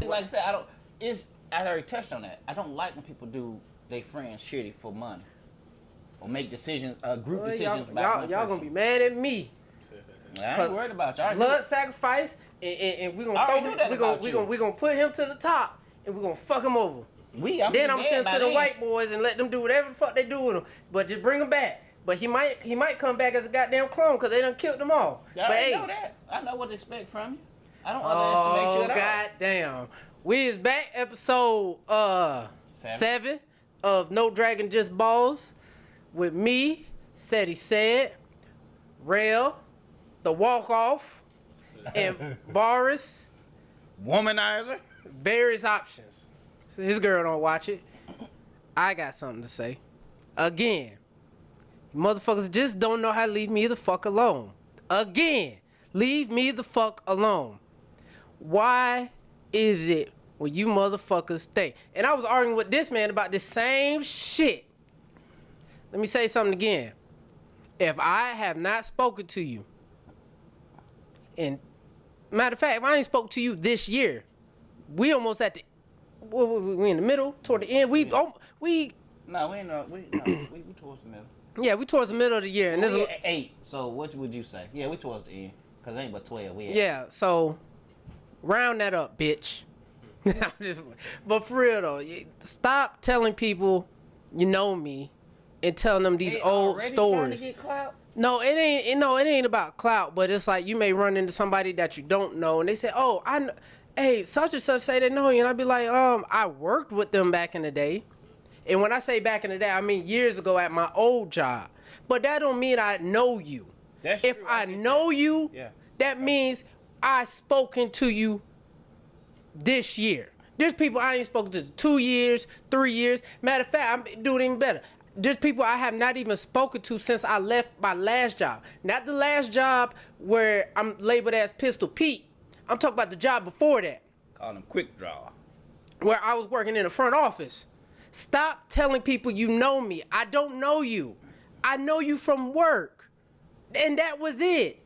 Like I said, I don't. I already touched on that. I don't like when people do they friends shitty for money or make decisions, group decisions. Y'all gonna be mad at me. I ain't worried about y'all. Blood sacrifice, and we gonna we gonna put him to the top, and we gonna fuck him over. Then I'm gonna send him to the white boys and let them do whatever the fuck they do with him. But just bring him back. But he might come back as a goddamn clone because they done killed them all. Y'all already know that. I know what to expect from you. I don't underestimate you at all. Goddamn. We is back, episode 7 of No Dragon Just Ballz, with me, SEDDY said, Rail, the walk off, and VAROUS, womanizer, various options. So his girl don't watch it. I got something to say. Again, motherfuckers just don't know how to leave me the fuck alone. Again, leave me the fuck alone. Why is it when you motherfuckers think? And I was arguing with this man about this same shit. Let me say something again. If I have not spoken to you, and matter of fact, if I ain't spoke to you this year, we almost at the, we in the middle, toward the end. We towards the middle. Yeah, we towards the middle of the year, and this 8. So what would you say? Yeah, we towards the end, cause it ain't but 12. Yeah, so round that up, bitch. But for real though, stop telling people you know me and telling them these old stories. Trying to get clout? No, it ain't about clout, but it's like you may run into somebody that you don't know, and they say, "Oh, hey, such and such say they know you," and I'd be like, I worked with them back in the day. And when I say back in the day, I mean years ago at my old job. But that don't mean I know you. If I know you, that means I spoken to you this year. There's people I ain't spoken to 2 years, 3 years. Matter of fact, I'm doing even better. There's people I have not even spoken to since I left my last job. Not the last job where I'm labeled as Pistol Pete. I'm talking about the job before that. Call him Quick Draw. Where I was working in the front office. Stop telling people you know me. I don't know you. I know you from work. And that was it.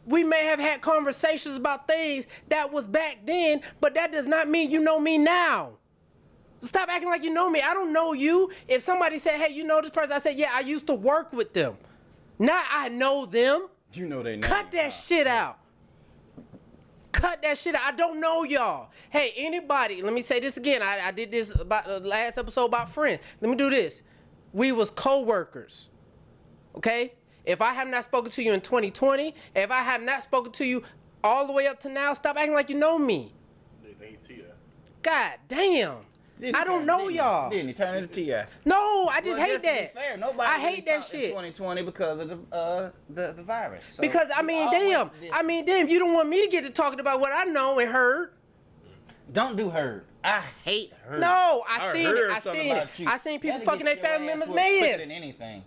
We may have had conversations about things that was back then, but that does not mean you know me now. Stop acting like you know me. I don't know you. If somebody said, hey, you know this person, I said, yeah, I used to work with them. Not I know them. You know they know. Cut that shit out. Cut that shit out. I don't know y'all. Hey, anybody, let me say this again. I did this about the last episode about friends. Let me do this. We was co-workers. Okay? If I have not spoken to you in 2020, if I have not spoken to you all the way up to now, stop acting like you know me. God damn. I don't know y'all. Didn't he turn into T.I.? No, I just hate that. Fair. Nobody I hate that shit. 2020 because of the virus. So because I mean, damn, you don't want me to get to talking about what I know and heard. Don't do heard. I hate heard. No, I seen it. I seen people fucking their family members' mans. Than anything.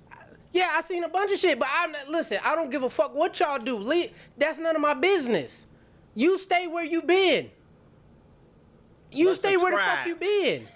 Yeah, I seen a bunch of shit, but listen, I don't give a fuck what y'all do. That's none of my business. You stay where you been. You stay where the fuck you been.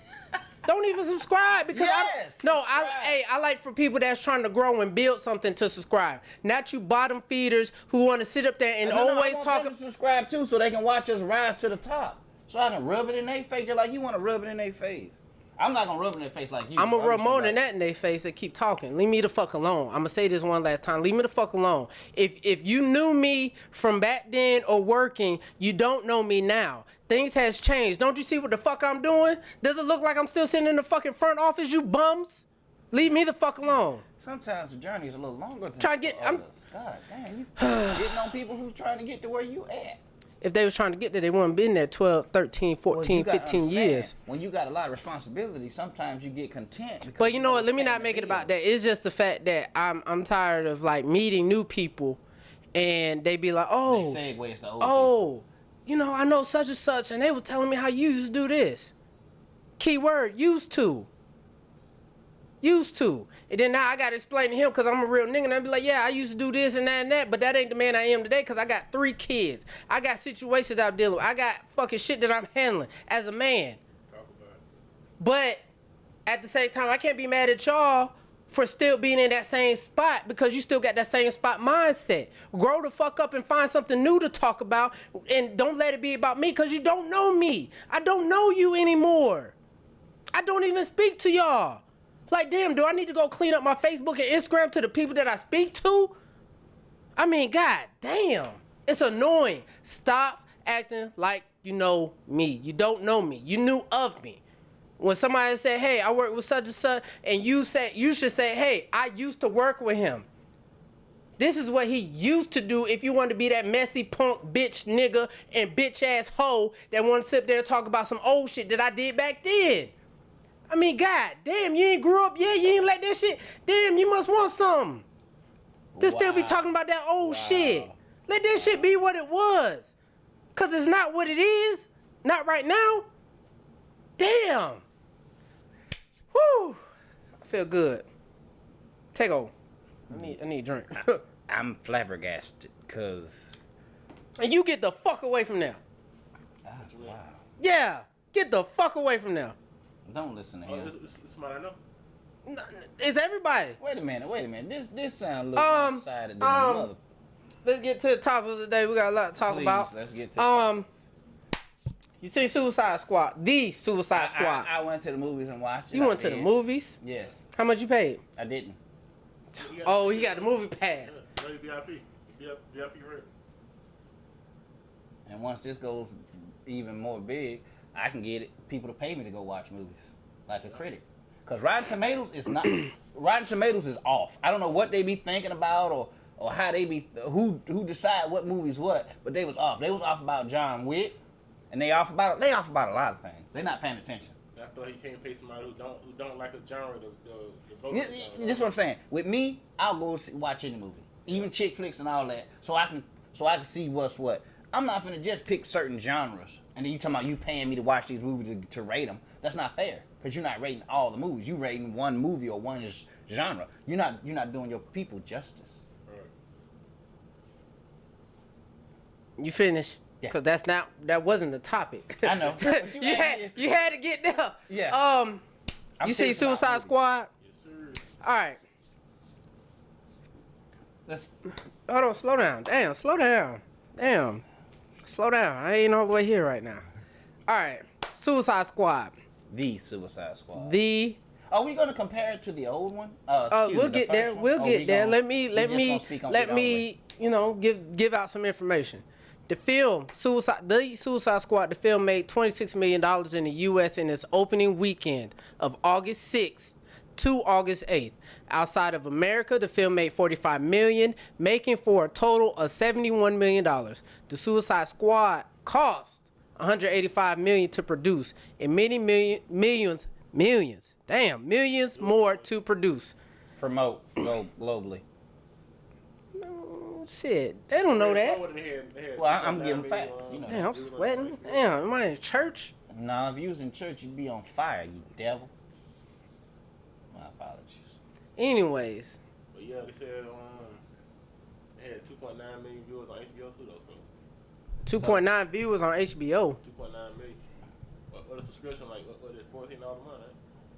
Don't even subscribe because I like for people that's trying to grow and build something to subscribe. Not you bottom feeders who want to sit up there and always talk. I want them to subscribe too, so they can watch us rise to the top. So I can rub it in their face just like you want to rub it in their face. I'm not gonna rub it in their face like you. I'm gonna rub more than that in their face and keep talking. Leave me the fuck alone. I'm gonna say this one last time. Leave me the fuck alone. If you knew me from back then or working, you don't know me now. Things has changed. Don't you see what the fuck I'm doing? Does it look like I'm still sitting in the fucking front office, you bums? Leave me the fuck alone. Sometimes the journey is a little longer than God damn, you getting on people who's trying to get to where you at. If they was trying to get there, they wouldn't been there 12, 13, 14, 15 years. When you got a lot of responsibility, sometimes you get content. But you know what? Let me not make it about that. It's just the fact that I'm tired of like meeting new people, and they be like, oh, they segues to old people. You know, I know such and such, and they was telling me how you used to do this. Keyword, used to. Used to. And then now I got to explain to him because I'm a real nigga. And I be like, yeah, I used to do this and that and that. But that ain't the man I am today because I got 3 kids. I got situations I'm dealing with. I got fucking shit that I'm handling as a man. Talk about it. But at the same time, I can't be mad at y'all for still being in that same spot because you still got that same spot mindset. Grow the fuck up and find something new to talk about, and don't let it be about me because you don't know me. I don't know you anymore. I don't even speak to y'all. Like, damn, do I need to go clean up my Facebook and Instagram to the people that I speak to? I mean, god damn. It's annoying. Stop acting like you know me. You don't know me. You knew of me. When somebody said, hey, I work with such and such, and you should say, hey, I used to work with him. This is what he used to do if you want to be that messy punk bitch nigga and bitch ass hoe that want to sit there and talk about some old shit that I did back then. I mean, god damn, you ain't grew up yet, you ain't like that shit. Damn, you must want something. To still be talking about that old shit. Let that shit be what it was. Cause it's not what it is. Not right now. Damn. Whew. I feel good. Take over. I need a drink. I'm flabbergasted, cause. And you get the fuck away from there. Wow. Yeah. Get the fuck away from there. Don't listen to him. It's somebody I know. It's everybody. Wait a minute. This sound a little one-sided than the mother. Let's get to the topic of the day. We got a lot to talk about. Let's get to you seen Suicide Squad? The Suicide Squad. I went to the movies and watched it. You went to the movies? Yes. How much you paid? I didn't. Oh, he got the movie pass. VIP rate. And once this goes even more big, I can get people to pay me to go watch movies like a critic. Cause Rotten Tomatoes is not. Rotten Tomatoes is off. I don't know what they be thinking about or how they be who decide what movies what, but they was off. They was off about John Wick, and they off about a lot of things. They not paying attention. I feel like you can't pay somebody who don't like a genre to vote. This is what I'm saying. With me, I'll go watch any movie, even chick flicks and all that, so I can see what's what. I'm not gonna just pick certain genres, and then you talking about you paying me to watch these movies to rate them. That's not fair, because you're not rating all the movies. You rating one movie or one genre. You're not doing your people justice. You finished? Yeah. Cause that wasn't the topic. I know. you had to get there. Yeah. You see Suicide Squad? Yes, sir. All right. Let's. Hold on. Slow down. Damn. Slow down. I ain't all the way here right now. All right. Suicide Squad. The Suicide Squad. Are we gonna compare it to the old one? We'll get there. We'll get there. Let me give out some information. The film Suicide Squad. The film made $26 million in the U.S. in its opening weekend of August 6th to August 8th. Outside of America, the film made $45 million, making for a total of $71 million. The Suicide Squad cost $185 million to produce, and millions more to produce. Promote globally. Shit, they don't know that. Well, I'm giving facts. Damn, I'm sweating. Damn, am I in church? No, if you was in church, you'd be on fire, you devil. My apologies. Anyways. But yeah, they said they had 2.9 million viewers on HBO too, though. 2.9 viewers on HBO. 2.9 million. What a subscription like? What is $14 a month? Right?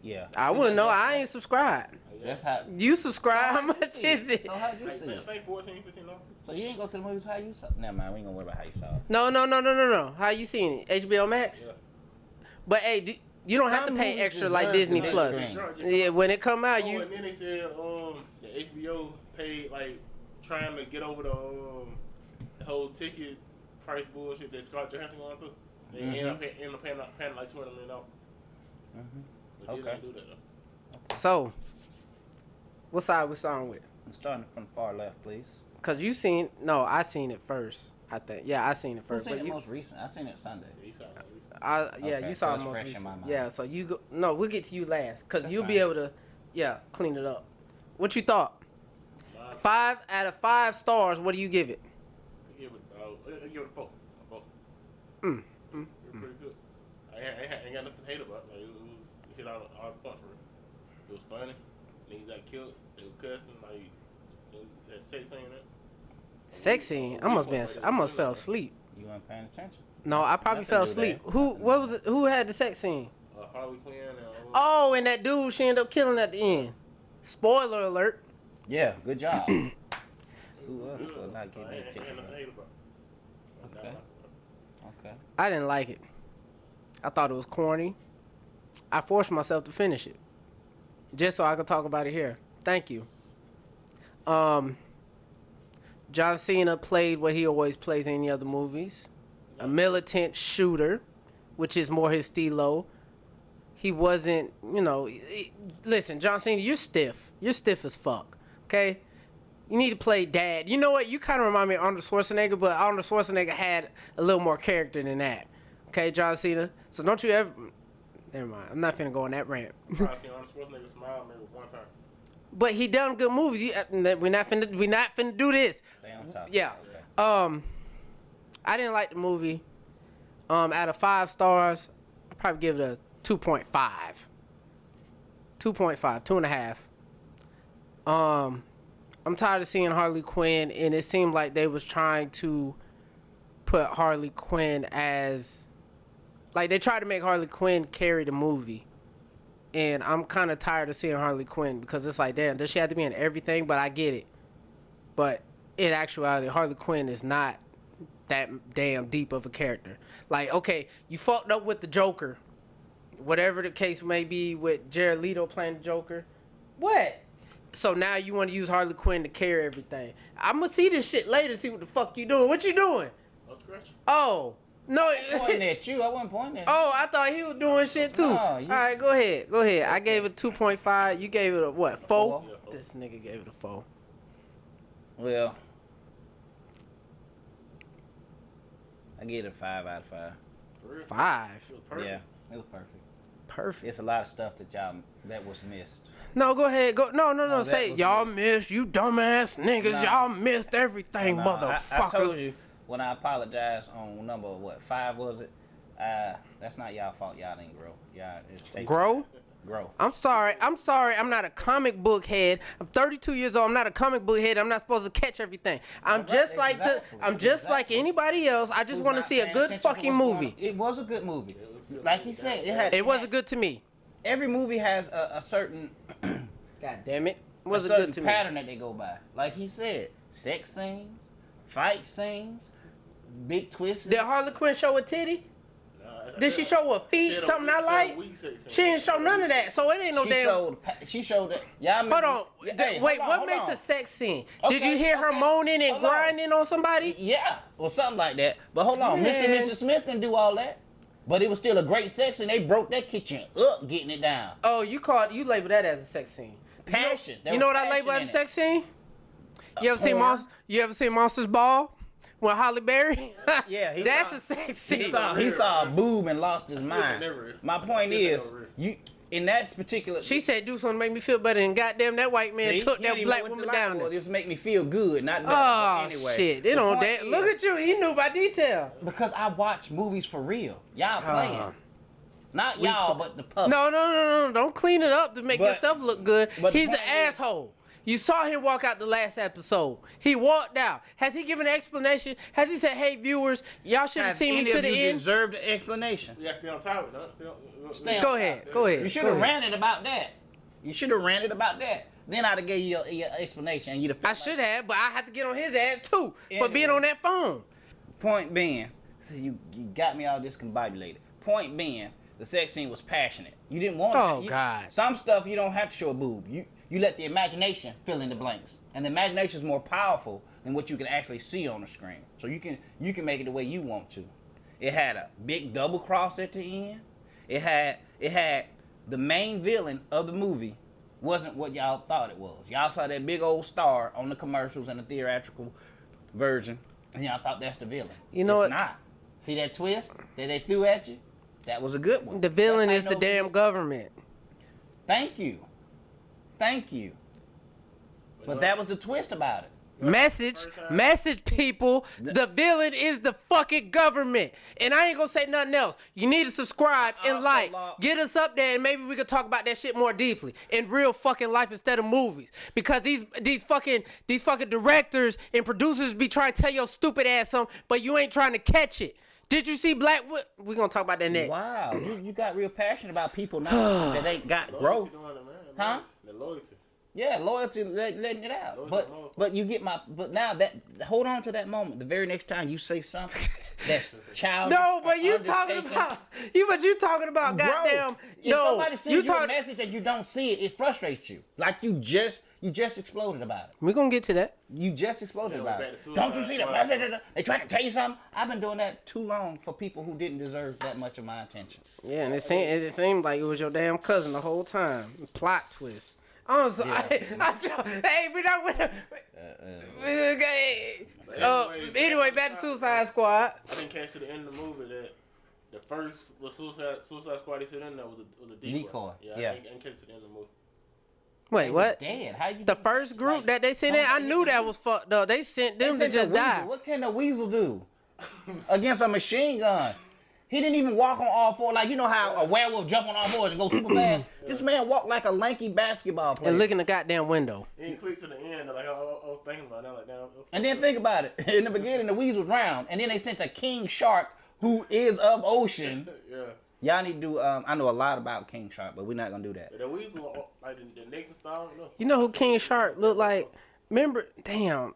Yeah. I wouldn't know. I ain't subscribed. That's how you subscribe. How much is it? So how'd you see it? I think $14, $15. So you didn't go to the movies? How you saw? Never mind. We ain't gonna worry about how you saw it. No. How you seen it? HBO Max. Yeah. But hey, you don't have to pay extra like Disney Plus. Yeah, when it come out, and then they said the HBO paid like trying to get over the whole ticket price bullshit that Scarlett Johansson going through. They end up paying like $200 million. But they didn't do that though. So, what side we starting with? I'm starting from the far left, please. Cause I seen it first. I think. Yeah, I seen it first. Who seen it most recent? I seen it Sunday. Yeah, you saw it. You saw it most fresh recent. in my mind. Yeah, so you go. No, we'll get to you last, cause you'll be fine. able to, clean it up. What you thought? 5 out of 5 stars. What do you give it? I give it a 4. A 4. It was pretty good. I ain't got nothing to hate about it. Like, it hit all the points for it. It was funny. Niggas got killed. They were cussing. Like, it had sex scene in it. Sex scene. I must fell asleep. You weren't paying attention. No, I probably fell asleep. What was it? Who had the sex scene? Harley Quinn and And that dude she ended up killing at the end. Spoiler alert. Yeah, good job. Sue us for not getting that check. Okay. Okay. I didn't like it. I thought it was corny. I forced myself to finish it just so I could talk about it here. Thank you. John Cena played what he always plays in any other movies. A militant shooter, which is more his stilo. He wasn't, listen, John Cena, you're stiff. You're stiff as fuck, okay? You need to play dad. You know what? You kind of remind me of Arnold Schwarzenegger, but Arnold Schwarzenegger had a little more character than that. Okay, John Cena? So don't you ever... Never mind. I'm not finna go on that rant. I've seen Arnold Schwarzenegger smile maybe one time. But he done good movies. We're not finna do this. Stay on top. Yeah. I didn't like the movie. Out of 5 stars, I'd probably give it a 2.5. 2.5, 2.5. I'm tired of seeing Harley Quinn, and it seemed like they was trying to put Harley Quinn as... Like, they tried to make Harley Quinn carry the movie. And I'm kind of tired of seeing Harley Quinn because it's like, damn, does she have to be in everything? But I get it. But in actuality, Harley Quinn is not that damn deep of a character. Like, okay, you fucked up with the Joker. Whatever the case may be with Jared Leto playing the Joker. What? So now you want to use Harley Quinn to carry everything. I'm going to see this shit later, see what the fuck you doing. What you doing? Oh. No. I wasn't at you. I wasn't pointing at you. Oh, I thought he was doing shit too. No, All right, go ahead. Go ahead. I gave it 2.5. You gave it a what? 4? Yeah, 4. This nigga gave it a 4. Well, I give it a 5 out of 5. 5. Yeah, it was perfect. Perfect. It's a lot of stuff that was missed. No, go ahead. Go. No. that Say was y'all missed. missed. You dumbass niggas. Nah. Y'all missed everything, No, motherfuckers. I told you when I apologized on number 5 was it? That's not y'all fault. Y'all didn't grow. Y'all Grow? Grow. I'm sorry. I'm not a comic book head. I'm 32 years old. I'm not a comic book head. I'm not supposed to catch everything. I'm Right, just like exactly, I'm just like exactly. anybody else. I just Who's want to not see a paying good attention to fucking what's going movie. on. It was a good movie. Like he said, It wasn't good to me. Every movie has a certain God damn it. a Wasn't certain good to me. pattern that they go by. Like he said, sex scenes, fight scenes, big twists. Did Harley Quinn show a titty? Did she show a feet? Something I like? She didn't show none of that, so it ain't no damn. She showed that. Y'all Hold on. Hey, Wait, hold on, what hold makes on. a sex scene? Did Okay, you hear her okay. moaning and Hold on. grinding on somebody? Yeah, or something like that. But hold on, Mr. and Man. Mrs. Smith didn't do all that. But it was still a great sex, and they broke that kitchen up getting it down. Oh, you labeled that as a sex scene. Passion. There You know was what I label passion as a in it. sex scene? You ever seen Monsters Ball with Halle Berry? Yeah, he That's saw- a sex scene. He saw a boob and lost his mind. never- My point I is, still never read. you in that particular. She said, "Do something to make me feel better." And goddamn, that white man See, took you that didn't black know what woman the down line there. was. It was make me feel good, not that. Oh But anyway, shit! They the don't point that. is- Look at you. He knew by detail. Because I watch movies for real. Y'all playing. Not y'all, but the public. No. Don't clean it up to make But- yourself look good. but the He's an point is- asshole. You saw him walk out the last episode. He walked out. Has he given an explanation? Has he said, "Hey viewers, y'all should have Has seen me any to of the you end"? deserved an explanation. You gotta stay on top of it, huh? Stay on Go top. ahead. Go ahead. You should go have ahead. ranted about that. You should have ranted about that. Then I'd have gave you your explanation, and you'd have. I should have, but I had to get on his ass too for being Anyway. on that phone. Point being, you got me all discombobulated. Point being, the sex scene was passionate. You didn't want. Oh, you, God. Some stuff you don't have to show a boob. You let the imagination fill in the blanks, and the imagination is more powerful than what you can actually see on the screen. So you can make it the way you want to. It had a big double cross at the end. It had the main villain of the movie wasn't what y'all thought it was. Y'all saw that big old star on the commercials and the theatrical version, and y'all thought that's the villain. You know it's what? not. See that twist that they threw at you? That was a good one. The villain That's is how the you know- damn government. Thank you. But that was the twist about it. Message people, the villain is the fucking government. And I ain't gonna say nothing else. You need to subscribe and Also, like. Law- Get us up there and maybe we could talk about that shit more deeply in real fucking life instead of movies. Because these fucking directors and producers be trying to tell your stupid ass something, but you ain't trying to catch it. Did you see Black Widow? We're gonna talk about that next. Wow, you got real passionate about people now that ain't got growth. Loyalty, Huh? The loyalty. Yeah, loyalty, letting it out. Loyalty, But you get but now that, hold on to that moment. The very next time you say something that's childish. No, but you undertaken, talking about you talking about bro, goddamn. if somebody sends you a message and you don't see it, it frustrates you. Like you just exploded about it. We're gonna get to that. You just exploded about it. suicide Don't you see the squad. message? They trying to tell you something. I've been doing that too long for people who didn't deserve that much of my attention. Yeah, and it seemed like it was your damn cousin the whole time. Plot twist. I'm sorry. Hey, we don't. Anyway, back to Suicide Squad. I didn't catch to the end of the movie that the first Suicide Squad they said in there was a decoy. Yeah. I didn't catch to the end of the movie. Wait, what? Dead. How you? The first group that they sent in, I knew that was fucked up. They sent them to just die. What can the weasel do against a machine gun? He didn't even walk on all fours. Like, you know how a werewolf jump on all fours and go super fast? This man walked like a lanky basketball player. And look in the goddamn window. He clicked to the end. Like I was thinking about that. Like, damn. And then think about it. In the beginning, the weasel drowned. And then they sent a king shark who is of ocean. Yeah. Y'all need to do, I know a lot about king shark, but we're not going to do that. The weasel, like the next style, no. You know who King Shark looked like? Remember? Damn.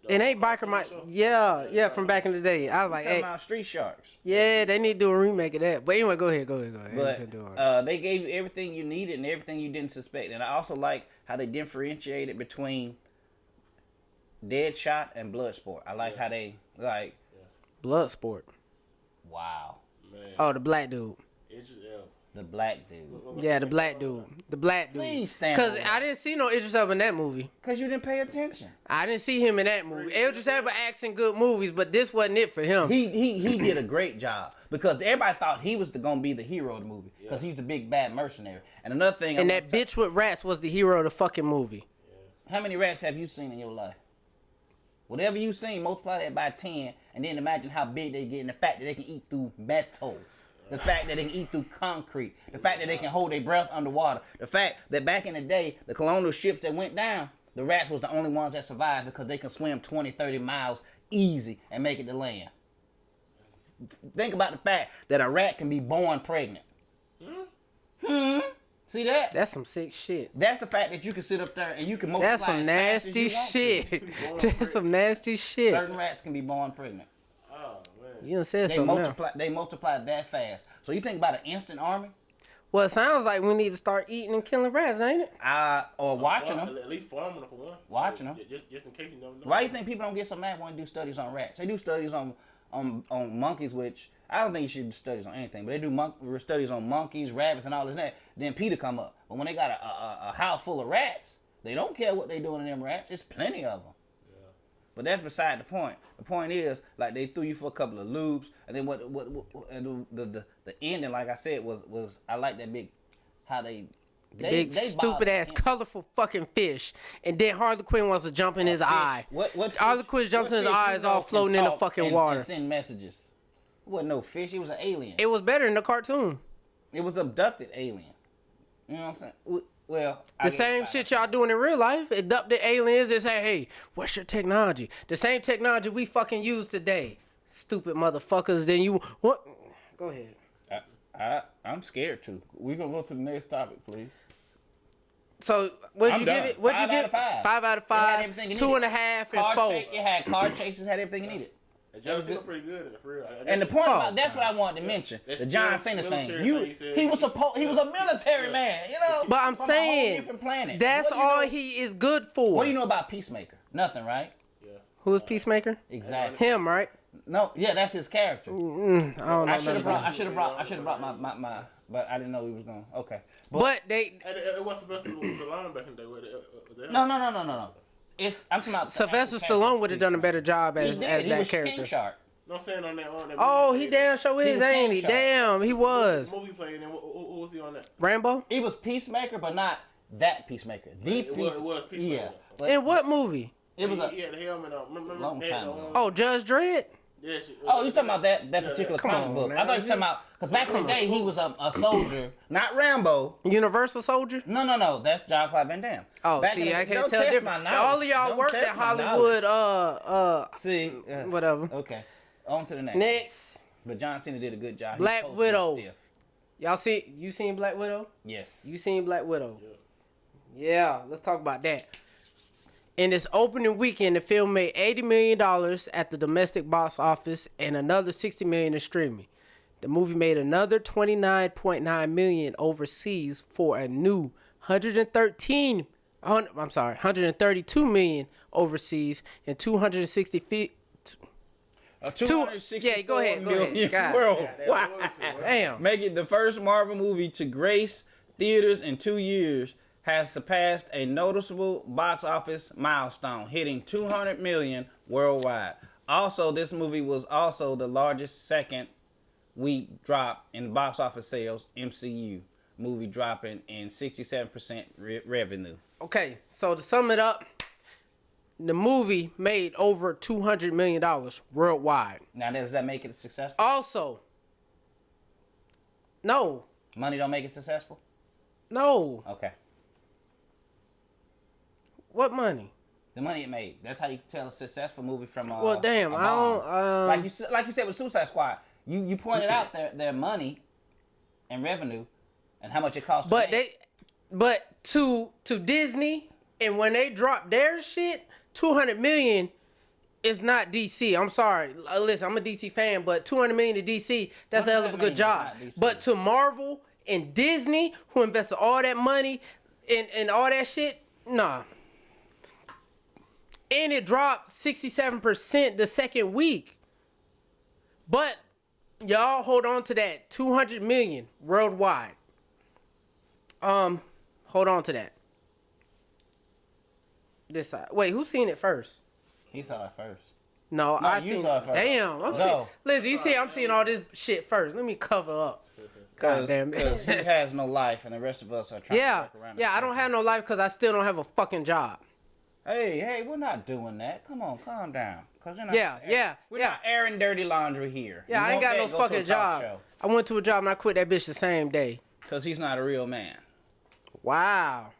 It ain't Biker Mike. Yeah, from back in the day. I was like, hey. About street sharks. Yeah, they need to do a remake of that. But anyway, go ahead. But they gave you everything you needed and everything you didn't suspect. And I also like how they differentiated between Deadshot and Bloodsport. I like how they, like... Bloodsport. Wow. Man. Oh, the black dude. The black dude. Yeah, the black dude. The black dude. Please stand Because up. I didn't see no Idris Elba in that movie. Because you didn't pay attention. I didn't see him in that movie. Idris Elba acts in good movies, but this wasn't it for him. He did a great job. Because everybody thought he was going to be the hero of the movie. Because he's the big bad mercenary. And another thing... And that bitch with rats was the hero of the fucking movie. How many rats have you seen in your life? Whatever you've seen, multiply that by 10, and then imagine how big they get, and the fact that they can eat through metal. The fact that they can eat through concrete. The fact that they can hold their breath underwater. The fact that back in the day, the colonial ships that went down, the rats was the only ones that survived because they can swim 20, 30 miles easy and make it to land. Think about the fact that a rat can be born pregnant. See that? That's some sick shit. That's the fact that you can sit up there and you can multiply. That's some as fast as nasty you want to. shit. That's some nasty shit. Certain rats can be born pregnant. Oh, man. You done said They something multiply. They multiply that fast. So you think about an instant army? Well, it sounds like we need to start eating and killing rats, ain't it? Or watching them. At least farming them for one. Watching them. Just in case you don't know. Why do you think people don't get so mad when they do studies on rats? They do studies on monkeys, which I don't think you should do studies on anything, but they do studies on monkeys, rabbits, and all this and that. Then PETA come up. But when they got a house full of rats, they don't care what they doing to them rats. It's plenty of them. Yeah. But that's beside the point. The point is, like, they threw you for a couple of loops, and then and the ending, like I said, was I like that big, how they big stupid ass colorful fucking fish, and then Harley Quinn wants to jump in his eye. Harley Quinn jumps in his eyes, all floating in the fucking water. And send messages. It wasn't no fish. It was an alien. It was better in the cartoon. It was abducted alien. You know what I'm saying? Well, the same shit y'all doing in real life. Abducted aliens and say, hey, what's your technology? The same technology we fucking use today. Stupid motherfuckers. Then you what? Go ahead. I'm scared too. We're gonna go to the next topic, please. So what'd you give it? What'd you give? 5 out of 5. 2.5 and 4. It had car chases. Had everything you needed. John Cena pretty good in the real. And the point about that's what I wanted to mention. The John Cena thing. He was a military man, you know. But I'm from saying a whole different planet. That's all he is good for. What do you know about Peacemaker? Nothing, right? Yeah. Who's Peacemaker? Exactly. Him, right? No, yeah, that's his character. I don't know. I should have brought my but I didn't know he was going. Okay. But they. It wasn't supposed to be the line back in the day. No. I'm talking about Sylvester Stallone would have done a better job as that character. King Shark. No, saying on that. Oh, he damn sure is, ain't he? Damn, he was. What movie playing? And who was he on that? Rambo. It was Peacemaker, but not that Peacemaker. It was Peacemaker. Yeah. In what movie? It was he had the helmet on. Remember long time ago. Oh, Judge Dredd. Yeah, oh, you talking about that particular comic book? Man. I thought you were talking about because back in the day he was a soldier, not Rambo. Universal Soldier. No, that's Jean-Claude Van Damme. Oh, back see, I can't tell different. All of y'all worked at Hollywood. Whatever. Okay, on to the next. Next. But John Cena did a good job. Black Widow. Y'all you seen Black Widow? Yes. You seen Black Widow? Yeah, let's talk about that. In its opening weekend, the film made $80 million at the domestic box office and another $60 million in streaming. The movie made another $29.9 million overseas for a new $132 million overseas and 260 feet. 264 yeah, go ahead. God. Worldwide. Damn. Making the first Marvel movie to grace theaters in 2 years, has surpassed a noticeable box office milestone, hitting 200 million worldwide. Also, this movie was also the largest second week drop in box office sales, MCU movie dropping in 67% revenue. Okay, so to sum it up, the movie made over $200 million worldwide. Now, does that make it successful? Also, no. Money don't make it successful? No. Okay. What money? The money it made. That's how you can tell a successful movie from a Well, damn, a I don't. bomb. Like you said with Suicide Squad, you pointed out their money and revenue and how much it cost. But to Disney, and when they drop their shit, 200 million is not DC. I'm sorry. Listen, I'm a DC fan, but 200 million to DC, that's a hell of a good job. But to Marvel and Disney, who invested all that money and all that shit, nah. And it dropped 67% the second week. But y'all hold on to that 200 million worldwide. Hold on to that. This side. Wait, who's seen it first? He saw it first. No, I you seen saw it first. Damn, I'm seeing. Listen, you see, I'm seeing all this shit first. Let me cover up. God damn it. Because he has no life, and the rest of us are trying to work around it. Yeah, I don't have no life because I still don't have a fucking job. Hey, we're not doing that. Come on, calm down. Cause we're not airing dirty laundry here. Yeah, I ain't got no fucking job. I went to a job and I quit that bitch the same day. Because he's not a real man. Wow.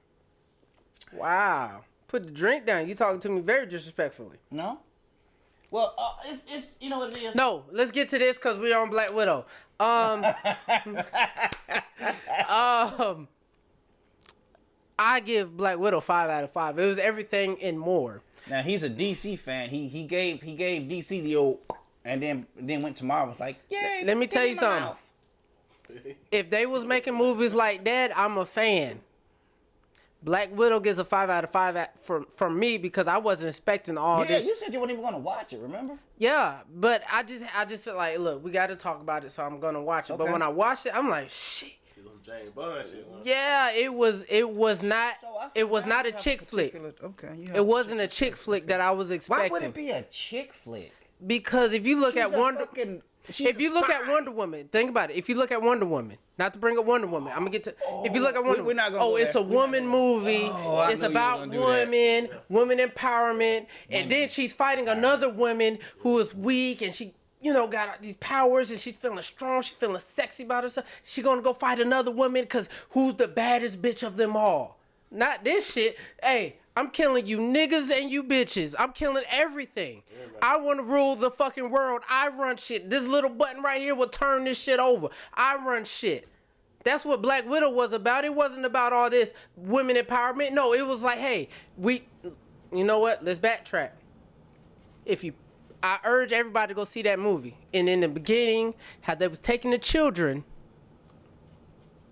Put the drink down. You talking to me very disrespectfully. No? Well, it's you know what it is? No, let's get to this because we're on Black Widow. I give Black Widow 5 out of 5. It was everything and more. Now he's a DC fan. He gave DC the old, and then went to Marvel. Was like, yay. Let me tell you something. If they was making movies like that, I'm a fan. Black Widow gets a 5 out of 5 from me because I wasn't expecting all this. Yeah, you said you weren't even going to watch it, remember? Yeah, but I just feel like, look, we got to talk about it, so I'm going to watch it. Okay. But when I watched it, I'm like, shit. James Bond shit. Yeah, it was not a chick flick. Okay, it wasn't a chick flick that I was expecting. Why would it be a chick flick? Because if you look at Wonder Woman, think about it. If you look at Wonder Woman, not to bring up Wonder Woman, I'm gonna get to. If you look at Wonder Woman, it's a woman movie. It's about women empowerment, and then she's fighting another woman who is weak, and she, got these powers, and she's feeling strong. She's feeling sexy about herself. She gonna go fight another woman because who's the baddest bitch of them all? Not this shit. Hey, I'm killing you niggas and you bitches. I'm killing everything. I want to rule the fucking world. I run shit. This little button right here will turn this shit over. I run shit. That's what Black Widow was about. It wasn't about all this women empowerment. No, it was like, hey, you know what? Let's backtrack. I urge everybody to go see that movie. And in the beginning, how they was taking the children.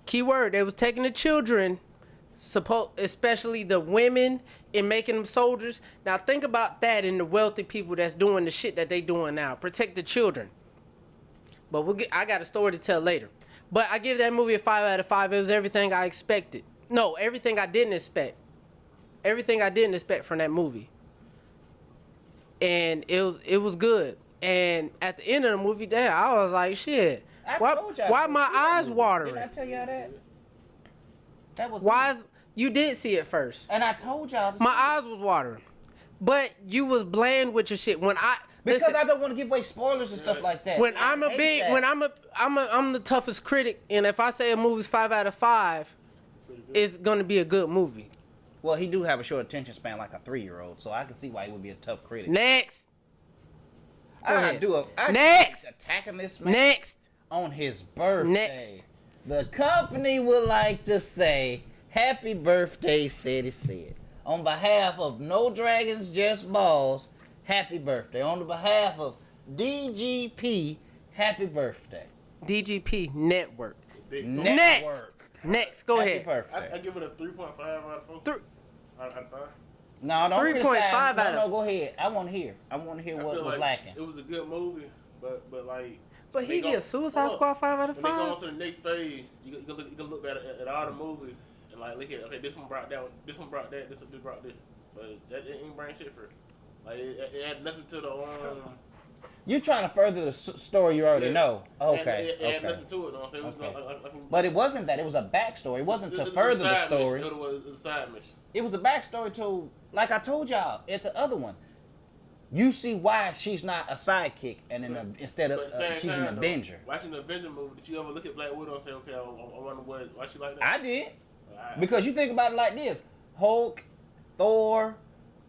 Keyword, they was taking the children, especially the women, and making them soldiers. Now think about that in the wealthy people that's doing the shit that they doing now. Protect the children. But I got a story to tell later. But I give that movie a 5 out of 5. It was everything I expected. No, everything I didn't expect. Everything I didn't expect from that movie. And it was good. And at the end of the movie, damn, I was like, shit. Why my eyes watering? Didn't I tell y'all that? That was you did see it first. And I told y'all. My eyes was watering. But you was bland with your shit. Because I don't want to give away spoilers and stuff like that. I'm the toughest critic, and if I say a movie's 5 out of 5, it's gonna be a good movie. Well, he do have a short attention span like a 3-year-old, so I can see why he would be a tough critic. Next. Next. Attacking this man. Next. On his birthday. Next. The company would like to say Happy birthday, SEDDY said. On behalf of No Dragons, Just Ballz, happy birthday. On the behalf of DGP, happy birthday. DGP Network. Big Next, go Happy ahead. birthday. I give it a 3.5 out of 4. Out of 5. No, don't 3.5 criticize. out No, of- go ahead. I want to hear. I want to hear what was lacking. It was a good movie, but like. But he gives Suicide Squad 5 out of When they go 5. on to the next phase, you can look at all the movies and like look at, okay, this one brought that one, this one brought that, this brought this, but that didn't bring shit for it. Like it had nothing to the You trying to further the story you already know. Okay. It had nothing to it. You know what I'm saying? It was like But it wasn't that. It was a backstory. It wasn't to further the story. It was a side mission. It was a backstory to, like I told y'all at the other one. You see why she's not a sidekick and instead of she's an Avenger. Watching the Avenger movie, did you ever look at Black Widow and say, okay, I wonder why she like that? I did. Because you think about it like this. Hulk, Thor,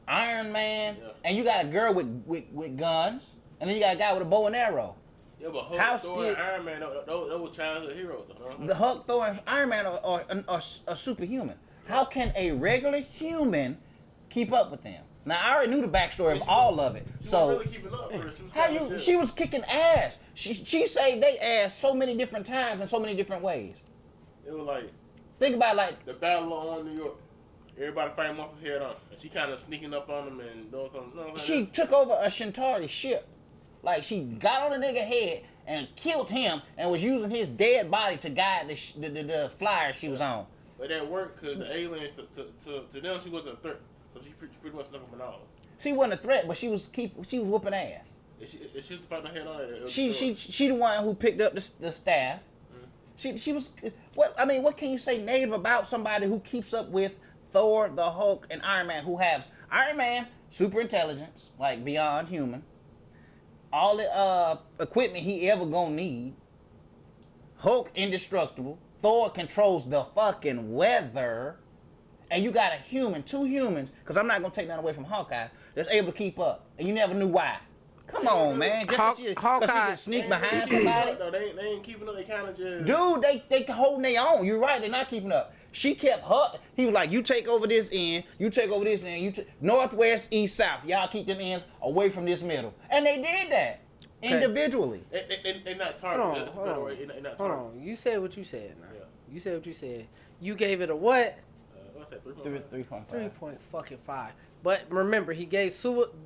Iron Man, and you got a girl with guns, and then you got a guy with a bow and arrow. Yeah, but Hulk, Thor, and Iron Man, those were childhood heroes. Though. The Hulk, Thor, and Iron Man are superhuman. How can a regular human keep up with them? Now I already knew the backstory of all of it. She So wasn't really keeping up for her. she was kicking ass. She saved they ass so many different times in so many different ways. It was like think about it like the Battle on New York. Everybody fighting monsters head on, and she kind of sneaking up on them and doing something. You know what I'm saying? she took over a Shintari ship. Like she got on the nigga head and killed him and was using his dead body to guide the flyer she was on. But that worked because the aliens to them she wasn't a threat. So she pretty much snuck them in all. She wasn't a threat, but she was whooping ass. If she was to fight her head on it, She the one who picked up the staff. Mm-hmm. She was what can you say negative about somebody who keeps up with Thor, the Hulk, and Iron Man, who has Iron Man super intelligence, like beyond human. All the equipment he ever gonna need. Hulk indestructible. Thor controls the fucking weather. And you got a human, 2 humans, because I'm not going to take that away from Hawkeye, that's able to keep up. And you never knew why. Come on, man. Just because you can sneak behind somebody. No, they ain't keeping up. They kind of just... Dude, they holding their own. You're right. They're not keeping up. She kept her... He was like, you take over this end. You take over this end. Northwest, east, south. Y'all keep them ends away from this middle. And they did that. Okay. Individually. They're not targeted. Hold on. You said what you said. Now. Yeah. You said what you said. You gave it a what? 3.5. 3.5. But remember, he gave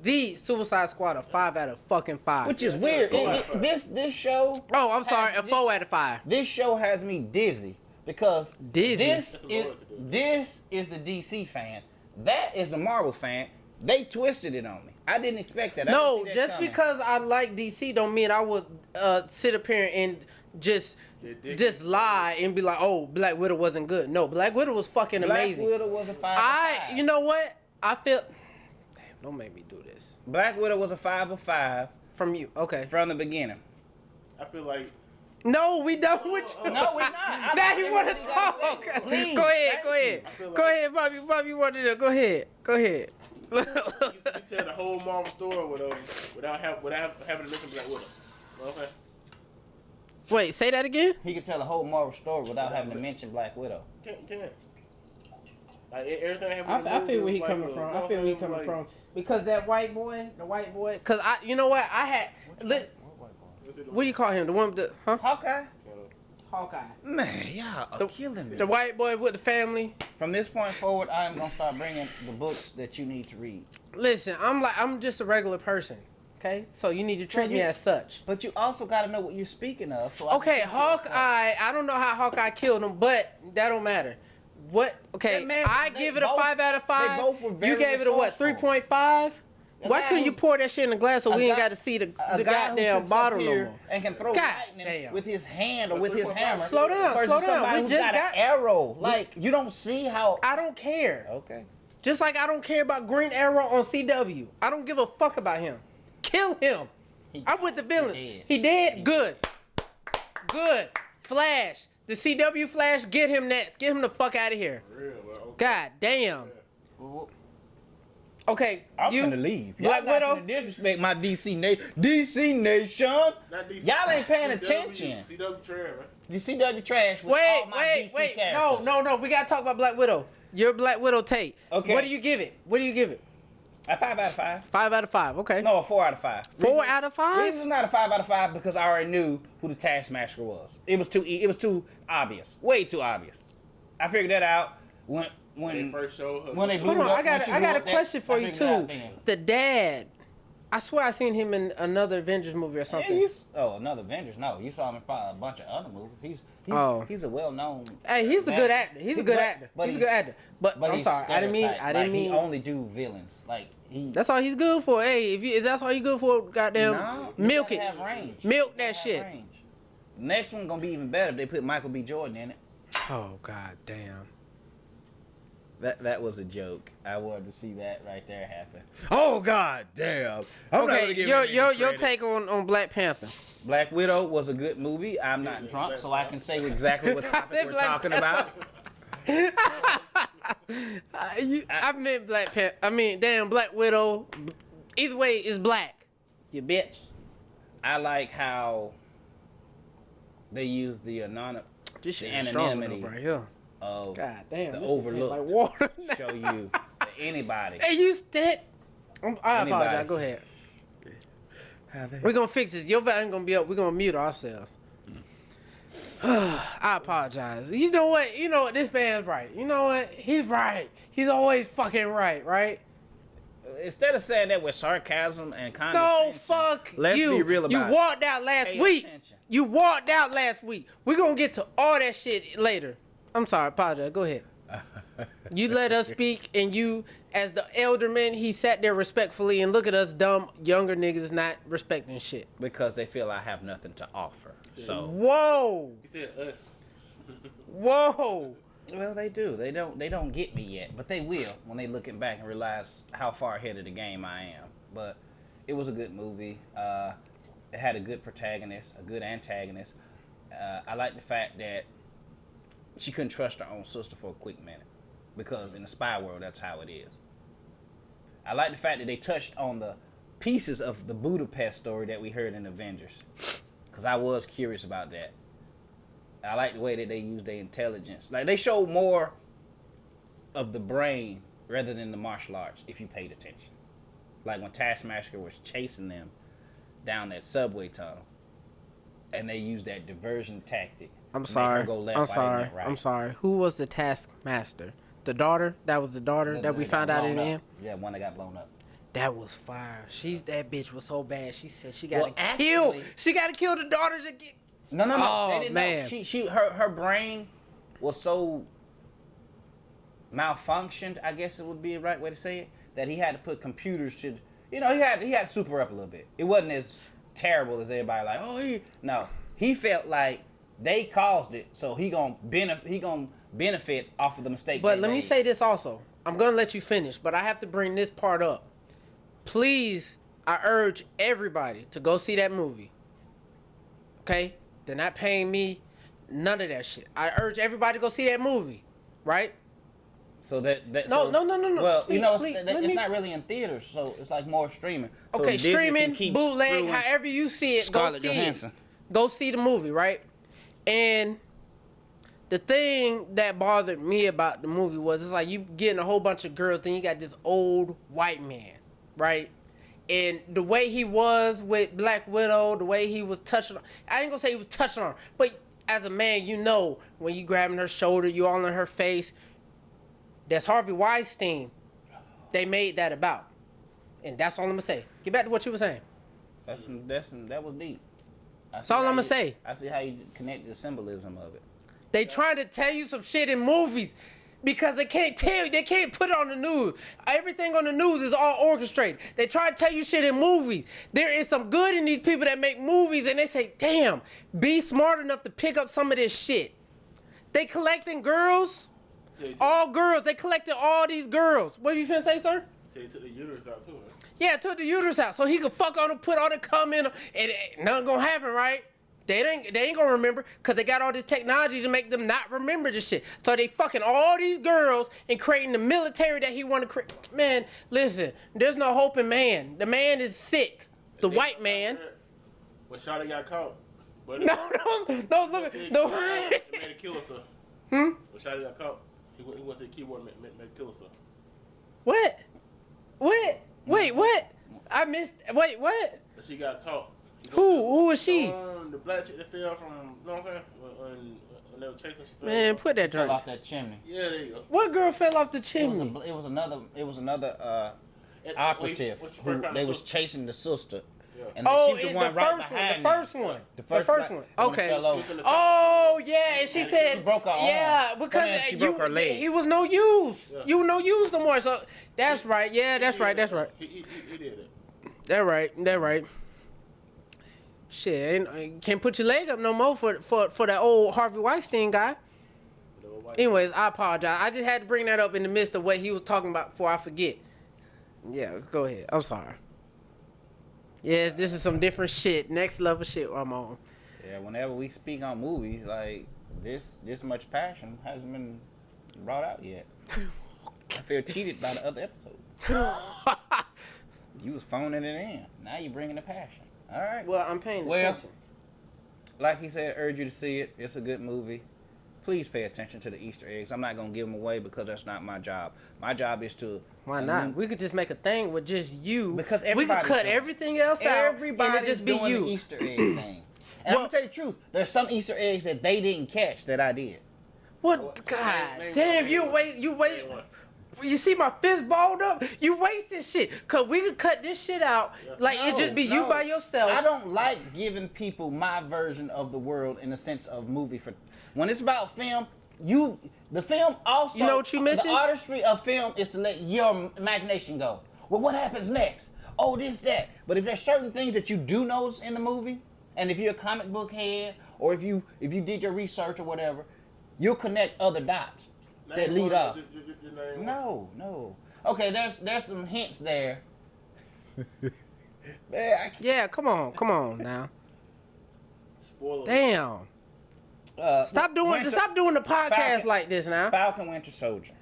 the Suicide Squad a 5 out of fucking 5. Which is weird. This show... Oh, I'm sorry. A 4 out of 5. This show has me dizzy. Because this is the DC fan. That is the Marvel fan. They twisted it on me. I didn't expect that. No, just because I like DC don't mean I would sit up here and just lie and be like, oh, Black Widow wasn't good. No, Black Widow was fucking amazing. Black Widow was a 5 of 5. You know what? I feel... Damn, don't make me do this. Black Widow was a 5 of 5. From you, okay. From the beginning. I feel like... No, we done with you. No, we not. Now you want to talk. Please, go ahead. Go ahead, Bobby. Bobby, you want to do? Go ahead. You tell the whole Marvel story without having to mention Black Widow. You know what I'm saying? Wait, say that again? He could tell the whole Marvel story without having to mention Black Widow. Can. Like everything happened. I feel where he coming from. I feel where he coming from. Because that white boy, because you know what? What do you call him? The one with the, Hawkeye? Hawkeye. Man, y'all are killing me. The white boy with the family. From this point forward, I am going to start bringing the books that you need to read. Listen, I'm just a regular person. Okay? So you need to treat me as such. But you also got to know what you're speaking of. So okay, Hawkeye, I don't know how Hawkeye killed him, but that don't matter. What? Okay, I give it a 5 out of 5. They both were very You gave it a what? 3.5? Why couldn't you pour that shit in the glass so we ain't got to see the goddamn bottle no more? And can throw lightning with his hand or with his hammer. Slow down. We just got an arrow. Like, you don't see how... I don't care. Okay. Just like I don't care about Green Arrow on CW. I don't give a fuck about him. Kill him. I'm with the villain. He dead? Good. Flash. The CW Flash, get him next. Get him the fuck out of here. God damn. Okay, I'm you finna leave. Black Y'all not Widow. finna disrespect my DC Nation. DC Nation. Not DC. Y'all ain't paying CW, attention. CW trash, man. You CW trash with all my DC characters. No. We gotta talk about Black Widow. Your Black Widow take. Okay. What do you give it? A 5 out of 5. 5 out of 5. Okay. No, a 4 out of 5. 4 out of 5? Reason it's not a 5 out of 5 because I already knew who the Taskmaster was. It was too obvious. Way too obvious. I figured that out when They first showed her. when they blew Hold on, up. I got a question for you too. The dad. I swear I seen him in another Avengers movie or something. Another Avengers? No, you saw him in probably a bunch of other movies. He's a well-known. Hey, he's a good actor. He's a good actor. But I'm he's sorry, I didn't mean. He only do villains. Like he. That's all he's good for. Hey, if that's all you good for, goddamn, milk it. Have range. Milk You that gotta shit. have range. The next one gonna be even better if they put Michael B. Jordan in it. Oh god damn. That was a joke. I wanted to see that right there happen. Oh god damn. I'm not Okay, gonna give your him any your credit. take on Black Panther. Black Widow was a good movie. I'm not drunk, so I can say exactly what topic said we're Black talking about. I meant Black Panther. I mean, damn, Black Widow. Either way, it's black. You bitch. I like how they use the This shit the is strong anonymity enough right here. of God damn. the this shit taste overlooked like water. show you that anybody. Hey, you that? I Anybody. apologize. Go ahead. We're gonna fix this. Your volume gonna be up. We're gonna mute ourselves. I apologize. You know what? This man's right. You know what? He's right. He's always fucking right, right? Instead of saying that with sarcasm and No, condescension, fuck let's you. be real about You it. walked out last Pay week. attention. You walked out last week. We're gonna get to all that shit later. I'm sorry. Apologize. Go ahead. You let us speak, and you, as the elderman, he sat there respectfully and look at us dumb younger niggas not respecting shit. because they feel I have nothing to offer. So Whoa, He said us. whoa. well, they do. They don't get me yet, but they will when they looking back and realize how far ahead of the game I am. But it was a good movie. It had a good protagonist, a good antagonist. I like the fact that she couldn't trust her own sister for a quick minute, because in the spy world, that's how it is. I like the fact that they touched on the pieces of the Budapest story that we heard in Avengers, because I was curious about that. I like the way that they used their intelligence. Like, they showed more of the brain rather than the martial arts, if you paid attention. Like when Taskmaster was chasing them down that subway tunnel, and they used that diversion tactic. I'm to make her sorry. go left I'm while they sorry. went right. I'm sorry. Who was the Taskmaster? The daughter? That was the daughter that we got found out blown in the up. end? Yeah, one that got blown up. That was fire. That bitch was so bad. She said she Well, gotta kill. actually- She gotta kill the daughter to get. No. Oh, They didn't man. know. Her brain was so malfunctioned, I guess it would be the right way to say it, that he had to put computers to, he had to super up a little bit. It wasn't as terrible as everybody like, no. He felt like they caused it, so he gonna benefit off of the mistake. But they let me made. say this also. I'm gonna let you finish, but I have to bring this part up. Please, I urge everybody to go see that movie. Okay? They're not paying me none of that shit. I urge everybody to go see that movie, right? So that No. Well, Please, it's not really in theaters, so it's like more streaming. So Okay, Disney streaming, can keep bootleg, screwing however you see it, Scarlett go see Johansson. it. Go see the movie, right? And the thing that bothered me about the movie was it's like you getting a whole bunch of girls, then you got this old white man, right? And the way he was with Black Widow, the way he was touching on, I ain't gonna say he was touching on her, but as a man, when you grabbing her shoulder, you all in her face. That's Harvey Weinstein. They made that about. And that's all I'm gonna say. Get back to what you were saying. That was deep. That's all I'm gonna say. I see how you connect the symbolism of it. They trying to tell you some shit in movies because they can't tell you. They can't put it on the news. Everything on the news is all orchestrated. They try to tell you shit in movies. There is some good in these people that make movies, and they say, damn, be smart enough to pick up some of this shit. They collecting girls, all girls. They collected all these girls. What you finna say, sir? Say he took the uterus out too, man. Yeah, took the uterus out so he could fuck on them, put all the cum in them, and nothing gonna happen, right? They ain't gonna remember because they got all this technology to make them not remember this shit. So they fucking all these girls and creating the military that he want to create. Man, listen, there's no hope in man. The man is sick. The white man. When Shawty got caught. But No, look. the No. man to kill herself. When Shawty got caught, he went to the keyboard and made kill herself. What? Wait, what? I missed. Wait, what? But she got caught. Who is she? The black chick that fell from, you know what I'm saying? When they were chasing, she fell. Man, put that Fell drink. off that chimney. Yeah, there you go. What girl fell off the It chimney? was another And- operative. what's your Who, first kind they of was sister? chasing the sister. Yeah. And Oh, she's the the one right first one. behind The them. first one. The The first one. one Okay. fell over. Oh yeah, and she said, She broke her arm. yeah, because And she broke her leg. he was no use. Yeah. You no use no more. So that's right. Yeah, that's right. That's right. He did it. That right. That right. Shit, can't put your leg up no more for that old Harvey Weinstein guy. Anyways, I apologize. I just had to bring that up in the midst of what he was talking about before I forget. Yeah, go ahead. I'm sorry. Yes, this is some different shit. Next level shit I'm on. Yeah, whenever we speak on movies, like this much passion hasn't been brought out yet. I feel cheated by the other episodes. You was phoning it in. Now you bringing the passion. All right. Well, I'm paying Well, attention. Like he said, urge you to see it. It's a good movie. Please pay attention to the Easter eggs. I'm not gonna give them away because that's not my job. My job is to. Why not? We could just make a thing with just you. Because we could everybody's cut doing it. everything else out. Everybody's and it just be doing you. the Easter egg thing. And I'm gonna tell you the truth. There's some Easter eggs that they didn't catch that I did. What? God Name damn! one. You wait. Name one. You see my fist balled up? You wasting shit. Cause we could cut this shit out. Like it just be you No. by yourself. I don't like giving people my version of the world in the sense of movie. For when it's about film, the film also. You know what you missing? The artistry of film is to let your imagination go. Well, what happens next? Oh, this, that. But if there's certain things that you do notice in the movie, and if you're a comic book head, or if you did your research or whatever, you'll connect other dots that lead off. No. Okay, there's some hints there. Man, Yeah, come on now. Spoiler. Damn. Stop doing the podcast Falcon- like this now. Falcon Winter Soldier.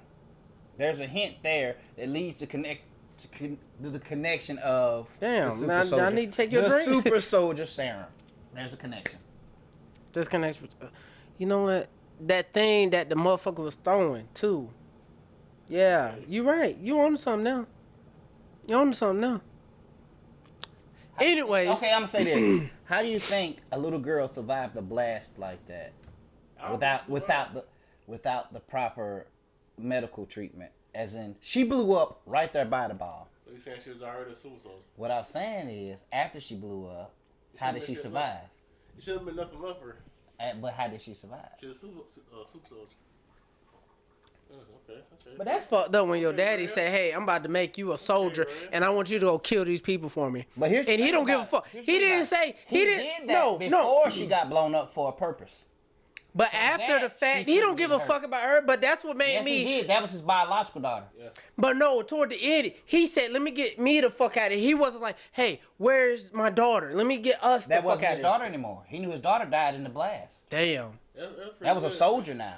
There's a hint there that leads to the connection of Damn, the super now I soldier. need to take your the drink. super soldier serum. There's a connection. Just connects with. You know what? That thing that the motherfucker was throwing too. Yeah, you right. You on to something now. Anyways. Okay, I'm gonna say this. How do you think a little girl survived a blast like that without the proper medical treatment? As in, she blew up right there by the ball. So you saying she was already a super soldier? What I'm saying is, after she blew up, how did she survive? It should have been nothing left for her. But how did she survive? She was a super soldier. Okay. But that's fucked up when your daddy say, "Hey, I'm about to make you a soldier, and I want you to go kill these people for me." But here's the and he thing don't give a about fuck. it. He didn't say He did that before she got blown up for a purpose. But after that, the fact, he he don't couldn't give a get fuck about her. But that's what made Yes, me. he did. That was his biological daughter. Yeah. But no, toward the end, he said, "Let me get me the fuck out of here." He wasn't like, "Hey, where's my daughter? Let me get us the That fuck wasn't out his of here." daughter anymore. He knew his daughter died in the blast. Damn. That was a soldier now.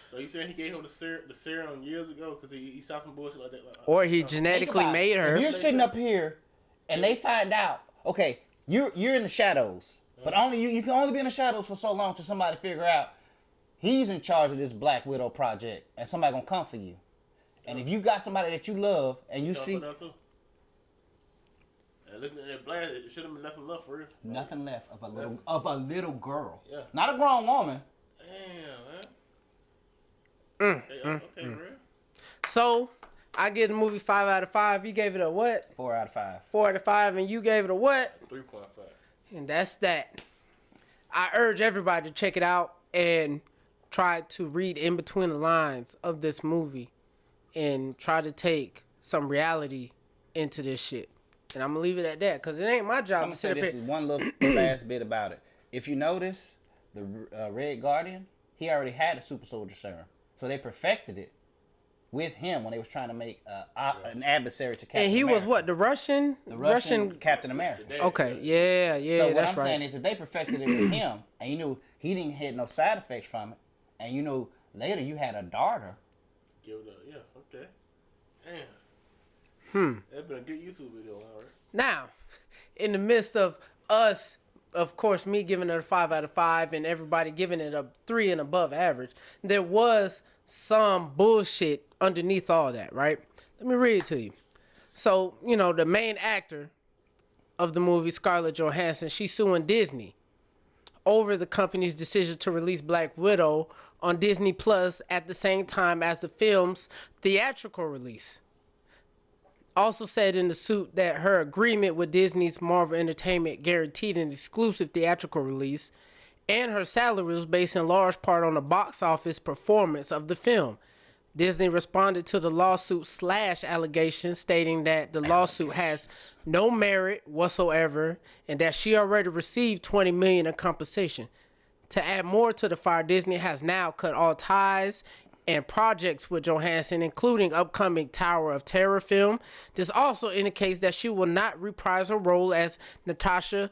So you saying he gave her the serum years ago because he saw some bullshit like that? Or he Think genetically about it. made her. If you're sitting up here and they find out, okay, you're in the shadows, but only you can only be in the shadows for so long till somebody figure out he's in charge of this Black Widow project and somebody gonna come for you. And if you got somebody that you love and you see And looking at that blast, it should have been nothing left for her. nothing left of a little girl, Yeah. not a grown woman. Damn, man. Okay, man. So, I give the movie 5 out of 5. You gave it a what? 4 out of 5. 4 out of 5, and you gave it a what? 3.5. And that's that. I urge everybody to check it out and try to read in between the lines of this movie and try to take some reality into this shit. And I'm gonna leave it at that because it ain't my job I'm to gonna sit say up this here. is one little last bit about it. If you notice, the Red Guardian, he already had a super soldier serum, so they perfected it with him when they was trying to make an adversary to Captain And he America. was what, the Russian Captain America. Okay, yeah, So what that's I'm right. saying is, if they perfected it with him, and you knew he didn't have no side effects from it, and you knew later you had a daughter. Give it up. Yeah. Okay. Damn. That's been a good YouTube video, all right. Now, in the midst of us, of course, me giving it a 5 out of 5 and everybody giving it a 3 and above average, there was some bullshit underneath all that, right? Let me read it to you. So, you know, the main actor of the movie, Scarlett Johansson, she's suing Disney over the company's decision to release Black Widow on Disney Plus at the same time as the film's theatrical release. Also said in the suit that her agreement with Disney's Marvel Entertainment guaranteed an exclusive theatrical release, and her salary was based in large part on the box office performance of the film. Disney responded to the lawsuit / allegations, stating that the lawsuit has no merit whatsoever and that she already received $20 million in compensation. To add more to the fire, Disney has now cut all ties and projects with Johansson, including upcoming Tower of Terror film. This also indicates that she will not reprise her role as Natasha,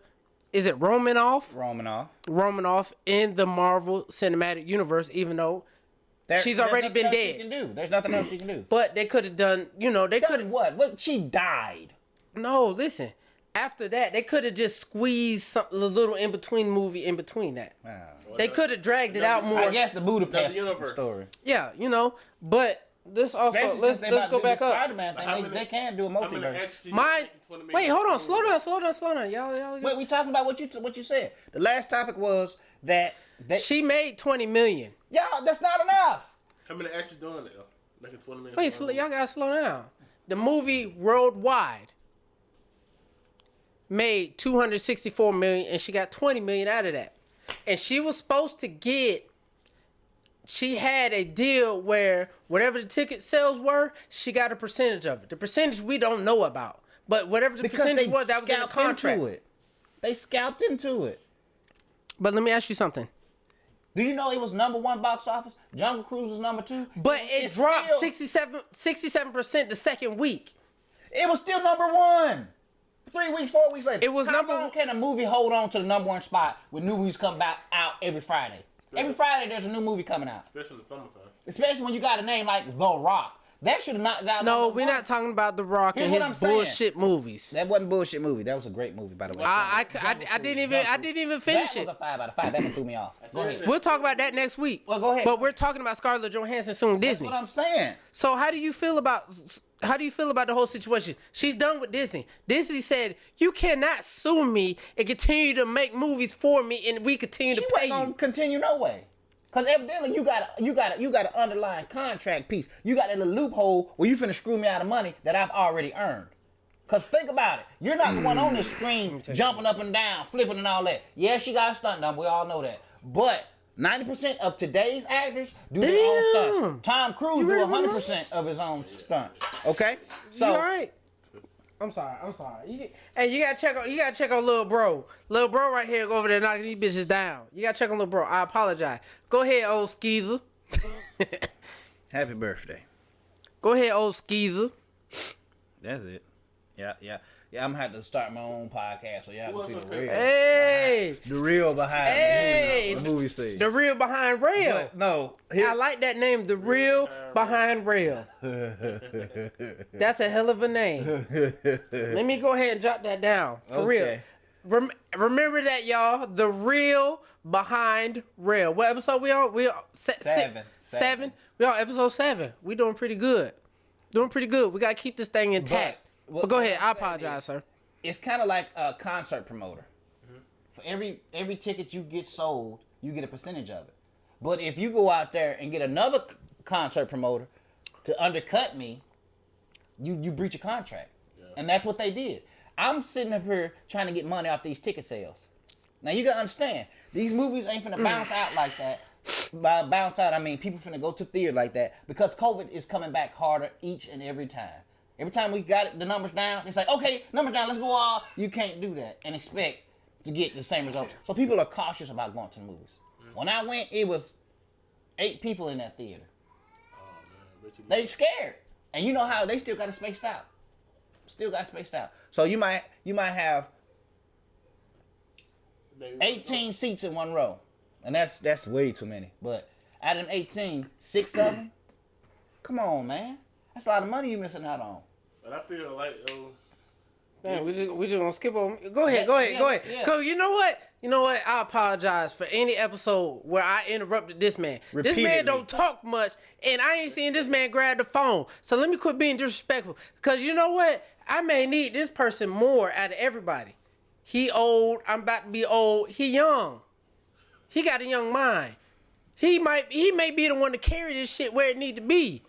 is it Romanoff? Romanoff in the Marvel Cinematic Universe, even though she's already been dead. There's nothing else she can do. But they could have done, they could have. What? What? She died. No, listen. After that, they could have just squeezed a little in-between movie in between that. Wow. They could have dragged it out more. I guess the Budapest universe story. Yeah, but this also, Especially let's since they about go to do back the up. Spider-Man thing. They can do a multiverse. Wait, hold on. Slow down. Y'all. Wait, we talking about what you said. The last topic was that she made $20 million. Y'all, that's not enough. How many actually doing it? Making $20 million. Wait, y'all gotta slow down. The movie worldwide made $264 million, and she got $20 million out of that. And she was supposed to get. She had a deal where whatever the ticket sales were, she got a percentage of it. The percentage we don't know about, but whatever the percentage was, that was in the contract. They scalped into it. But let me ask you something. Do you know it was #1 box office? Jungle Cruise was #2. But it dropped 67% the second week. It was still #1. 3 weeks, 4 weeks later. It was How long can a movie hold on to the #1 spot when new movies come out every Friday? Every Friday there's a new movie coming out. Especially in the summertime. Especially when you got a name like The Rock. That should have not got. No, we're not talking about The Rock and his bullshit movies. That wasn't bullshit movie. That was a great movie, by the way. I didn't even finish That it. was a 5 out of 5. That one threw me off. Go ahead. We'll talk about that next week. Well, go ahead. But we're talking about Scarlett Johansson suing Disney. That's what I'm saying. So how do you feel about the whole situation? She's done with Disney. Disney said you cannot sue me and continue to make movies for me, and we continue to pay She wasn't you. gonna continue no way. Cause evidently you got an underlying contract piece. You got a little loophole where you finna screw me out of money that I've already earned. Cause think about it. You're not the one on this screen jumping up and down, flipping and all that. Yeah, she got a stunt double. We all know that. But 90% of today's actors do their own stunts. Tom Cruise do 100% of his own stunts. Okay? So You all right? I'm sorry. You gotta check on little bro. Little bro right here go over there knocking these bitches down. You gotta check on little bro. I apologize. Go ahead, old skeezer. happy birthday. Go ahead, old skeezer. That's it. Yeah. I'm gonna have to start my own podcast so y'all can see the real. Hey. The real behind the movie scene. The real behind rail. But no. I like that name, the real behind rail. That's a hell of a name. Let me go ahead and jot that down. For real. Remember that, y'all. The real behind rail. What episode we on? We on 7. We on episode 7. We doing pretty good. We gotta keep this thing intact. But go ahead. I apologize, sir. It's kind of like a concert promoter. For every ticket you get sold, you get a percentage of it. But if you go out there and get another concert promoter to undercut me, you breach a contract. Yeah. And that's what they did. I'm sitting up here trying to get money off these ticket sales. Now you gotta understand, these movies ain't finna bounce out like that. By bounce out, I mean people finna go to theater like that because COVID is coming back harder each and every time. Every time we got the numbers down, it's like, okay, numbers down, let's go all. You can't do that and expect to get the same results. So people are cautious about going to the movies. When I went, it was 8 people in that theater. They scared. And you know how they still got it spaced out. So you might have 18 seats in one row. And that's way too many. But out of them 18, 6 of them, come on, man. That's a lot of money you missing out on. But I feel like, Man, we just gonna skip over. Go ahead. Yeah. Cause you know what? I apologize for any episode where I interrupted this man. This man Repeatedly. don't talk much, and I ain't seen this man grab the phone. So let me quit being disrespectful. Cause you know what? I may need this person more out of everybody. He old. I'm about to be old. He young. He got a young mind. He may be the one to carry this shit where it need to be.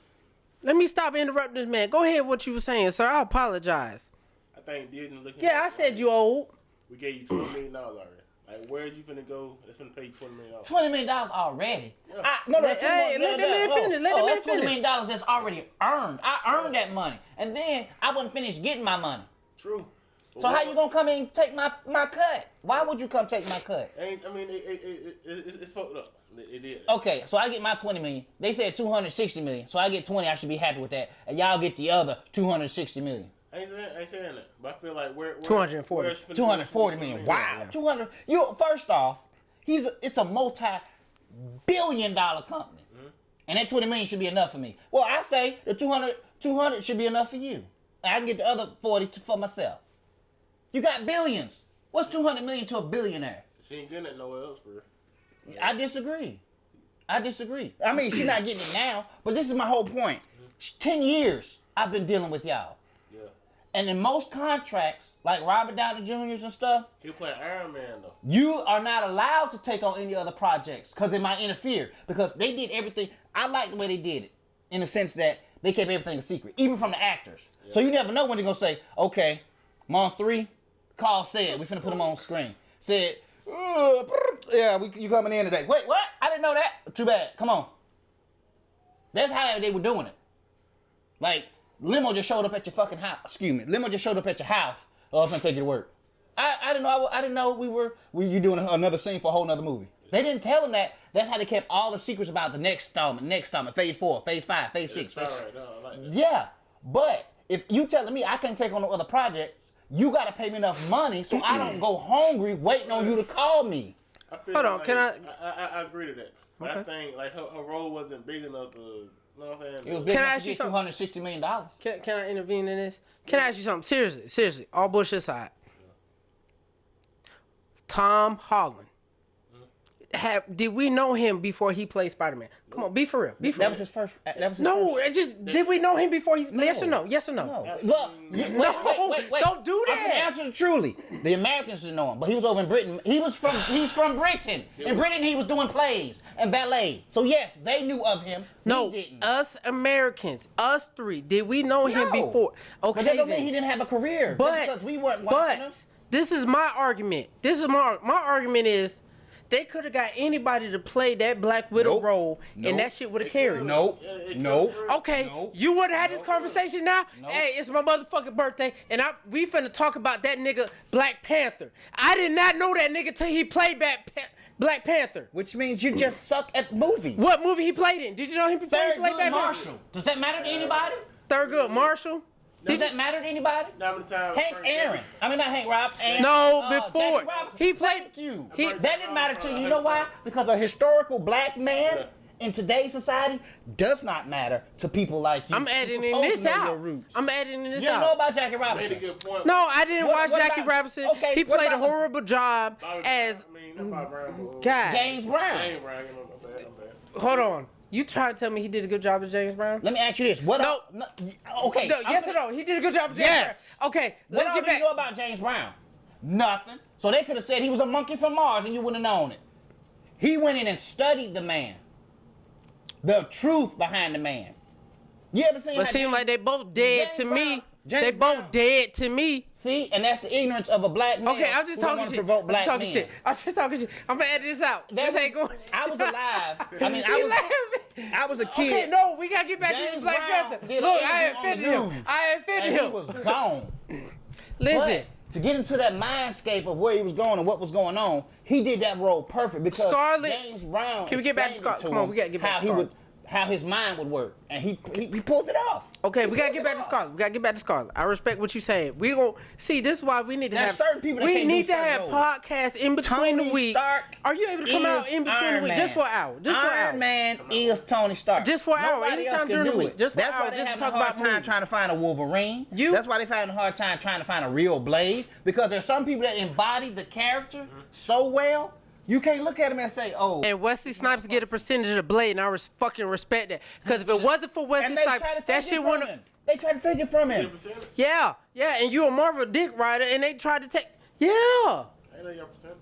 Let me stop interrupting this man. Go ahead. What you were saying, sir? I apologize. I think Disney looking. Yeah, I said you old. We gave you $20 million already. Like, where you finna go? That's finna pay you $20 million. $20 million already. Yeah. Let the man finish. Let the man $20 million finish. that's already earned. I earned that money, and then I wasn't finished getting my money. True. So how you gonna come in and take my cut? Why would you come take my cut? It's fucked up. It did. Okay, so I get my $20 million. They said $260 million, so I get 20. I should be happy with that, and y'all get the other $260 million. I ain't saying that, but I feel like where 240. $240 million. Wow. 200. First off, it's a multi-billion-dollar company, and that $20 million should be enough for me. Well, I say the 200 should be enough for you. I can get the other 40 for myself. You got billions. What's 200 million to a billionaire? She ain't getting it nowhere else, bro. I disagree. I mean, she's not getting it now, but this is my whole point. 10 years I've been dealing with y'all. Yeah. And in most contracts, like Robert Downey Jr.'s and stuff, He was playing Iron Man, though. you are not allowed to take on any other projects because it might interfere. Because they did everything. I like the way they did it in the sense that they kept everything a secret, even from the actors. Yeah. So you never know when they're going to say, okay, month 3, call said, we finna put him on screen. Said, yeah, you coming in today. Wait, what? I didn't know that. Too bad. Come on. That's how they were doing it. Like, limo just showed up at your fucking house. Excuse me. Limo just showed up at your house. Oh, I'm gonna take you to work. I didn't know. I didn't know you doing another scene for a whole nother movie. They didn't tell them that. That's how they kept all the secrets about the next installment, phase 4, phase 5, phase 6. Right. No, I like that. Yeah, but if you telling me I can't take on no other project, you gotta pay me enough money so I don't go hungry waiting on you to call me. Hold on, can I agree to that. But Okay. I think like her role wasn't big enough to, you know what I'm saying? It was big Can I enough ask to you get $260 million. Can I intervene in this? Can I ask you something? Seriously, all bullshit aside. Tom Holland. Did we know him before he played Spider-Man? Come on, be for real. That was his first. No, it just did we know him before he? Yes or no? Yes or no? No. Well, wait. Don't do that. I can answer it truly. The Americans didn't know him, but he was over in Britain. He's from Britain. In Britain, he was doing plays and ballet. So yes, they knew of him. No, We didn't. us Americans, us three, did we know him No. before? Okay, But that don't then. mean he didn't have a career. But Just because we weren't watching him. this is my argument. My argument is they could have got anybody to play that Black Widow Nope. role, Nope. and that shit would have carried. Nope. Okay, Nope. you would have had this conversation now. Nope. Hey, it's my motherfucking birthday, and we finna talk about that nigga Black Panther. I did not know that nigga till he played Black Panther. Which means you just suck at movies. What movie he played in? Did you know him before he Third played Good Black Marshall. Panther? Does that matter to anybody? Thurgood Marshall. Does that matter to anybody? How many times? Hank Aaron. I mean, not Hank Rob. Aaron. No, before. Jackie Robinson. He played- Thank you. he- That didn't matter to you. You know why? Because a historical black man in today's society does not matter to people like you. I'm who editing supposed this to know your out. roots. I'm editing this You don't out. know about Jackie Made a Robinson. good point. No, I didn't What- watch what Jackie about- Robinson. okay, He what played a about- horrible job as not Bob Brown, but, God. James Brown. James Brown. I'm bad. Hold on. You trying to tell me he did a good job as James Brown? Let me ask you this. What? No. Okay. No, I'm yes gonna- or no? He did a good job as James Yes. Brown. Okay, What let's all get do you back. know about James Brown? Nothing. So they could have said he was a monkey from Mars and you wouldn't have known it. He went in and studied the man. The truth behind the man. You ever seen But how seem James- like they both dead James to Brown- me. James They both Brown. dead to me. See, and that's the ignorance of a black man. Okay, I'm just who don't talking wanna shit. provoke I'm black just talking men. shit. I'm just talking shit. I'm gonna edit this out. That This ain't was- going. I was alive. I mean, He laughing. I was a kid. Okay, no, we gotta get back to James this Black Brown Panther. did Look, an I interview on offended the him. news, I offended and him. he was gone. Listen, But to get into that mindscape of where he was going and what was going on, he did that role perfect because Scarlett- James Brown. Can we get back to explained Scarlett? to Come on, him we gotta get back how to he would how his mind would work, and he pulled it off. Okay, we gotta get back to Scarlett. I respect what you saying. We gonna see. This is why we need to There's have certain people that we can't need do to certain have roles. podcasts in between Tony the week. Stark Are you able to come out in between Iron the week Man. just for an hour? Just for an hour. Iron Man is Tony Stark. Just for an hour. Nobody else Anytime can during the do week. it. Just for an That's hour. why they Just have to a talk hard about time movies. trying to find a Wolverine. You- That's why they find a hard time trying to find a real Blade, because there's some people that embody the character so well. You can't look at him and say, "Oh." And Wesley Snipes get a percentage of the Blade, and I fucking respect that. Because if it wasn't for Wesley And they Snipes, try to that take shit it from wouldn't. him. They tried to take it from him. 10%. Yeah, and you a Marvel dick rider, and they tried to take. Yeah. I know your percent.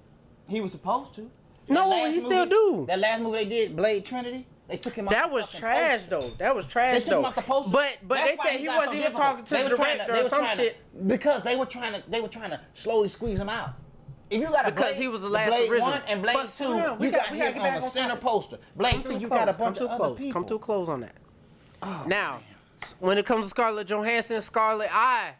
He was supposed to. No, That last he still do. That last movie they did, Blade Trinity, they took him out. That the was fucking trash poster. though. That was trash They took though. him off the poster. But That's they why said he got wasn't so even difficult. talking to They the were trying director they or were some trying shit. Because they were trying to slowly squeeze him out. If you got a Because Blade, he was the last Blade original. 1 and Blade But 2, slow down. We you got- got we gotta him get on back the on center topic. poster. Blade 2, you got a bunch of other people. Come to a close on that. Now, when it comes to Scarlett Johansson, I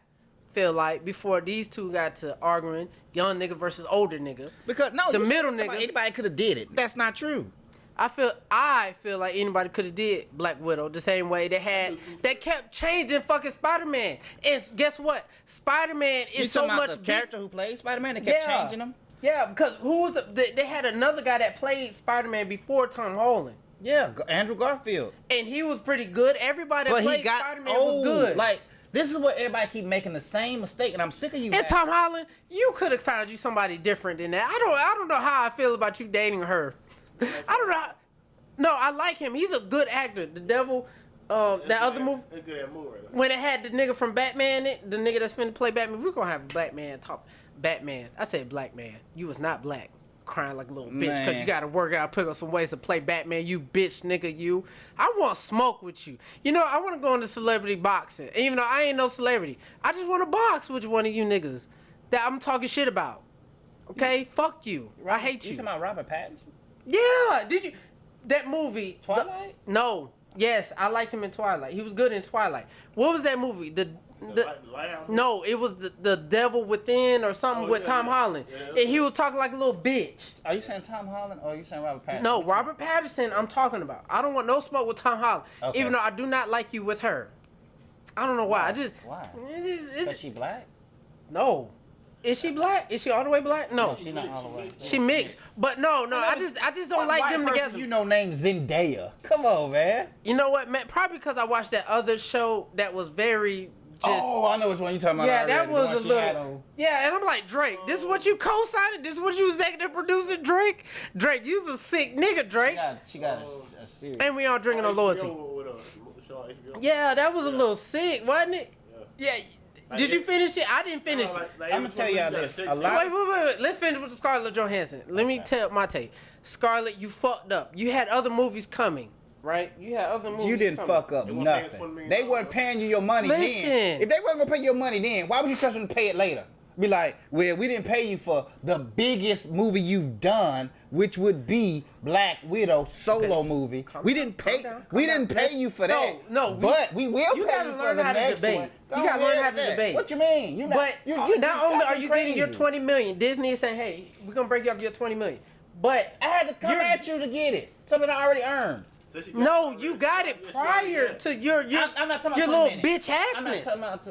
feel like before these two got to arguing, young nigga versus older nigga. Because no, The you middle said nigga- anybody could have did it. That's not true. I feel like anybody could have did Black Widow the same way they kept changing fucking Spider-Man. And guess what? Spider-Man You is so talking about much the character who played Spider-Man? They kept changing him. Yeah, because they had another guy that played Spider-Man before Tom Holland. Yeah, Andrew Garfield. And he was pretty good. Everybody that But he played got Spider-Man old. was good. Like, this is where everybody keep making the same mistake, and I'm sick of you. And guys. Tom Holland, you could have found you somebody different than that. I don't know how I feel about you dating her. I don't know. No, I like him. He's a good actor. The Devil, that other movie. It's good at movie right now. When it had the nigga from Batman, the nigga that's finna play Batman, we're gonna have a black man talk. Batman. I said black man. You was not black. Crying like a little bitch because Man. you gotta work out, pick up some ways to play Batman. You bitch, nigga, you. I want smoke with you. You know, I want to go into celebrity boxing. And even though I ain't no celebrity, I just want to box with one of you niggas that I'm talking shit about. Okay? Fuck you. I hate You you. talking about Robert Pattinson? Yeah. Did you? That movie. Twilight? No. Yes, I liked him in Twilight. He was good in Twilight. What was that movie? The Lighthouse? no, it was the Devil Within or something with Tom Holland. Yeah. And he was talking like a little bitch. Are you saying Tom Holland or are you saying Robert Pattinson? No, Robert Pattinson I'm talking about. I don't want no smoke with Tom Holland. Okay. Even though I do not like you with her. I don't know why. I just... Why? it Is she black? no. Is she black? Is she all the way black? No. She's not all the way. She mixed. But no, I just don't like them together. You know, named Zendaya. Come on, man. You know what, man? Probably because I watched that other show that was very just... Oh, I know which one you're talking about. yeah, that already. was The one a she had little... on. Yeah, and I'm like, Drake, this is what you co-signed? This is what you executive producing, Drake? Drake, you's a sick nigga, Drake. She got a series. And we all drinking on loyalty. Yeah, that was a little sick, wasn't it? Yeah. Did you finish it? I didn't finish it. I'm gonna tell y'all this. A lot- Wait. Let's finish with the Scarlett Johansson. Let me tell my take. Scarlett, you fucked up. You had other movies coming, right? You had other movies You didn't coming. fuck up They weren't paying $20 nothing. million. They weren't paying you your money Listen. then. If they weren't gonna pay you your money then, why would you trust them to pay it later? Be like, well, we didn't pay you for the biggest movie you've done, which would be Black Widow solo Okay. movie. Calm We down, didn't calm pay. down, We calm didn't down. pay you for that. No, but we will you pay gotta you learn for the how to next debate. one. You Go gotta learn ahead how to with that. debate. What you mean? You But not only are you getting your $20 $20 million, Disney is saying, hey, we're gonna break you off your $20 million. But I had to come You're- at you to get it. Something I already earned. no, you got it prior to your I'm not talking your about little 20 bitch I'm not assness. talking about.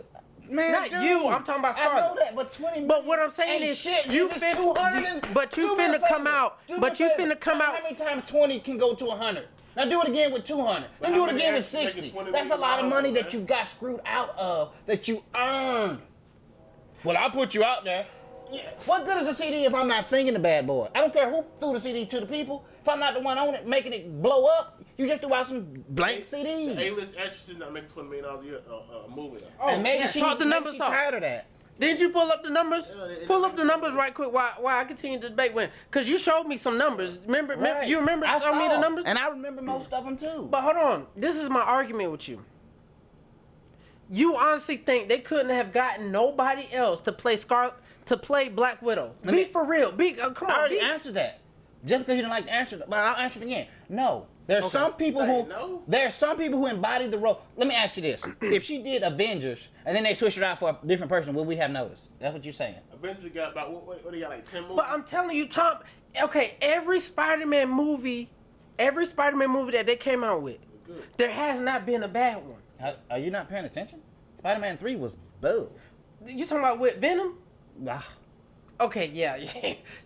Man, Not dude, you, I'm talking about I know Scarlett. that, but 20 million. But what I'm saying ain't is, shit. you It's finna- 200 and- but you do me a finna come favor. out- Do me but a you favor. finna come out- How many times 20 can go to 100? Now do it again with 200. Then do it again with 60. That's a lot of money that you got screwed out of that you earned. Well, I'll put you out there. Yeah. What good is a CD if I'm not singing the bad boy? I don't care who threw the CD to the people. If I'm not the one on it, making it blow up, you just threw out some blank CDs. A-list actresses not making $20 million a year a movie. Oh, And maybe yeah, she talk the maybe numbers she talk. tired of that. Didn't you pull up the numbers? Yeah, Pull up the numbers right quick while I continue to debate when. Because you showed me some numbers. Remember Right. you remember I telling me the saw, numbers? and I remember most of them too. But hold on. This is my argument with you. You honestly think they couldn't have gotten nobody else to play Black Widow? me- For real. Come I on. already answered that. Just because you didn't like the answer, but I'll answer it again. No. There's some people who no? there's some people who embody the role. Let me ask you this: if she did Avengers and then they switched it out for a different person, would we have noticed? That's what you're saying. Avengers got about what they got like 10 movies. But I'm telling you, Tom. Okay, every Spider-Man movie that they came out with, good. There has not been a bad one. Are you not paying attention? Spider-Man 3 was boo. You talking about with Venom? Ah, Okay, yeah.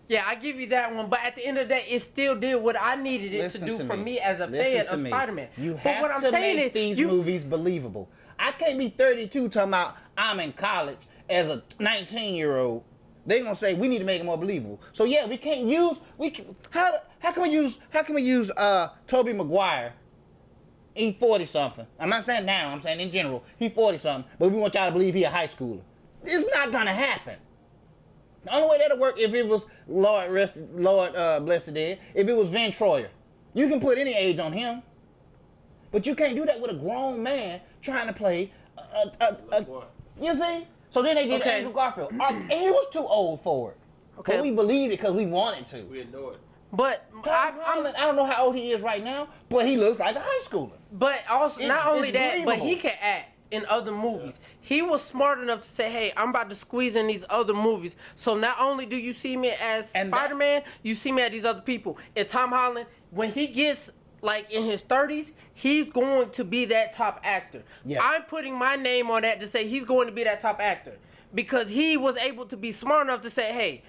Yeah, I give you that one. But at the end of the day, it still did what I needed it listen to do to for me. me as a Listen fan to of me. Spider-Man. You But have what I'm to saying make is, these you, movies believable. I can't be 32 talking about I'm in college as a 19-year-old. They gonna say we need to make it more believable. So yeah, we can't use how can we use Tobey Maguire? He 40 something. I'm not saying now. I'm saying in general. He 40 something. But we want y'all to believe he a high schooler. It's not gonna happen. The only way that'll work if it was Lord bless the dead. If it was Van Troyer, you can put any age on him, but you can't do that with a grown man trying to play. You see? So then they did Okay. Andrew Garfield. He was too old for it. Okay. But we believed it because we wanted to. We ignored it. but Tom Holland, I don't know how old he is right now, but he looks like a high schooler. But also, It's- not only it's that, but he believable. can act in other movies. He was smart enough to say, hey, I'm about to squeeze in these other movies. So not only do you see me as And that- Spider-Man, you see me as these other people. And Tom Holland, when he gets like in his 30s, he's going to be that top actor. Yeah. I'm putting my name on that to say he's going to be that top actor. Because he was able to be smart enough to say, hey,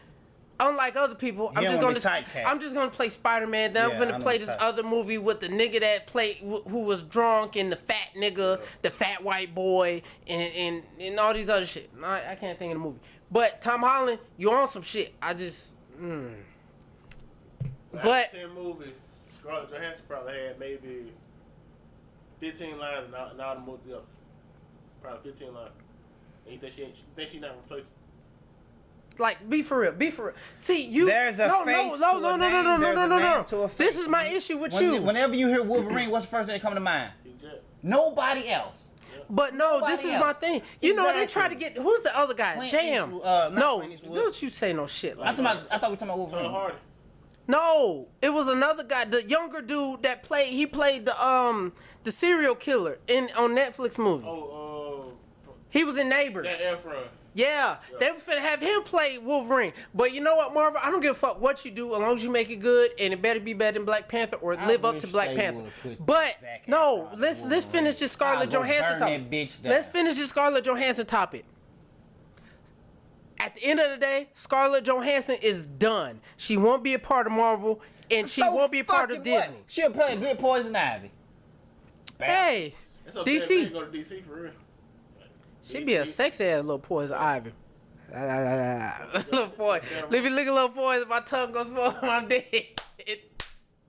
unlike other people, I'm don't just wanna gonna be typecast. I'm just gonna play Spider-Man. Then Yeah, I'm I gonna know play the this type. other movie with the nigga that played who was drunk and the fat nigga, the fat white boy, and all these other shit. I can't think of the movie. But Tom Holland, you on some shit. I just. But After 10 movies, Scarlett Johansson probably had maybe 15 lines, now the movie up. Probably 15 lines. And you think she not replaceable? like, be for real. See, you. There's a no, face no, to no, a no, no, name, no, no, there's no, a no, name no. to a This face. is my issue with you. Whenever you hear Wolverine, what's the first thing that come to mind? Hugh Jackman. Nobody else. But no, this Nobody is my else. thing. You know, they try to Exactly. get. Who's the other guy? Clint Damn. Eastwood, not no, Clint Eastwood. don't you say no shit like I that. thought we were talking about Tom Wolverine. Hardy. No, it was another guy, the younger dude that played. He played the serial killer on Netflix movie. He was in Neighbors. Zac Efron. Yeah, they was finna have him play Wolverine. But you know what, Marvel? I don't give a fuck what you do as long as you make it good, and it better be better than Black Panther or I live up to wish Black they Panther. would put But Zac no, Efron let's Wolverine. finish this Scarlett I'll go Johansson burn topic. that bitch down. Let's finish this Scarlett Johansson topic. At the end of the day, Scarlett Johansson is done. She won't be a part of Marvel, and she So won't be a part of fucking what? Disney. She'll play a good Poison Ivy. Hey, It's okay if they DC. go to DC for real. She be a sexy ass little Poison Ivy. Little boy, let me look at little boys. My tongue goes small. I'm dead.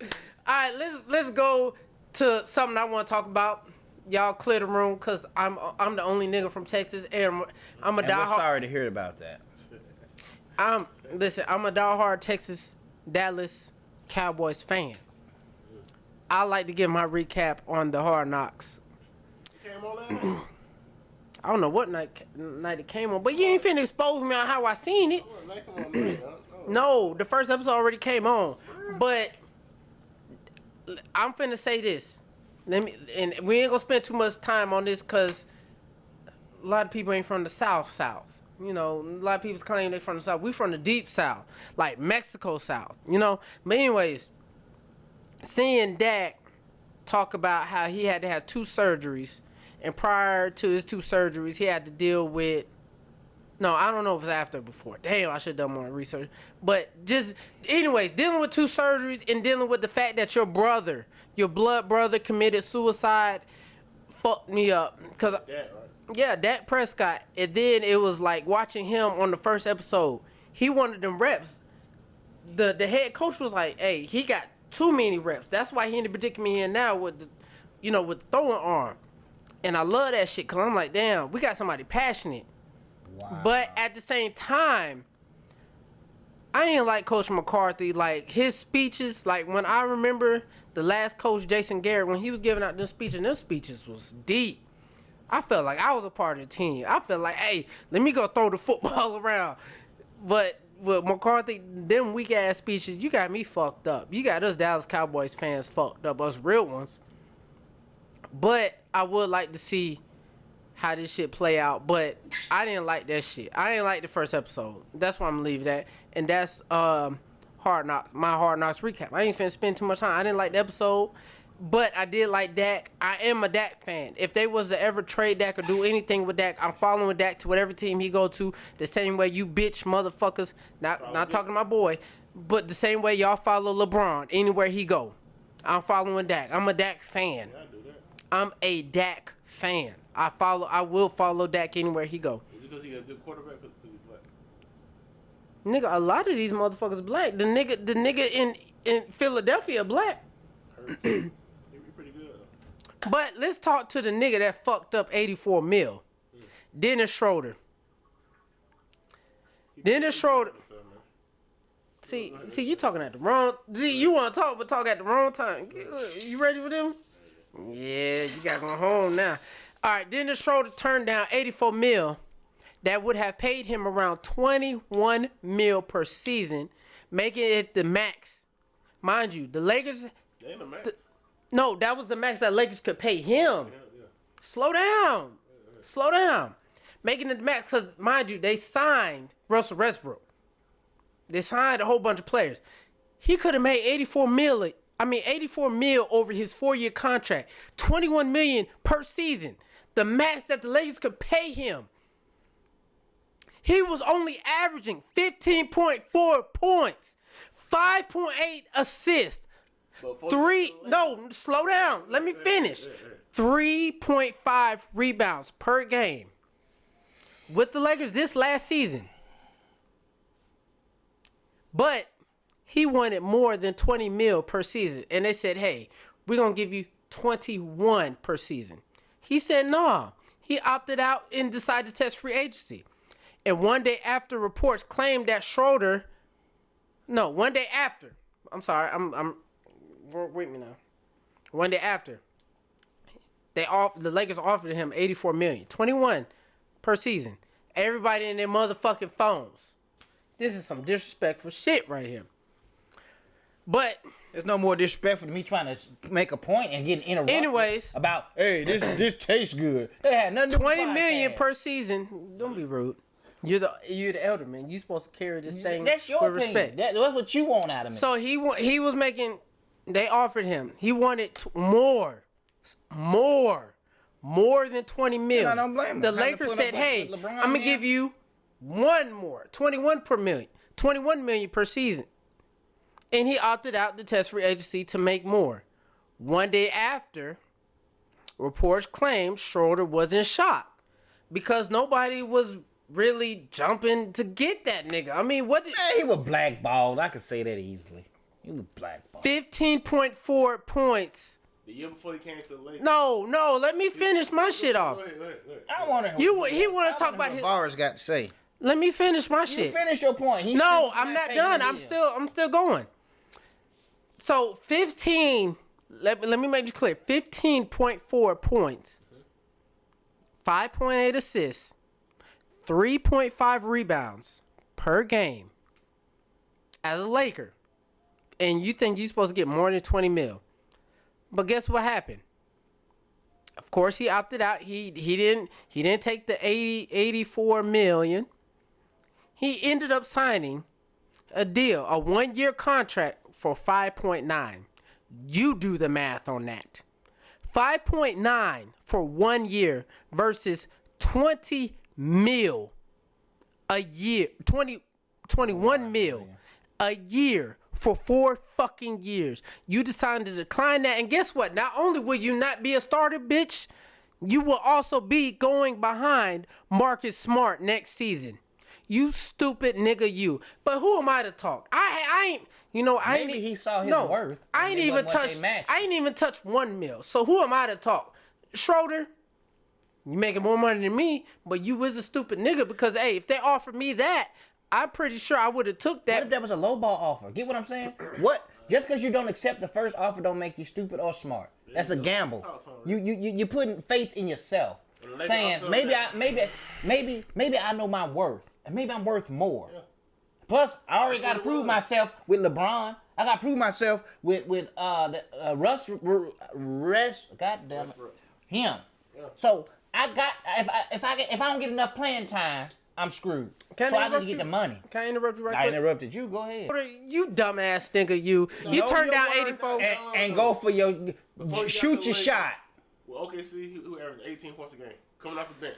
All right, let's go to something I want to talk about. Y'all clear the room, cause I'm the only nigga from Texas, and I'm a And we're diehard. sorry to hear about that. I'm a diehard Texas, Dallas Cowboys fan. I like to give my recap on the Hard Knocks. Came on last night. I don't know what night it came on, but you ain't finna expose me on how I seen it. Oh, night come on, man. No, the first episode already came on. But I'm finna say this. And we ain't gonna spend too much time on this because a lot of people ain't from the South. You know, a lot of people claim they from the South. We from the deep South, like Mexico South, you know? But anyways, seeing Dak talk about how he had to have 2 surgeries, and prior to his 2 surgeries, he had to deal with, no, I don't know if it's after or before. Damn, I should have done more research. But just, anyways, dealing with 2 surgeries and dealing with the fact that your brother, your blood brother committed suicide fucked me up. Cause, That, right? yeah, Dak Prescott. And then it was like watching him on the first episode. He wanted them reps. The head coach was like, hey, he got too many reps. That's why he in the predicament he in now with the, with the throwing arm. And I love that shit because I'm like, damn, we got somebody passionate. Wow. But at the same time, I ain't like Coach McCarthy. Like, his speeches, like, when I remember the last coach, Jason Garrett, when he was giving out them speeches was deep. I felt like I was a part of the team. I felt like, hey, let me go throw the football around. But with McCarthy, them weak-ass speeches, you got me fucked up. You got us Dallas Cowboys fans fucked up, us real ones. But I would like to see how this shit play out. But I didn't like that shit. I didn't like the first episode. That's why I'm gonna leave that. And that's Hard Knocks, my Hard Knocks recap. I ain't finna spend too much time. I didn't like the episode. But I did like Dak. I am a Dak fan. If they was to ever trade Dak or do anything with Dak, I'm following Dak to whatever team he go to. The same way you bitch motherfuckers, not talking to my boy, but the same way y'all follow LeBron anywhere he go. I'm following Dak. I'm a Dak fan. Yeah, I do that. I'm a Dak fan. I will follow Dak anywhere he go. Is it because he a good quarterback? Because he's black. Nigga, a lot of these motherfuckers black. The nigga in Philadelphia black. He'd be pretty good though. But let's talk to the nigga that fucked up 84 mil. Dennis Schroeder. Dennis Schroeder. See, you talking at the wrong. You want to talk, but talk at the wrong time. You ready for them? Yeah, you got to go home now. All right, Dennis Schroeder turned down 84 mil. That would have paid him around 21 mil per season, making it the max. Mind you, the Lakers. They ain't the max. No, that was the max that Lakers could pay him. Yeah. Slow down. Slow down. Making it the max because, mind you, they signed Russell Westbrook. They signed a whole bunch of players. He could have made 84 mil over his 4-year contract. 21 million per season. The max that the Lakers could pay him. He was only averaging 15.4 points, 5.8 assists, slow down. Let me finish. 3.5 rebounds per game. With the Lakers this last season. But he wanted more than 20 mil per season. And they said, hey, we're going to give you 21 per season. He said, nah. He opted out and decided to test free agency. And one day after reports claimed that Schroeder, one day after the Lakers offered him 84 million, 21 per season. Everybody in their motherfucking phones. This is some disrespectful shit right here. But there's no more disrespectful to me trying to make a point and getting interrupted. Anyways, about hey, this tastes good. That had nothing to do with 20 million per season. Don't be rude. You're the elder man. You supposed to carry this thing that's your with opinion. respect. That's what you want out of me. So he was making. They offered him. He wanted more than 20 million. I don't blame him. The Lakers said, "Hey, I'm gonna give you one more, 21 million per season." And he opted out to test free agency to make more. One day after, reports claimed Schroeder was in shock because nobody was really jumping to get that nigga. I mean, what? Man, he was blackballed. I could say that easily. He was blackballed. 15.4 points. The year before he came to the Lakers. No. Let me finish my shit off. Go ahead. I want to. He want to talk about his. VAROUS got to say. Let me finish my You shit. finish your point. No, I'm not done. I'm still going. So 15. Let me make it clear. 15.4 points. 5.8 assists. 3.5 rebounds per game as a Laker. And you think you're supposed to get more than 20 mil. But guess what happened? Of course he opted out. He didn't take the 84 million. He ended up signing a deal, a 1-year contract for 5.9. You do the math on that. 5.9 for 1 year versus 20 mil a year, 21 mil a year for 4 fucking years. You decided to decline that, and guess what? Not only will you not be a starter, bitch, you will also be going behind Marcus Smart next season. You stupid nigga, you. But who am I to talk? I ain't. Maybe he saw his worth. I ain't even touched 1 mil. So who am I to talk? Schroeder, you making more money than me, but you was a stupid nigga because, hey, if they offered me that, I'm pretty sure I would have took that. What if that was a lowball offer? Get what I'm saying? What? Just because you don't accept the first offer don't make you stupid or smart. That's a gamble. You putting faith in yourself, saying maybe I know my worth, and maybe I'm worth more. Yeah. Plus, I already got to prove myself with LeBron. I got to prove myself with Russ. Goddamn it, him. Yeah. So I got if I don't get enough playing time, I'm screwed. Can So I I need to interrupt get you? the money. Can I interrupt you right I quick? interrupted you. Go ahead. You dumbass nigga, you turned down 84. And go for your Before he got shoot to your Lakers, shot. Well, OKC, he averaged 18 points a game. Coming off the bench.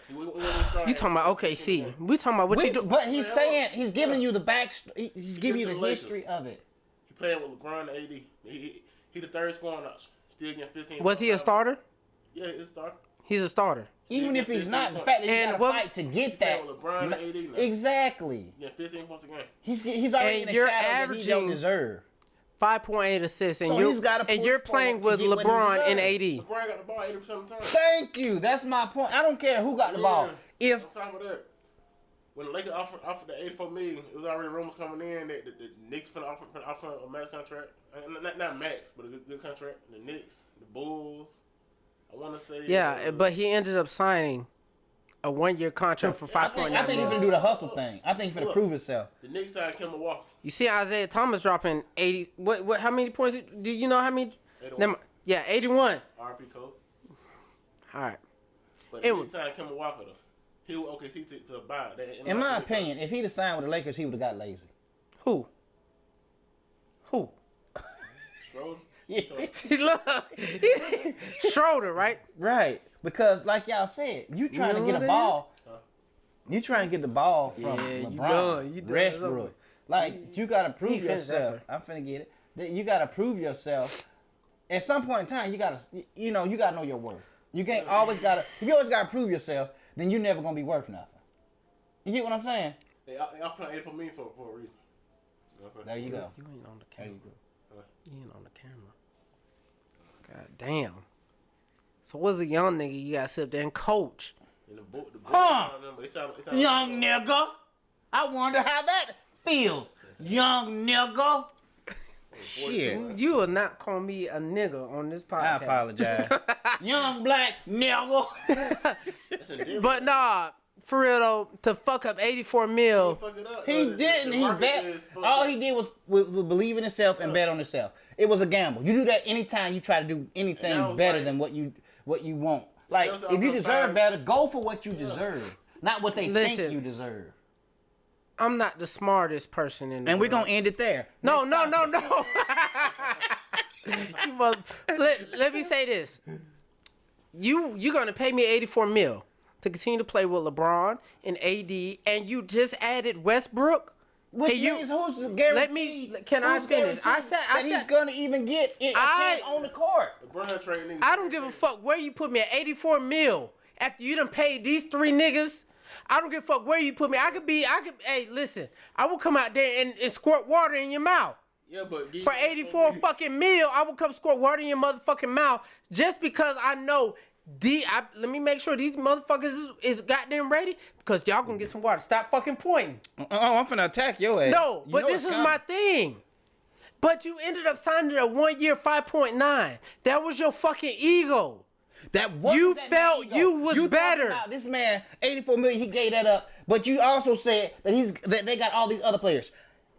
You talking about OKC? We talking about what you do? But he's saying he's giving you the back. He's giving you the history of it. He played with LeBron and AD. He the third scoring option. Still getting 15. Was he a starter? Yeah, he's a starter. He's a starter. Even if he's not, the fact that he got to fight to get that. With LeBron and AD now. Exactly. Yeah, 15 points a game. He's already And in a you're shadow that he don't averaging- deserve. 5.8 assists, and So he's gotta push you're forward playing to with get what he LeBron and deserves. AD. LeBron got the ball 80% of the time. Thank you. That's my point. I don't care who got the ball. If On top of that, when the Lakers offered the $84 million, it was already rumors coming in that the Knicks finna offer a max contract. Not max, but a good contract. The Knicks, the Bulls. I want to say. Yeah, but he ended up signing a 1-year contract for I think 5.9 he's million. gonna do the hustle thing. I think he's gonna Look. prove himself. The Knicks side Kemba Walker. You see Isaiah Thomas dropping 80. What? How many points? Do you know how many? 81. Never, yeah, 81. RP code. All right. But It the was- Knicks side Kemba Walker though. He was OKC to buy. In my opinion, if he'd have signed with the Lakers, he would have got lazy. Who? Who? Schroeder. Look, Schroeder, right? Right. Because like y'all said, you trying know to get what a it ball. You trying to get the ball from Yeah, you LeBron, done. You done. Westbrook. Like you gotta prove He finished that, yourself. sir. I'm finna get it. That you gotta prove yourself. At some point in time, you gotta know your worth. You can't always gotta. If you always gotta prove yourself, then you're never gonna be worth nothing. You get what I'm saying? They offered $84 million for a reason. There you go. You ain't on the There camera. you go. You ain't on the camera. God damn. So what's a young nigga you got to sit up there and coach? And the book, Huh. It sound Young nigga. I wonder how that feels. Young nigga. Shit. You will not call me a nigga on this podcast. I apologize. Young black nigga. That's a different. But nah, for real though, to fuck up 84 mil. Fuck it up. He The didn't. He market bet. is fucked All up. he did was believe in himself and bet on himself. It was a gamble. You do that anytime you try to do anything And that was better like- than what you want. Like Just if you off the deserve five- better, go for what you deserve, not what they Listen. think you deserve. I'm not the smartest person in the And we're world. gonna end it there. No. You let me say this. You gonna pay me 84 mil to continue to play with LeBron and AD, and you just added Westbrook. Which Hey, you- means who's guaranteed? let me- can I who's finish? guaranteed I said- that he's gonna even get a chance on the court. LeBron trade niggas. I don't give a fuck where you put me at 84 mil after you done paid these 3 niggas. I don't give a fuck where you put me. Hey, listen, I will come out there and squirt water in your mouth. Yeah, but For 84 fucking mil, I will come squirt water in your motherfucking mouth just because I know let me make sure these motherfuckers is goddamn ready because y'all gonna get some water. Stop fucking pointing. Oh, I'm finna attack your ass. No, but this is my thing. But you ended up signing a 1-year 5.9. That was your fucking ego. That was You that felt ego. you was talking better. about this man, 84 million, he gave that up. But you also said that they got all these other players.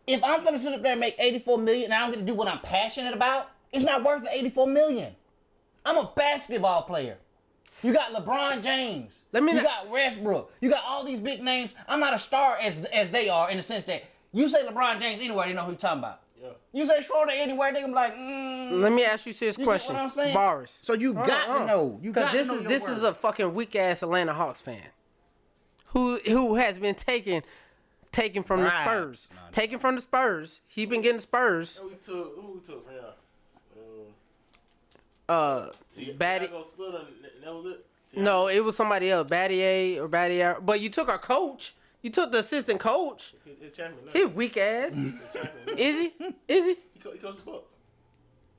If I'm gonna sit up there and make 84 million and I'm gonna do what I'm passionate about, it's not worth the 84 million. I'm a basketball player. You got LeBron James. You got Westbrook. You got all these big names. I'm not a star as they are in the sense that you say LeBron James anywhere, they know who you're talking about. Yeah. You say Schroeder anywhere, they gonna be like, Let me ask you this you question. get what I'm saying? Boris. So you got to know. You got to know your this worth. is a fucking weak ass Atlanta Hawks fan. Who has been taken from the Right. Spurs. Taken from the Spurs. He been getting Spurs. Who we took from y'all? Batty. Tiago split and that was it? No, it was somebody else. Battier. But you took our coach. You took the assistant coach. He's champion now. He weak ass. He's champion now. Is he? Is he? He coached the Bucks.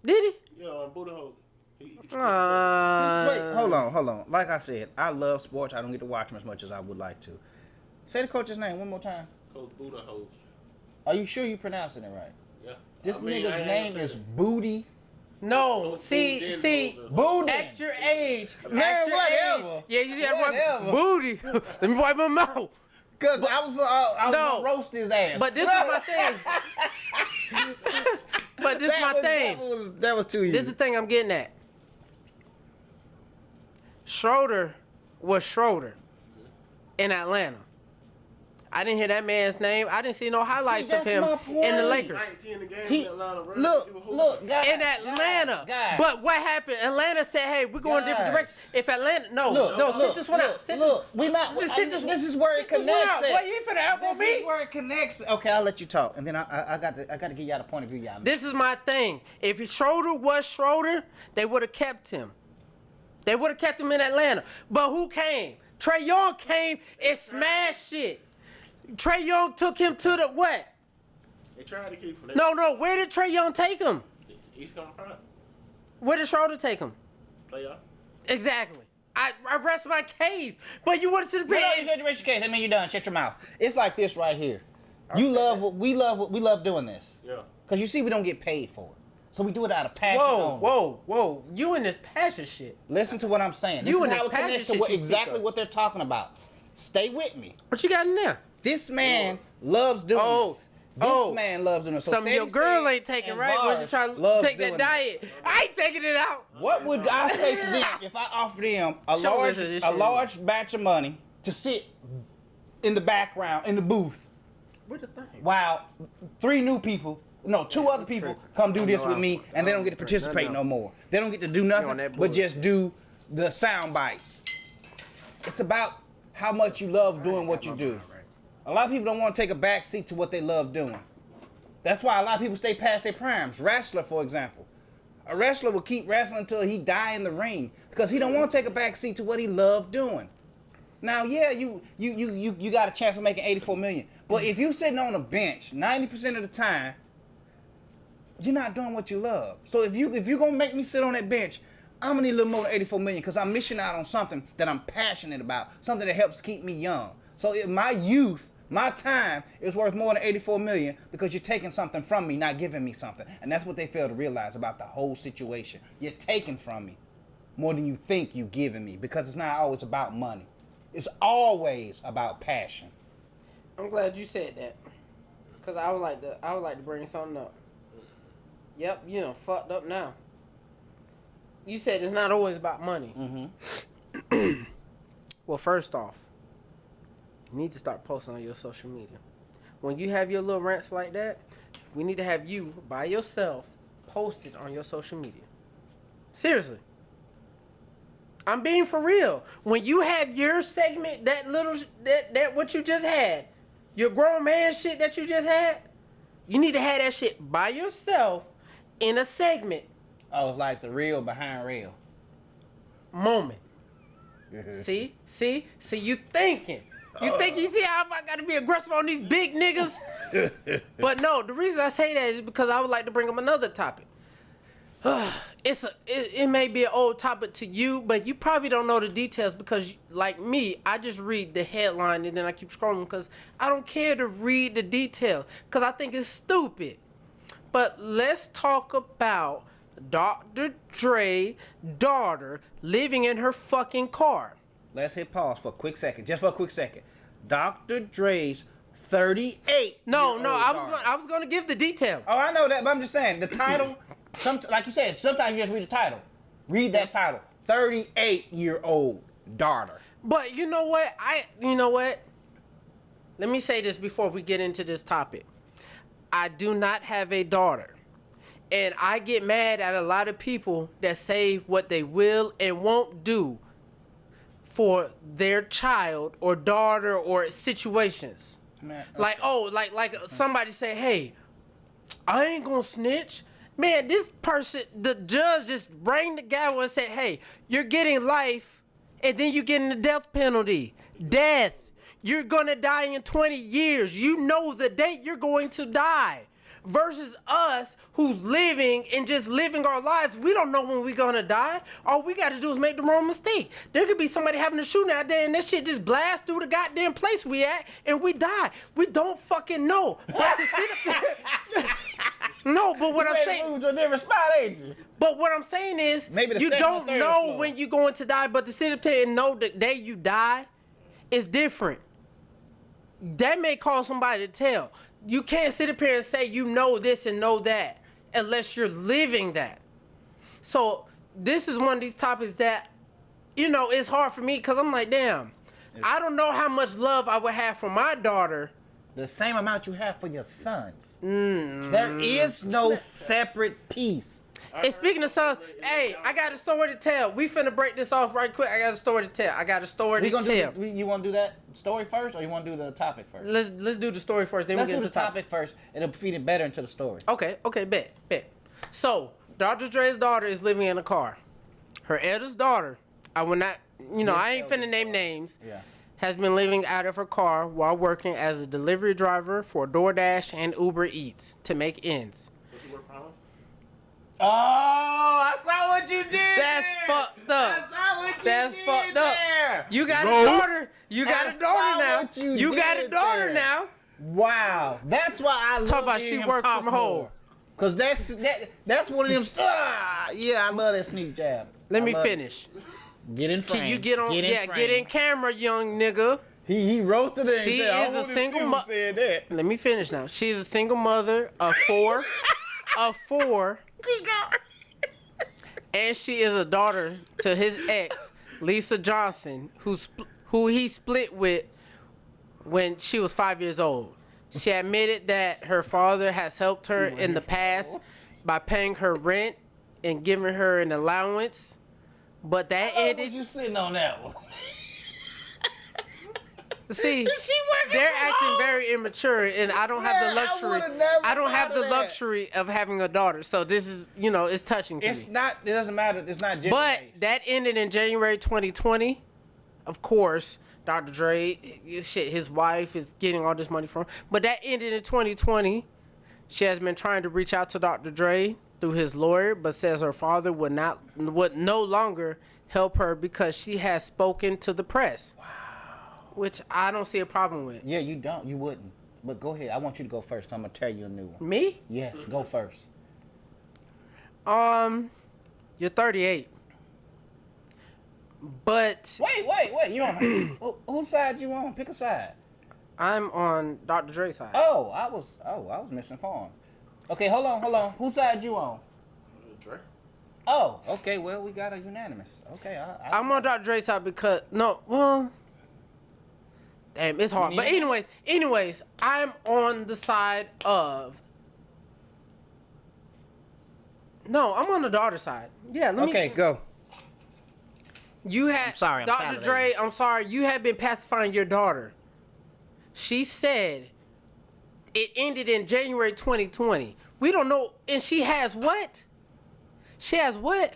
Did he? Yeah, on Budenholzer. He Wait, hold on. Like I said, I love sports. I don't get to watch them as much as I would like to. Say the coach's name one more time. Coach Budenholzer. Are you sure you pronouncing it right? Yeah. This I mean, nigga's I name ain't is saying- Booty. No. See. Booty. At your age. Man, at your whatever. age. Yeah, you see that Whatever. one booty. Let me wipe my mouth. Cause I was No. gonna roast his ass. But this is my thing. But this is my thing. That was too easy. This is the thing I'm getting at. Schroeder was Schroeder in Atlanta. I didn't hear that man's name. I didn't see no highlights of that's him my in the point. Lakers. 19 in the game He, in Atlanta, bro. look, guys. In Atlanta. Guys. But what happened? Atlanta said, hey, we're going different Guys. directions. If Atlanta, Look, sit this one out. Sit Look, we not. Just sit This is where it this one out. connects. Boy, you ain't finna elbow This me. is where it connects. Okay, I'll let you talk, and then I got to give y'all the point of view, y'all. This is my thing. If Schroeder was Schroeder, they would have kept him. They would have kept him in Atlanta. But who came? Trae Young came and smashed shit. Trae Young took him to the what? They tried to keep him. No. Where did Trae Young take him? East Coast Prime. Where did Schroeder take him? Playoff. Exactly. I rest my case. But you want to sit No, there. you said you rest your case. I mean, you're done. Shut your mouth. It's like this right here. You love what we love doing this. Yeah. Cause you see, we don't get paid for it, so we do it out of passion. only. Whoa. You in this passion shit. Listen to what I'm saying. This You is in this how it passion connects to shit what, you speak exactly of. what they're talking about. Stay with me. What you got in there? This man loves doing this. This man loves doing this. So Some of your Sadie girl said ain't taking and right when you Ballz try to loves take that doing diet. this. I ain't taking it out. What would I say to them if I offered them a Show large, us this a shit. large batch of money to sit in the background in the booth Where's the thing? while two other people come do this with me, and they don't get to participate no more. They don't get to do on nothing that but just do the sound bites. It's about how much you love doing what you do. A lot of people don't want to take a back seat to what they love doing. That's why a lot of people stay past their primes. Wrestler, for example. A wrestler will keep wrestling until he die in the ring because he don't want to take a back seat to what he loved doing. Now, yeah, you got a chance of making $84 million, but if you sitting on a bench 90% of the time, you're not doing what you love. So if you're gonna make me sit on that bench, I'm gonna need a little more than $84 million because I'm missing out on something that I'm passionate about, something that helps keep me young. So if my youth, my time is worth more than $84 million because you're taking something from me, not giving me something. And that's what they fail to realize about the whole situation. You're taking from me more than you think you're giving me because it's not always about money. It's always about passion. I'm glad you said that, cause I would like to bring something up. Yep, you know, fucked up now. You said it's not always about money. Mm-hmm. Well, first off, you need to start posting on your social media. When you have your little rants like that, we need to have you by yourself posted on your social media. Seriously. I'm being for real. When you have your segment, that what you just had, your grown man shit that you just had, you need to have that shit by yourself in a segment Oh, it's like the real behind real. moment. See, you thinking. You think you see how I gotta be aggressive on these big niggas? But no, the reason I say that is because I would like to bring up another topic. It may be an old topic to you, but you probably don't know the details because, like me, I just read the headline and then I keep scrolling because I don't care to read the details because I think it's stupid. But let's talk about Dr. Dre's daughter living in her fucking car. Let's hit pause for a quick second, just for a quick second. Dr. Dre's 38. No, I was gonna give the detail. Oh, I know that, but I'm just saying the title. Like you said, sometimes you just read the title. Read that title. 38-year-old daughter. But you know what? Let me say this before we get into this topic. I do not have a daughter. And I get mad at a lot of people that say what they will and won't do for their child or daughter or situations. Man, Like somebody say, hey, I ain't gonna snitch. Man, this person, the judge just rang the gavel and said, hey, you're getting life and then you're getting the death penalty. Death. You're gonna die in 20 years. You know the date you're going to die. Versus us who's living and just living our lives. We don't know when we're gonna die. All we gotta do is make the wrong mistake. There could be somebody having a shooting out there and that shit just blast through the goddamn place we at and we die. We don't fucking know. But to sit up there... No, but what I'm saying... Move to a different spot, ain't you? But what I'm saying is, Maybe the you second or don't third know floor. when you're going to die, but to sit up there and know the day you die is different. That may cause somebody to tell. You can't sit up here and say you know this and know that unless you're living that. So this is one of these topics that, it's hard for me because I'm like, damn, I don't know how much love I would have for my daughter. The same amount you have for your sons. There is no separate piece. And speaking of sons, hey, I got a story to tell. We finna break this off right quick. I got a story to tell. You want to do that story first, or you want to do the topic first? Let's do the story first. Then Let's we get do to the topic first. It'll feed it better into the story. Okay, bet. So, Dr. Dre's daughter is living in a car. Her eldest daughter, I will not, I ain't finna name names, has been living out of her car while working as a delivery driver for DoorDash and Uber Eats to make ends. So she work for how much? Oh, I saw what you did. That's fucked up. I saw what you That's did fucked up. there. You got Roast. a daughter. You got I a daughter saw now. what you You got a did daughter there. now. Wow, that's why I love Talk about hearing she him worked talk from home. more. Cause that's one of them. Yeah, I love that sneak jab. Let I me love finish. it. Get in frame. Can you get on? frame. Get in camera, young nigga. He roasted it. She is a single mother. Said that. Let me finish now. She's a single mother of four, and she is a daughter to his ex, Lisa Johnson, who he split with when she was 5 years old. She admitted that her father has helped her in the past by paying her rent and giving her an allowance, but that How long ended. was you sitting on that one? See, She working they're from acting home? very immature, and I don't have the Man, I luxury. would've never I don't have thought the of that. luxury of having a daughter. So this is, it's touching to It's me. not. It doesn't matter. It's not gender But based. that ended in January 2020. Of course, Dr. Dre, his wife is getting all this money from. But that ended in 2020. She has been trying to reach out to Dr. Dre through his lawyer, but says her father would no longer help her because she has spoken to the press. Wow. Which I don't see a problem with. Yeah, you don't. You wouldn't. But go ahead. I want you to go first. I'm gonna tell you a new one. Me? Yes, go first. You're 38. But Wait. You on whose side you on? Pick a side. I'm on Dr. Dre's side. Oh, I was misinformed. Okay, hold on. Whose side you on? Dre. Oh, okay. Well, we got a unanimous. Okay, I'm on Dr. Dre's side because damn, it's hard. But anyways, I'm on the side of. No, I'm on the daughter side. Yeah, let me. Okay, go. You had I'm sorry, I'm Dr. silent, Dre. lady. I'm sorry. You have been pacifying your daughter. She said it ended in January 2020. We don't know, and she has what? She has what?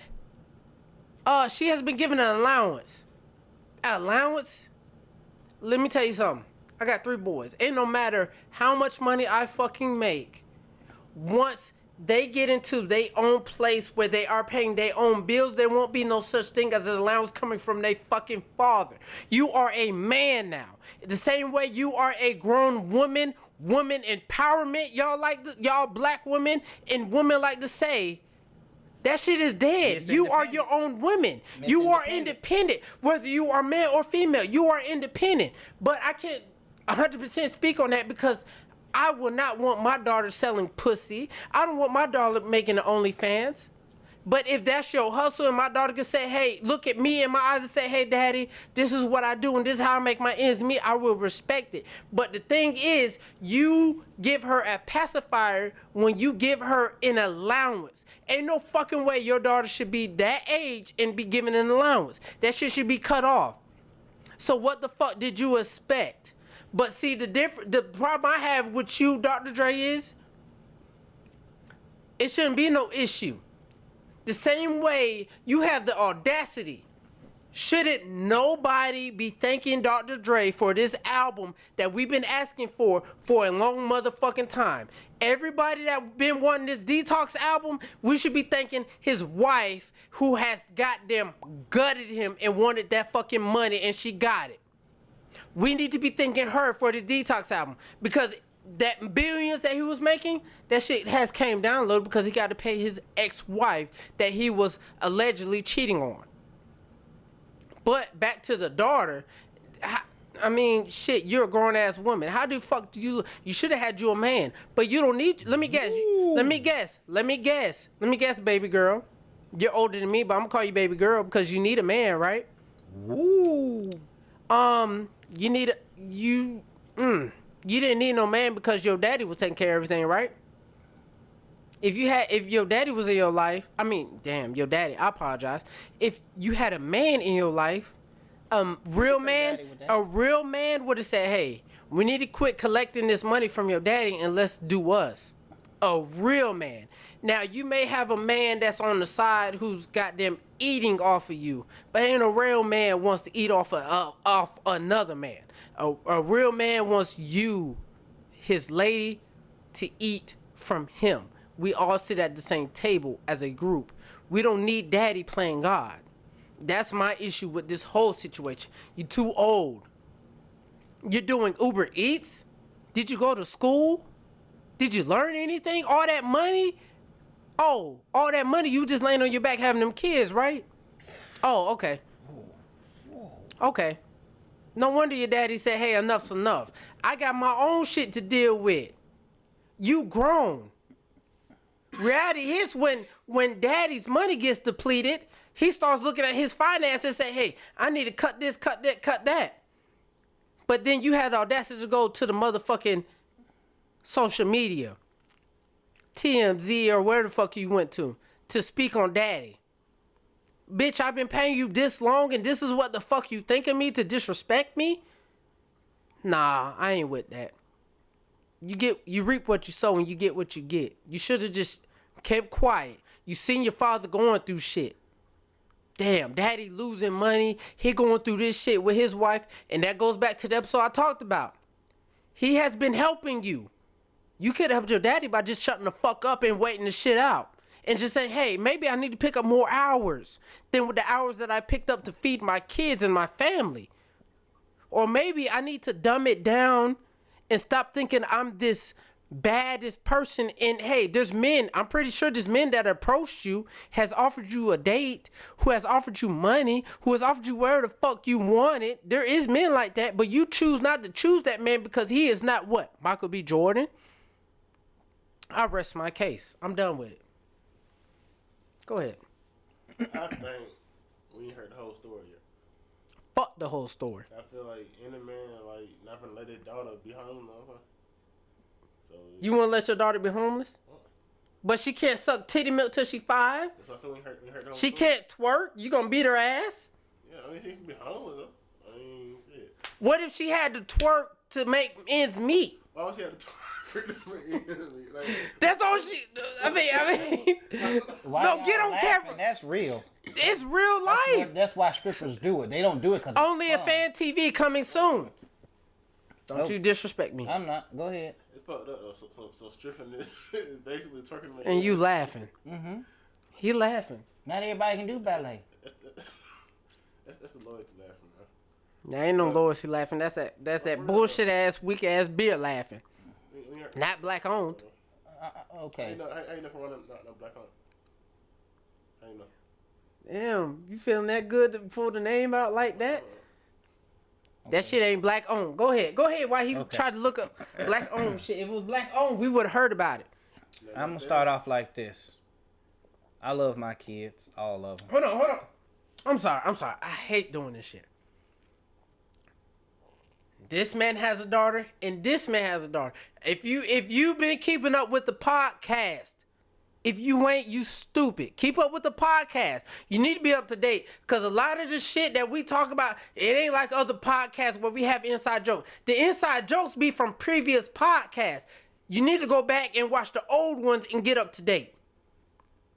She has been given an allowance. Allowance? Let me tell you something. I got 3 boys. It no matter how much money I fucking make, once they get into their own place where they are paying their own bills, there won't be no such thing as an allowance coming from their fucking father. You are a man now. The same way you are a grown woman empowerment, y'all black women and women like to say, that shit is dead. It's You are independent. your own women. It's You are independent. independent. Whether you are male or female, you are independent. But I can't 100% speak on that because I would not want my daughter selling pussy. I don't want my daughter making the OnlyFans. But if that's your hustle and my daughter can say, hey, look at me in my eyes and say, hey, daddy, this is what I do and this is how I make my ends meet, I will respect it. But the thing is, you give her a pacifier when you give her an allowance. Ain't no fucking way your daughter should be that age and be given an allowance. That shit should be cut off. So what the fuck did you expect? But see, the problem I have with you, Dr. Dre, is it shouldn't be no issue. The same way you have the audacity. Shouldn't nobody be thanking Dr. Dre for this album that we've been asking for a long motherfucking time? Everybody that been wanting this Detox album, we should be thanking his wife who has goddamn gutted him and wanted that fucking money and she got it. We need to be thanking her for this Detox album because that billions that he was making, that shit has came down a little because he got to pay his ex-wife that he was allegedly cheating on. But back to the daughter, I mean, shit, you're a grown-ass woman. How the fuck do you should have had you a man, but you don't need, let me guess, baby girl. You're older than me, but I'm gonna call you baby girl because you need a man, right? Ooh. You need you didn't need no man because your daddy was taking care of everything, right? If your daddy was in your life, your daddy, I apologize. If you had a man in your life, a real man would have said, hey, we need to quit collecting this money from your daddy and let's do us. A real man. Now, you may have a man that's on the side who's got them eating off of you, but ain't a real man wants to eat off another man. A real man wants you, his lady, to eat from him. We all sit at the same table as a group. We don't need daddy playing God. That's my issue with this whole situation. You're too old. You're doing Uber Eats? Did you go to school? Did you learn anything? All that money? Oh, all that money, you just laying on your back having them kids, right? Oh, okay. Okay. No wonder your daddy said, hey, enough's enough. I got my own shit to deal with. You grown. Reality is when daddy's money gets depleted, he starts looking at his finances and say, hey, I need to cut this, cut that, cut that. But then you had the audacity to go to the motherfucking social media, TMZ or where the fuck you went to speak on daddy. Bitch, I've been paying you this long and this is what the fuck you think of me to disrespect me? Nah, I ain't with that. You reap what you sow and you get what you get. You should have just kept quiet. You seen your father going through shit. Damn, daddy losing money. He going through this shit with his wife. And that goes back to the episode I talked about. He has been helping you. You could have helped your daddy by just shutting the fuck up and waiting the shit out. And just saying, hey, maybe I need to pick up more hours than with the hours that I picked up to feed my kids and my family. Or maybe I need to dumb it down and stop thinking I'm this baddest person. And hey, there's men, I'm pretty sure there's men that approached you, has offered you a date, who has offered you money, who has offered you where the fuck you want it. There is men like that, but you choose not to choose that man because he is not what? Michael B. Jordan? I rest my case. I'm done with it. Go ahead. I think we ain't heard the whole story yet. Fuck the whole story. I feel like any man, like, not gonna let his daughter be homeless. So you want to let your daughter be homeless? But she can't suck titty milk till she 5? That's why I said we heard the whole she story. Can't twerk? You gonna beat her ass? Yeah, I mean, she can be homeless, though. I mean, shit. What if she had to twerk to make ends meet? Why would she have to twerk? Like, that's all she. I mean. No, get on camera. That's real. It's real life. That's why strippers do it. They don't do it because only a fan TV coming soon. Don't you disrespect me. I'm not. Go ahead. It's fucked up. So stripping is basically twerking. And you laughing. Mm-hmm. He laughing. Not everybody can do ballet. That's the lowest laughing, man. There ain't no Lois laughing. That's that bullshit ass, weak ass beard laughing. Not black owned. Okay. I ain't never running not black owned. I ain't know. Damn, you feeling that good to pull the name out like that? That shit ain't black owned. Go ahead. While he tried to look up black owned shit. If it was black owned, we would have heard about it. I'm gonna start off like this. I love my kids, all of them. Hold on. I'm sorry. I hate doing this shit. This man has a daughter, and this man has a daughter. If you've been keeping up with the podcast, if you ain't, you stupid. Keep up with the podcast. You need to be up to date, because a lot of the shit that we talk about, it ain't like other podcasts where we have inside jokes. The inside jokes be from previous podcasts. You need to go back and watch the old ones and get up to date.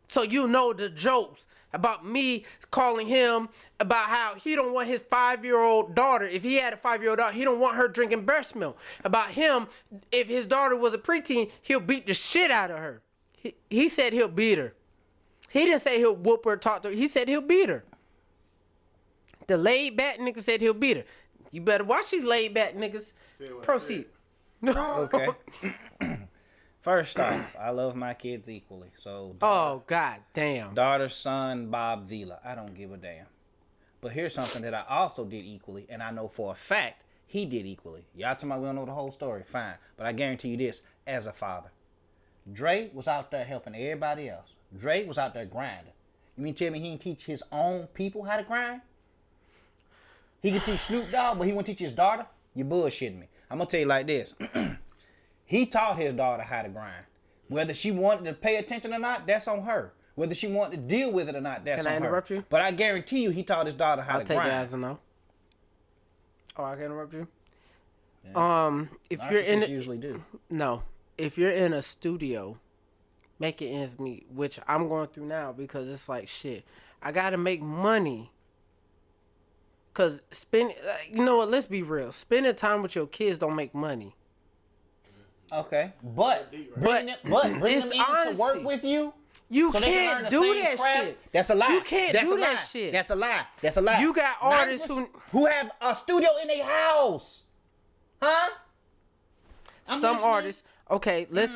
So you know the jokes about me calling him about how he don't want his 5-year-old daughter. If he had a 5-year-old daughter, he don't want her drinking breast milk. About him, if his daughter was a preteen, he'll beat the shit out of her. He said he'll beat her. He didn't say he'll whoop her, talk to her. He said he'll beat her. The laid back nigga said he'll beat her. You better watch these laid back niggas. Proceed. Okay. First off, I love my kids equally. So, god damn. Daughter, son, Bob Vila. I don't give a damn. But here's something that I also did equally, and I know for a fact he did equally. Y'all talking about we don't know the whole story, fine. But I guarantee you this, as a father. Dre was out there helping everybody else. Dre was out there grinding. You mean tell me he didn't teach his own people how to grind? He can teach Snoop Dogg, but he won't teach his daughter? You bullshitting me. I'm going to tell you like this. He taught his daughter how to grind. Whether she wanted to pay attention or not, that's on her. Whether she wanted to deal with it or not, that's on her. Can I interrupt you? But I guarantee you he taught his daughter how to grind. I'll take it as a no. Oh, I can interrupt you? Yeah. If you're in usually do. No. If you're in a studio making ends meet, which I'm going through now because it's like shit. I gotta make money. Cause you know what? Let's be real. Spending time with your kids don't make money. Okay, but bring them in to work with you. You so can't do that shit. That's a lie. You can't do that shit. That's a lie. That's a lie. You got artists who have a studio in their house, huh? Some artists. Okay, let's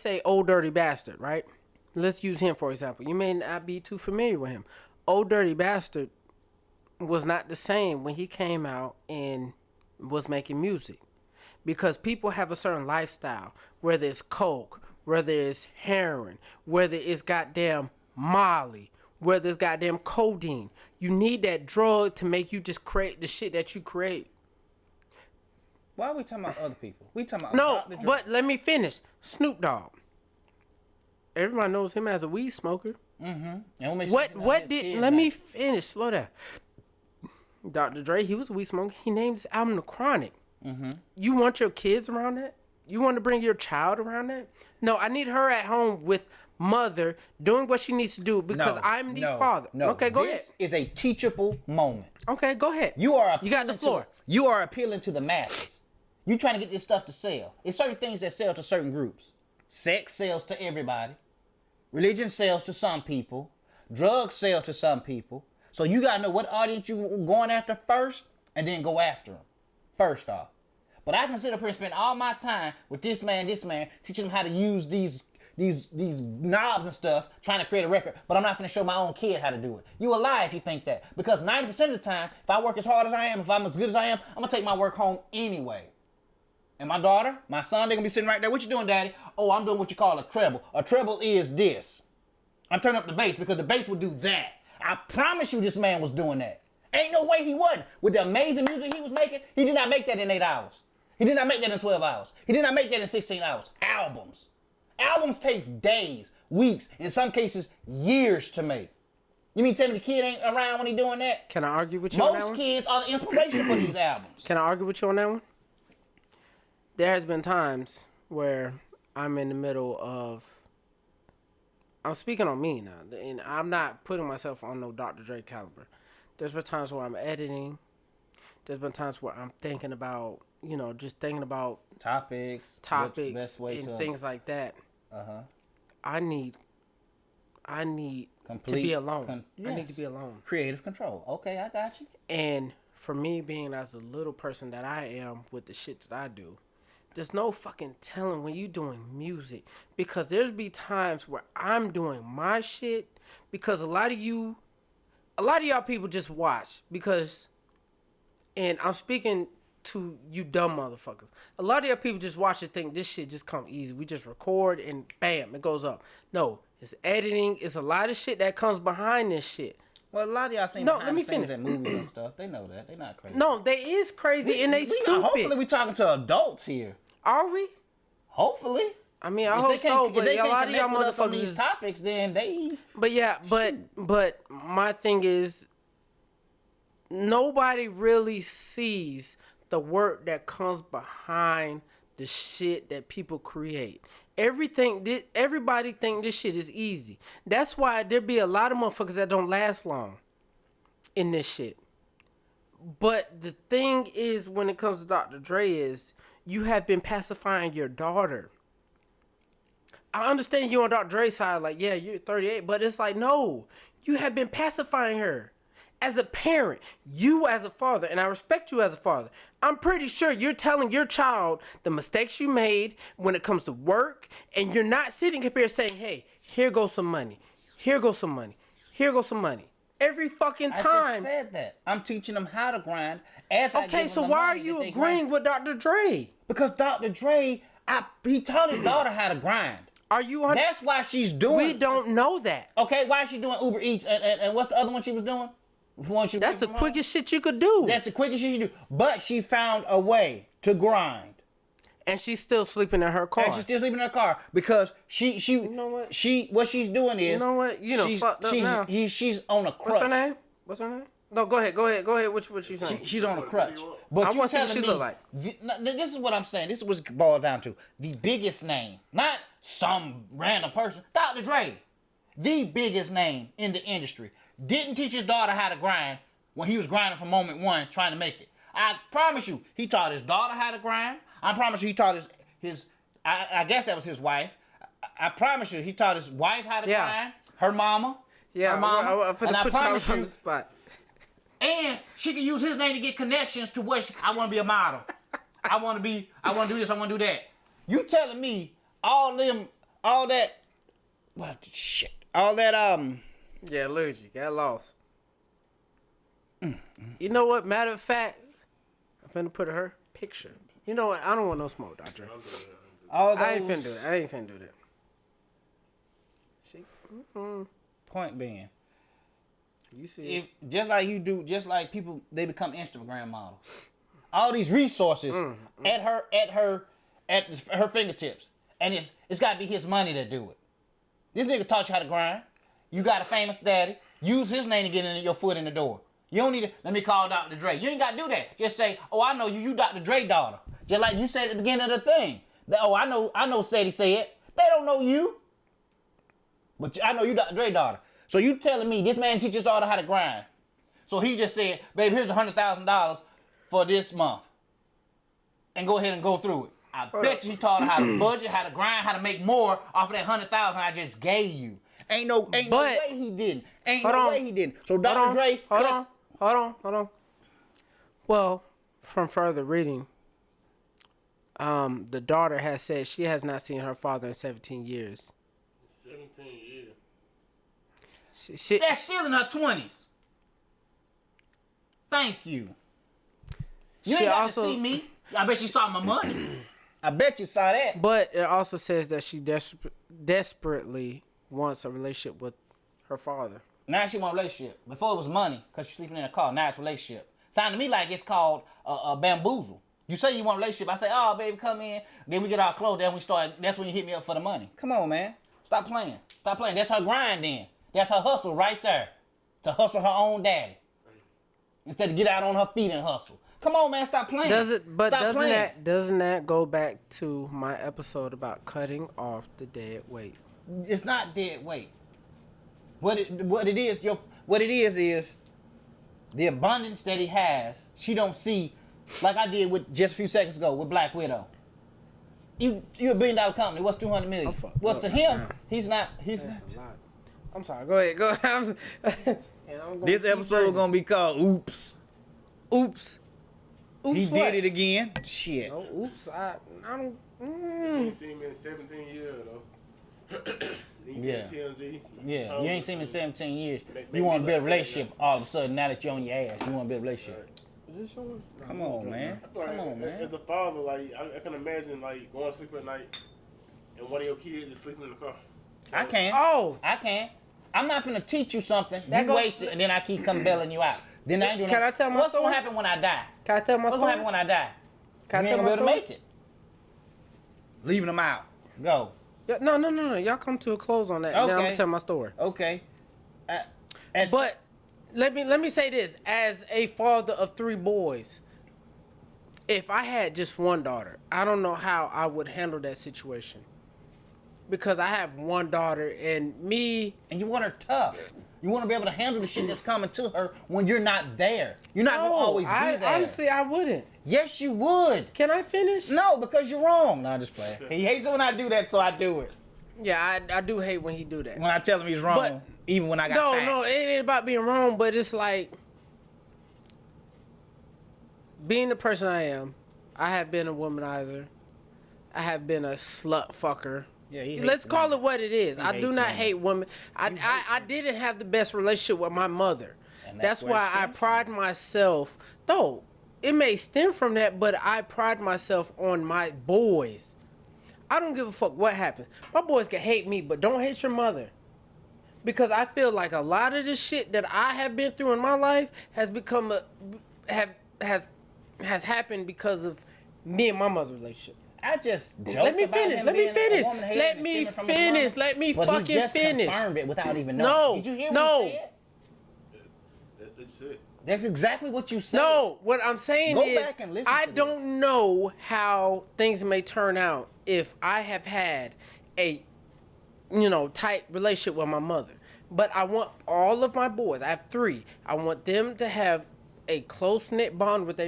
say Old Dirty Bastard, right? Let's use him for example. You may not be too familiar with him. Old Dirty Bastard was not the same when he came out and was making music. Because people have a certain lifestyle, whether it's coke, whether it's heroin, whether it's goddamn Molly, whether it's goddamn codeine. You need that drug to make you just create the shit that you create. Why are we talking about other people? We talking about no, but let me finish. Snoop Dogg. Everybody knows him as a weed smoker. Mm-hmm. Let me finish. Slow down. Dr. Dre, he was a weed smoker. He named his album The Chronic. Mm-hmm. You want your kids around that? You want to bring your child around that? No, I need her at home with mother doing what she needs to do because I'm the father. No, okay, go ahead. This is a teachable moment. Okay, go ahead. You got the floor. You are appealing to the masses. You trying to get this stuff to sell. It's certain things that sell to certain groups. Sex sells to everybody. Religion sells to some people. Drugs sell to some people. So you got to know what audience you're going after first and then go after them. First off. But I can sit up here and spend all my time with this man, teaching them how to use these knobs and stuff, trying to create a record, but I'm not going to show my own kid how to do it. You a lie if you think that. Because 90% of the time, if I work as hard as I am, if I'm as good as I am, I'm going to take my work home anyway. And my daughter, my son, they're going to be sitting right there. What you doing, Daddy? Oh, I'm doing what you call a treble. A treble is this. I'm turning up the bass because the bass will do that. I promise you this man was doing that. Ain't no way he wasn't. With the amazing music he was making, he did not make that in 8 hours. He did not make that in 12 hours. He did not make that in 16 hours. Albums takes days, weeks, in some cases, years to make. You mean tell me the kid ain't around when he doing that? Can I argue with you on that one? Most kids are the inspiration for these albums. Can I argue with you on that one? There has been times where I'm in the middle of... I'm speaking on me now, and I'm not putting myself on no Dr. Dre caliber. There's been times where I'm editing. There's been times where I'm thinking about, just thinking about topics best way and things like that. I need to be alone. I need to be alone. Creative control. Okay, I got you. And for me, being as a little person that I am with the shit that I do, there's no fucking telling when you doing music, because there's be times where I'm doing my shit because a lot of y'all people just watch because, and I'm speaking to you dumb motherfuckers. A lot of y'all people just watch and think this shit just come easy. We just record and bam, it goes up. No, it's editing. It's a lot of shit that comes behind this shit. Well, a lot of y'all seen behind the scenes in movies and stuff. They know that. They not crazy. No, they is crazy and they stupid. Hopefully we talking to adults here. Are we? Hopefully. I mean, I hope so, but a lot of y'all motherfuckers these topics, then they. But yeah, but my thing is, nobody really sees the work that comes behind the shit that people create. Everybody think this shit is easy. That's why there be a lot of motherfuckers that don't last long in this shit. But the thing is, when it comes to Dr. Dre, is you have been pacifying your daughter. I understand you on Dr. Dre's side, like, yeah, you're 38, but it's like, no, you have been pacifying her. As a parent, you as a father, and I respect you as a father, I'm pretty sure you're telling your child the mistakes you made when it comes to work, and you're not sitting up here saying, hey, here goes some money. Here goes some money. Here goes some money. Every fucking time. I just said that. I'm teaching them how to grind. Okay, so why are you agreeing with Dr. Dre? Because Dr. Dre, he taught his daughter how to grind. Are you on? That's why she's doing. We don't know that. Okay, why is she doing Uber Eats and what's the other one she was doing? Once you That's the get from home, quickest shit you could do. That's the quickest shit you do. But she found a way to grind. And she's still sleeping in her car. And she's still sleeping in her car because she know what? what she's doing is, You know what? You know, she's, fucked up she's, now. she's on a crutch. What's her name? What's her name? No, go ahead. What you saying? She's on a crutch. But I you wanna see what telling she me, look like. This is what I'm saying. This is what it boils down to. The biggest name, not some random person. Dr. Dre, the biggest name in the industry, didn't teach his daughter how to grind when he was grinding from moment one, trying to make it. I promise you, he taught his daughter how to grind. I promise you, he taught his I guess that was his wife. I promise you, he taught his wife how to grind. Her mama. Yeah, her mama. I'm finna put you on the spot. And she can use his name to get connections to what I want to be a model. I want to do this, I want to do that. You telling me all that Yeah, allergic. Got lost. You know what? Matter of fact, I'm finna put her picture. You know what? I don't want no smoke, Dr. I ain't finna do that. See? Point being, You see? just like people, they become Instagram models. All these resources at her fingertips, and it's got to be his money to do it. This nigga taught you how to grind. You got a famous daddy. Use his name to get your foot in the door. You don't need to, let me call Dr. Dre. You ain't got to do that. Just say, oh, I know you. You Dr. Dre daughter. Just like you said at the beginning of the thing. Oh, I know SEDDY said. They don't know you. But I know you Dr. Dre daughter. So you telling me this man teaches his daughter how to grind. So he just said, baby, here's $100,000 for this month. And go ahead and go through it. I bet you he taught her how to budget, how to grind, how to make more off of that $100,000 I just gave you. Ain't no way he didn't. Way he didn't. So Dr. Dre. Hold on. Well, from further reading, the daughter has said she has not seen her father in 17 years. 17 years. That's still in her 20s. Thank you. You ain't got to see me. I bet you saw my money. I bet you saw that. But it also says that she desperately wants a relationship with her father. Now she want a relationship. Before it was money, because she's sleeping in a car. Now it's relationship. Sound to me like it's called a bamboozle. You say you want a relationship. I say, oh, baby, come in. Then we get our clothes. Then we start. That's when you hit me up for the money. Come on, man. Stop playing. That's her grind then. That's her hustle right there. To hustle her own daddy. Instead of get out on her feet and hustle. Come on, man. Stop playing. Doesn't that go back to my episode about cutting off the dead weight? It's not dead weight. What it is is the abundance that he has. She don't see, like I did with just a few seconds ago with Black Widow. You a $1 billion company. What's 200 million? Well, to him, he's not. I'm sorry. Go ahead. This episode gonna be called "Oops." Oops. He What? did it again. Shit. No, oops. I don't. You ain't seen me in 17 years, though. Yeah. TMZ. Yeah, you ain't seen me in 17 years. You want to build a relationship all of a sudden now that you're on your ass. You want to build a relationship. Is this yours? Come on, man. Come on, man. As a father, like I can imagine, like going to sleep at night and one of your kids is sleeping in the car. I can. Oh. I can. I'm not gonna teach you something. That You goes- waste it, and then I keep come bailing you out. Then I ain't doing Can no- I tell my What's story? gonna happen when I die? Can I tell my What's story? gonna happen when I die? Can I You tell ain't my gonna be able story? to make it. Leaving them out. Go. Yeah, no. Y'all come to a close on that, and then I'm Okay. gonna tell my story. Okay. But let me say this: as a father of 3 boys, if I had just one daughter, I don't know how I would handle that situation. Because I have one daughter, and me. And you want her tough. You want to be able to handle the shit that's coming to her when you're not there. You're not gonna always be there. Honestly, I wouldn't. Yes, you would. Can I finish? No, because you're wrong. No, I'm just playing. He hates it when I do that, so I do it. Yeah, I do hate when he do that. When I tell him he's wrong, But- even when I got facts. No, it ain't about being wrong, but it's like being the person I am. I have been a womanizer. I have been a slut fucker. Yeah, he Let's hates call women. it what it is. I do hates not women. hate women. I didn't have the best relationship with my mother. And That's where it why I stems pride myself. No, it may stem from that, but I pride myself on my boys. I don't give a fuck what happens. My boys can hate me, but don't hate your mother. Because I feel like a lot of the shit that I have been through in my life has become has happened because of me and my mother's relationship. I just joked Let me about finish. him Let me being a finish. woman hater Let and me stealing from his finish. mama, Let me but he fucking just finish. confirmed it without even No. knowing. Did you hear what he said? That's it. That's exactly what you said. No, what I'm saying Go is back and listen I to don't this. know how things may turn out if I have had a tight relationship with my mother. But I want all of my boys, I have 3. I want them to have a close-knit bond with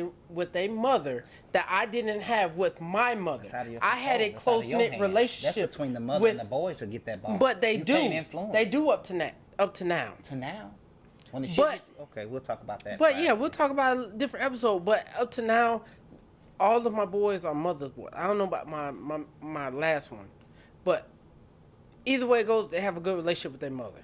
a mother that I didn't have with my mother. That's out of your I had a control. That's out of your close-knit hands. relationship. That's between the mother with, and the boys to get that bond. But they You do. can't influence They it. do up to now. To now. When the shit But- get, okay, we'll talk about that. But Friday. yeah, we'll talk about a different episode. But up to now, all of my boys are mother's boys. I don't know about my last one, but either way it goes, they have a good relationship with their mother.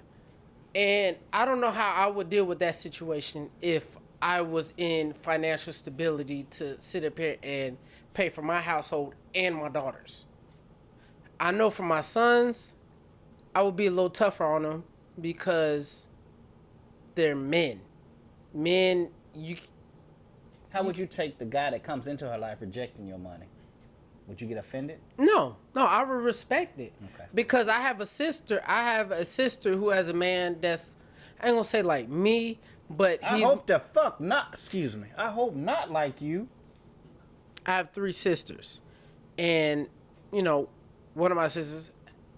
And I don't know how I would deal with that situation if I was in financial stability to sit up here and pay for my household and my daughters. I know for my sons, I would be a little tougher on them because they're men. Men, How would you take the guy that comes into her life rejecting your money? Would you get offended? No, I would respect it. Okay. Because I have a sister who has a man that's, I ain't gonna say like me, but I hope the fuck not. Excuse me. I hope not like you. I have 3 sisters. And, one of my sisters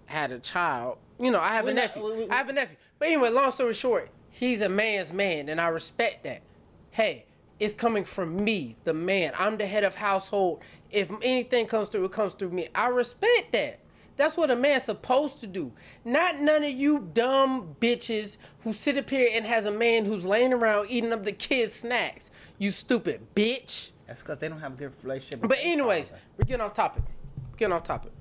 had a child. I have a nephew. I have a nephew. But anyway, long story short, he's a man's man, and I respect that. Hey, it's coming from me, the man. I'm the head of household. If anything comes through, it comes through me. I respect that. That's what a man's supposed to do. Not none of you dumb bitches who sit up here and has a man who's laying around eating up the kids' snacks. You stupid bitch. That's because they don't have a good relationship. with But their anyways, father. we're getting off topic.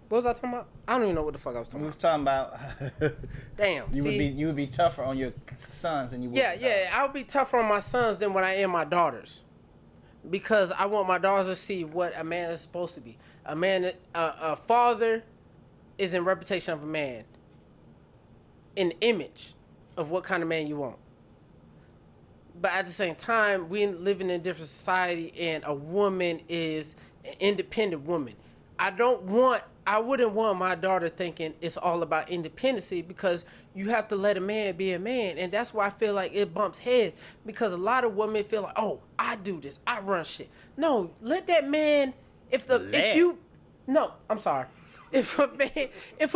What was I talking about? I don't even know what the fuck I was talking We about. was talking about. Damn. You would be tougher on your sons than you would. Yeah. I'll be tougher on my sons than what I am my daughters. Because I want my daughters to see what a man is supposed to be. A father is in reputation of a man. An image of what kind of man you want. But at the same time, we living in a different society, and a woman is an independent woman. I wouldn't want my daughter thinking it's all about independency, because you have to let a man be a man. And that's why I feel like it bumps heads, because a lot of women feel like, oh, I do this, I run shit. No, let that man, if a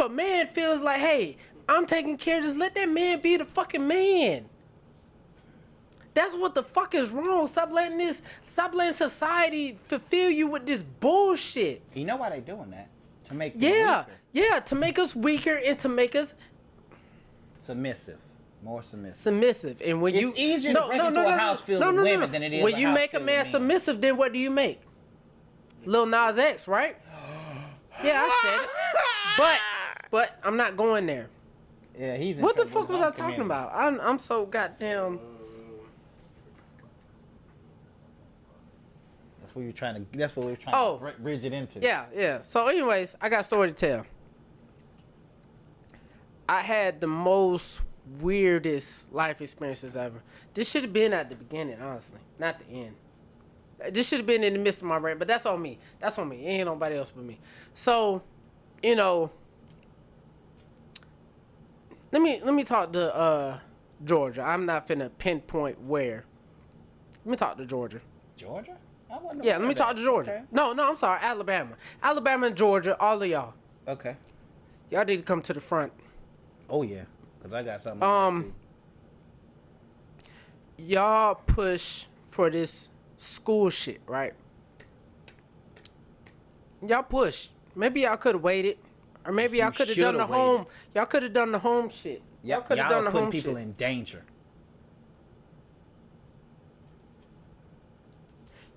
man feels like, hey, I'm taking care of this, let that man be the fucking man. That's what the fuck is wrong. Stop letting society fulfill you with this bullshit. You know why they doing that? To make To make us weaker and to make us more submissive. And when It's easier to break into a house filled with women than it is when a you house make a filled man with men. submissive, then what do you make? Lil Nas X, right? Yeah, I said it. But I'm not going there. Yeah, he's. In What the trouble fuck with was his I own talking community. about? I'm so goddamn. That's what we were trying Oh. to bridge it into. Yeah. So anyways, I got a story to tell. I had the most weirdest life experiences ever. This should have been at the beginning, honestly, not the end. This should have been in the midst of my rant, but that's on me. It ain't nobody else but me. So, let me talk to Georgia. I'm not finna pinpoint where. Let me talk to Georgia. Georgia? I wasn't Yeah, aware let me of talk that. to Georgia. Okay. No, I'm sorry, Alabama and Georgia, all of y'all. Okay. Y'all need to come to the front. Oh yeah, because I got something. Y'all push for this school shit, right? Y'all push. Maybe y'all could have waited, or maybe y'all could have done the shoulda home. waited. Y'all could have done the home shit. Y'all could have done the putting home people shit. in danger.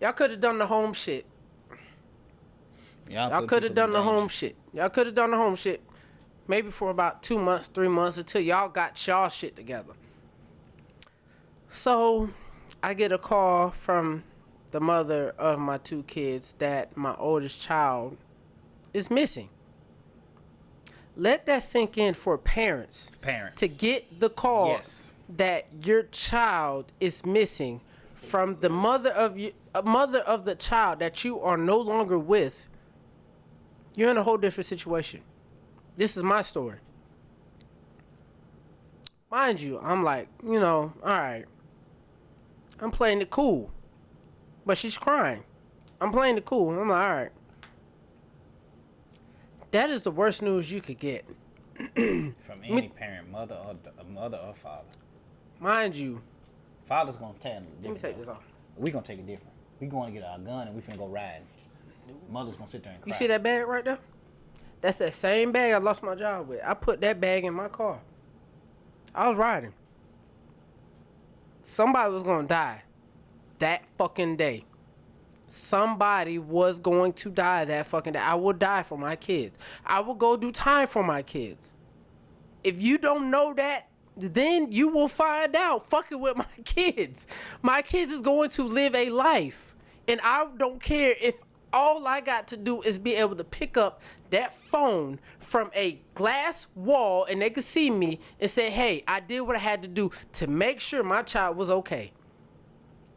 Y'all could have done the home shit. Y'all putting could have people done in the danger. home shit. Y'all could have done the home shit. Maybe for about 2 months, 3 months, until y'all got y'all shit together. So, I get a call from the mother of my 2 kids that my oldest child is missing. Let that sink in for parents. Parents. To get the call Yes. that your child is missing from the mother of the child that you are no longer with. You're in a whole different situation. This is my story. Mind you, I'm like, all right. I'm playing it cool. But she's crying. I'm playing it cool. I'm like, all right. That is the worst news you could get. From any parent, mother or father. Mind you. Father's gonna tell them. Let me take this off. We gonna take it different. We gonna get our gun and we finna go riding. Mother's gonna sit there and cry. You see that bag right there? That's that same bag I lost my job with. I put that bag in my car. I was riding. Somebody was gonna die that fucking day. Somebody was going to die that fucking day. I will die for my kids. I will go do time for my kids. If you don't know that, then you will find out fucking with my kids. My kids is going to live a life. And I don't care if all I got to do is be able to pick up that phone from a glass wall and they could see me and say, hey, I did what I had to do to make sure my child was okay.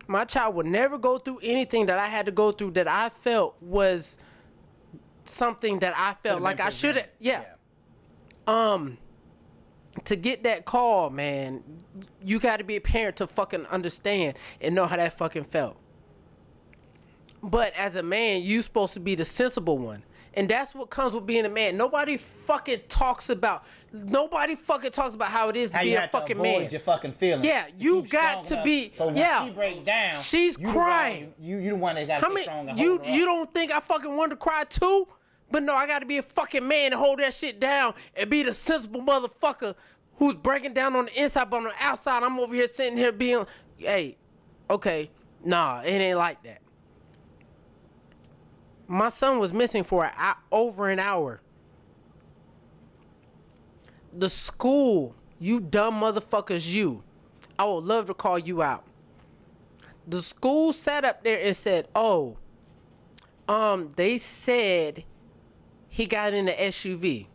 My child would never go through anything that I had to go through that I felt was something that I felt like I should have. Yeah. To get that call, man, you got to be a parent to fucking understand and know how that fucking felt. But as a man, you supposed to be the sensible one. And that's what comes with being a man. Nobody fucking talks about how it is to be a fucking man. Your fucking feelings. Yeah, you got to be. So when she breaks down, she's crying. You the one that got to be strong and you hold her up. you don't think I fucking wanted to cry too? But no, I got to be a fucking man and hold that shit down and be the sensible motherfucker who's breaking down on the inside, but on the outside, I'm over here sitting here being, hey, okay, nah, it ain't like that. My son was missing for over an hour. The school, you dumb motherfuckers, you. I would love to call you out. The school sat up there and said, they said he got in the SUV.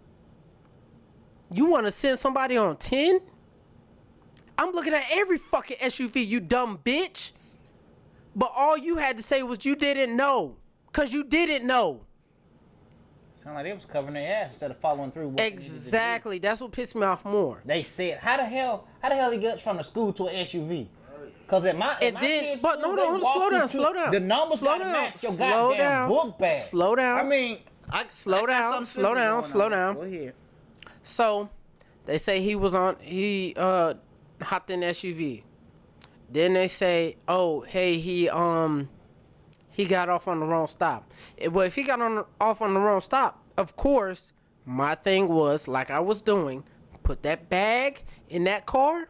You want to send somebody on 10? I'm looking at every fucking SUV, you dumb bitch. But all you had to say was you didn't know. Because you didn't know. Sound like they was covering their ass instead of following through. Exactly. That's what pissed me off more. They said, how the hell he gets from the school to an SUV? Because at my kids' but school, slow down. The numbers gotta match your goddamn book bag. Slow down. I mean, slow down. Go ahead. So, they say he hopped in the SUV. Then they say, he got off on the wrong stop. Well, if he got off on the wrong stop, of course, my thing was, like I was doing, put that bag in that car,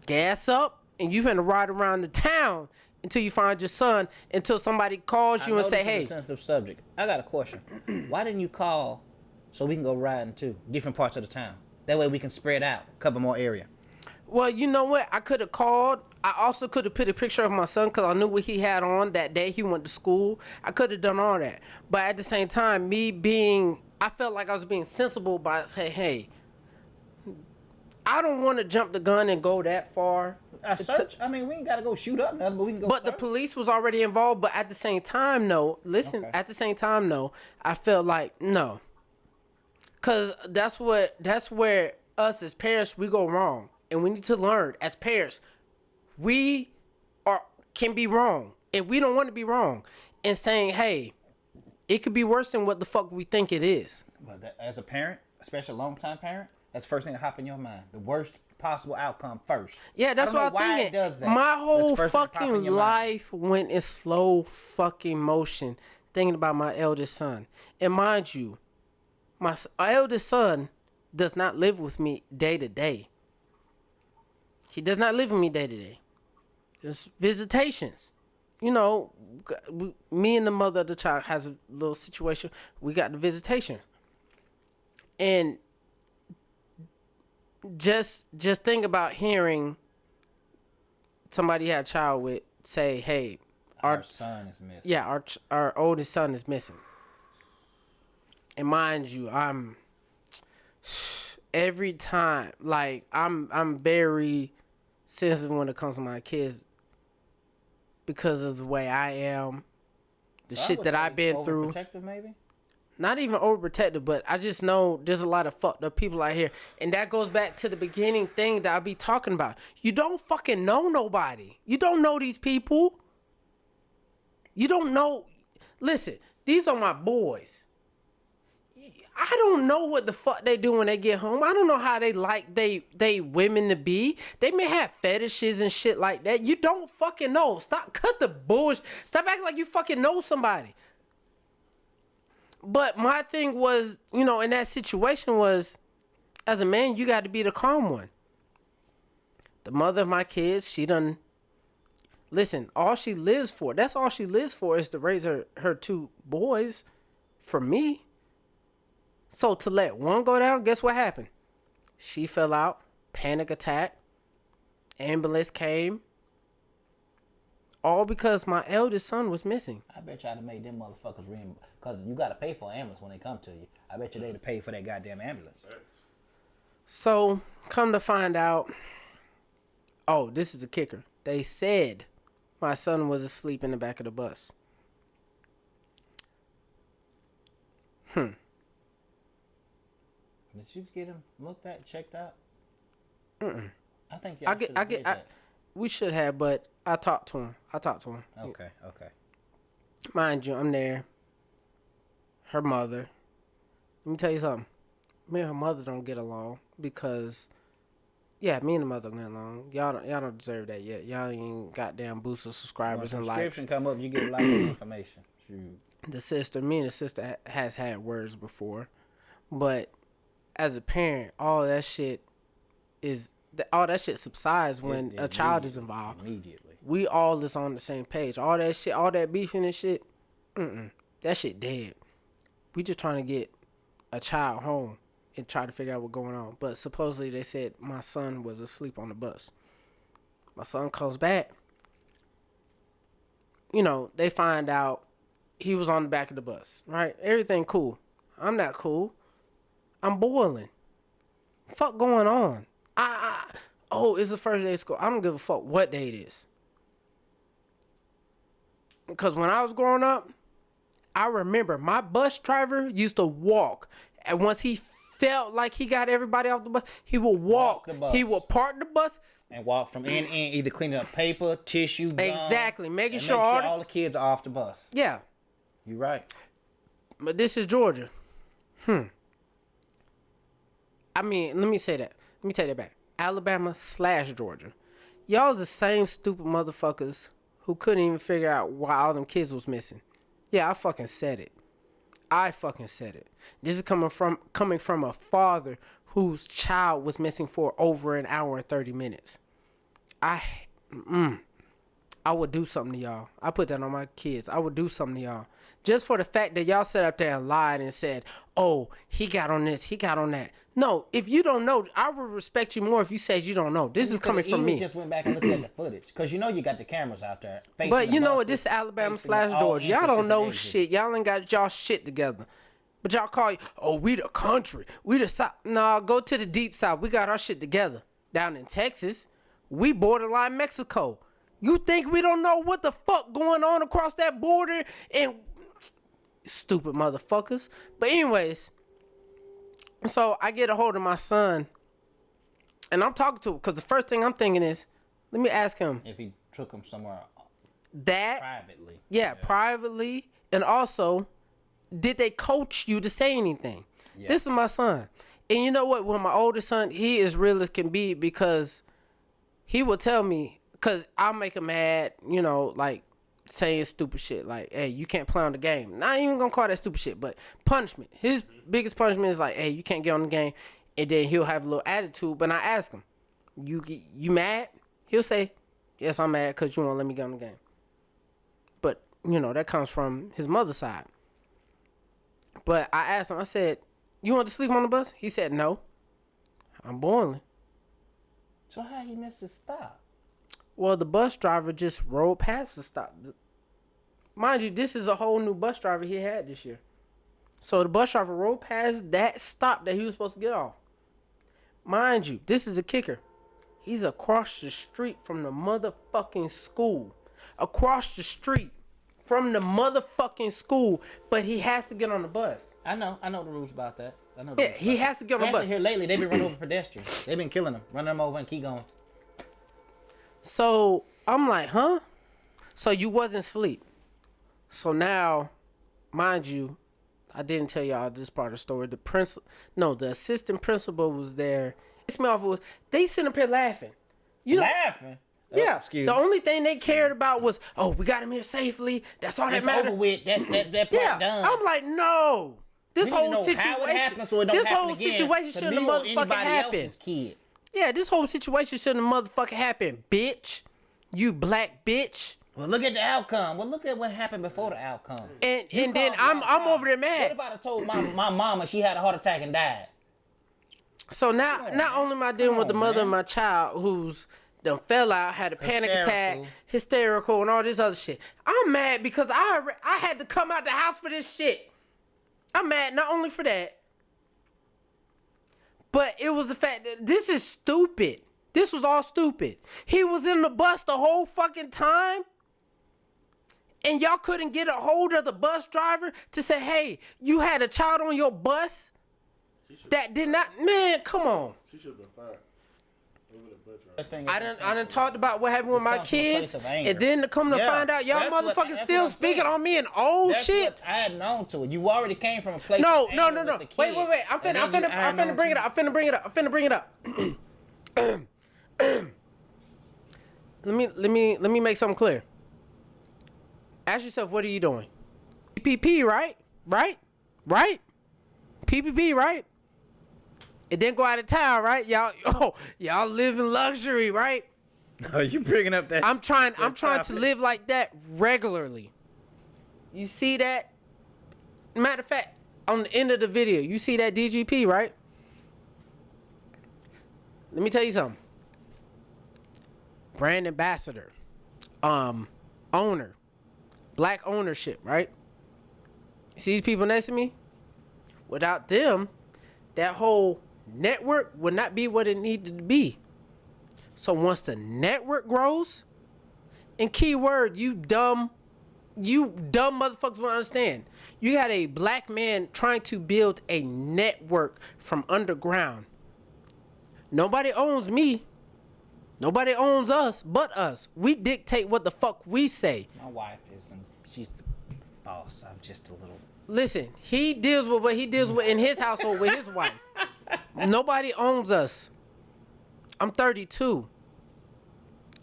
gas up, and you finna ride around the town until you find your son, until somebody calls you and say, hey. This is a sensitive subject. I got a question. Why didn't you call so we can go riding to different parts of the town? That way we can spread out, cover more area. Well, you know what? I could have called. I also could have put a picture of my son because I knew what he had on that day he went to school. I could have done all that. But at the same time, I felt like I was being sensible by saying, hey, I don't want to jump the gun and go that far. We ain't got to go shoot up nothing, but we can go But the police was already involved. But at the same time, no. Listen, Okay. At the same time, no. I felt like, no. Because that's where us as parents, we go wrong. And we need to learn as parents, we can be wrong. And we don't want to be wrong. And saying, hey, it could be worse than what the fuck we think it is. But as a parent, especially a long-time parent, that's the first thing that hop in your mind. The worst possible outcome first. Yeah, that's what I was thinking. It does that. My whole That's the first thing that pop in fucking your life went in slow fucking motion thinking about my eldest son. And mind you, my eldest son does not live with me day to day. He does not live with me day to day. There's visitations. You know, me and the mother of the child has a little situation. We got the visitation. And just think about hearing somebody you had a child with say, hey, our son is missing. Yeah, our oldest son is missing. And mind you, every time, like I'm very sensitive when it comes to my kids because of the way I am, the So I shit would that say I've been through. overprotective, maybe. Not even overprotective, but I just know there's a lot of fucked up people out here. And that goes back to the beginning thing that I be talking about. You don't fucking know nobody. You don't know these people. You don't know. Listen, these are my boys. I don't know what the fuck they do when they get home. I don't know how they like they women to be. They may have fetishes and shit like that. You don't fucking know. Stop, cut the bullshit. Stop acting like you fucking know somebody. But my thing was, you know, in that situation was, as a man, you got to be the calm one. The mother of my kids, she done, listen, all she lives for, that's all she lives for is to raise her two boys for me. So to let one go down, guess what happened? She fell out, panic attack, ambulance came. All because my eldest son was missing. I bet you I'd have made them motherfuckers because you got to pay for an ambulance when they come to you. I bet you they'd have paid for that goddamn ambulance. So, come to find out, oh, this is the kicker. They said my son was asleep in the back of the bus. Did you get him looked at, checked out? I think y'all should have did that. We should have, but I talked to him. Okay. Mind you, I'm there. Her mother. Let me tell you something. Me and her mother don't get along because, yeah, me and the mother don't get along. Y'all don't deserve that yet. Y'all ain't goddamn boost of subscribers and likes. Subscription come up, you get a lot of information. Shoot. Me and the sister has had words before, but as a parent, all that shit subsides when a child is involved. Immediately. We all is on the same page. All that shit, all that beefing and shit, that shit dead. We just trying to get a child home and try to figure out what's going on. But supposedly they said my son was asleep on the bus. My son comes back. You know, they find out he was on the back of the bus, right? Everything cool. I'm not cool. I'm boiling. Fuck going on? Oh, it's the first day of school. I don't give a fuck what day it is. Because when I was growing up, I remember my bus driver used to walk. And once he felt like he got everybody off the bus, he would walk. The bus. He would park the bus. And walk from end to end, either cleaning up paper, tissue, gum, Exactly. Making and sure, make sure all the kids are off the bus. Yeah. You right. But this is Georgia. I mean, let me say that. Let me take that back. Alabama/Georgia. Y'all's the same stupid motherfuckers who couldn't even figure out why all them kids was missing. Yeah, I fucking said it. This is coming from a father whose child was missing for over an hour and 30 minutes. I would do something to y'all. I put that on my kids. I would do something to y'all. Just for the fact that y'all sat up there and lied and said, oh, he got on this, he got on that. No, if you don't know, I would respect you more if you said you don't know. This is coming from me. Just went back and looked at the footage. Because you know you got the cameras out there. But you know what? This is Alabama/Georgia. Y'all don't know shit. Y'all ain't got y'all shit together. But y'all call you, oh, we the country. We the South. Nah, go to the deep South. We got our shit together. Down in Texas, we borderline Mexico. You think we don't know what the fuck going on across that border? And stupid motherfuckers. But anyways, so I get a hold of my son. And I'm talking to him because the first thing I'm thinking is, let me ask him. If he took him somewhere privately. Yeah, privately. And also, did they coach you to say anything? Yeah. This is my son. And you know what? With my oldest son, he is real as can be because he will tell me, because I'll make him mad, you know, like saying stupid shit. Like, hey, you can't play on the game. Not even going to call that stupid shit, but punishment. His biggest punishment is like, hey, you can't get on the game. And then he'll have a little attitude. But I ask him, you mad? He'll say, yes, I'm mad because you won't let me get on the game. But, you know, that comes from his mother's side. But I asked him, I said, you want to sleep on the bus? He said, no. I'm boiling. So how he missed his stop? Well, the bus driver just rolled past the stop. Mind you, this is a whole new bus driver he had this year. So the bus driver rolled past that stop that he was supposed to get off. Mind you, this is a kicker. He's across the street from the motherfucking school. Across the street from the motherfucking school, but he has to get on the bus. I know the rules about that. I know. Yeah, he has to get on the bus. Here lately, they've been running over pedestrians. They've been killing them, running them over and keep going. So I'm like, huh? So you wasn't asleep. So now, mind you, I didn't tell y'all this part of the story. The assistant principal was there. They sitting up here laughing. Laughing? Yeah. Excuse the me. only thing they cared about was, oh, we got him here safely. That's all It's that mattered. over with. That part done. I'm like, no. This We need to whole know situation. how it happened so it don't This happen whole again situation to shouldn't me or have motherfucking anybody happened. else's kid. Yeah, this whole situation shouldn't have motherfucking happened, bitch. You black bitch. Well, look at the outcome. Well, look at what happened before the outcome. And You then called I'm my over there child. mad. What if I'd have told my mama she had a heart attack and died? So now, not only am I dealing with the mother of my child who's done fell out, had a panic attack, hysterical, and all this other shit. I'm mad because I had to come out the house for this shit. I'm mad not only for that, but it was the fact that this is stupid. This was all stupid. He was in the bus the whole fucking time. And y'all couldn't get a hold of the bus driver to say, hey, you had a child on your bus that did not, man, come on. She should have been fired. Over the bus driver. I done talked about what happened with my kids, and then to come to find out y'all motherfuckers still speaking on me and old shit. I had known to it. You already came from a place. No. of anger with the kid, Wait. I'm finna bring it up. Let me make something clear. Ask yourself, what are you doing? PPP, right? PPP, right? It didn't go out of town, right? Y'all live in luxury, right? Oh, you bringing up that? I'm trying to live like that regularly. You see that? Matter of fact, on the end of the video, you see that DGP, right? Let me tell you something. Brand ambassador, owner, black ownership, right? See these people next to me? Without them, that whole network would not be what it needed to be. So once the network grows, and keyword, you dumb motherfuckers won't understand. You got a black man trying to build a network from underground. Nobody owns me. Nobody owns us but us. We dictate what the fuck we say. My wife isn't. She's the boss. I'm just a little. Listen, he deals with what he deals with in his household with his wife. Nobody owns us. I'm 32.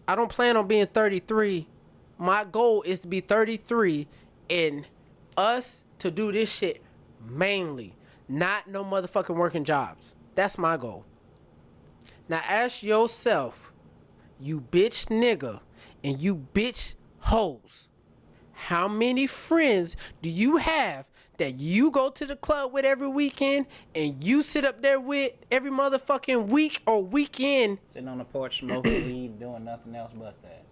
I don't plan on being 33. My goal is to be 33 and us to do this shit mainly. Not no motherfucking working jobs. That's my goal. Now ask yourself, you bitch nigga and you bitch hoes, how many friends do you have that you go to the club with every weekend and you sit up there with every motherfucking week or weekend? Sitting on the porch smoking weed, doing nothing else but that.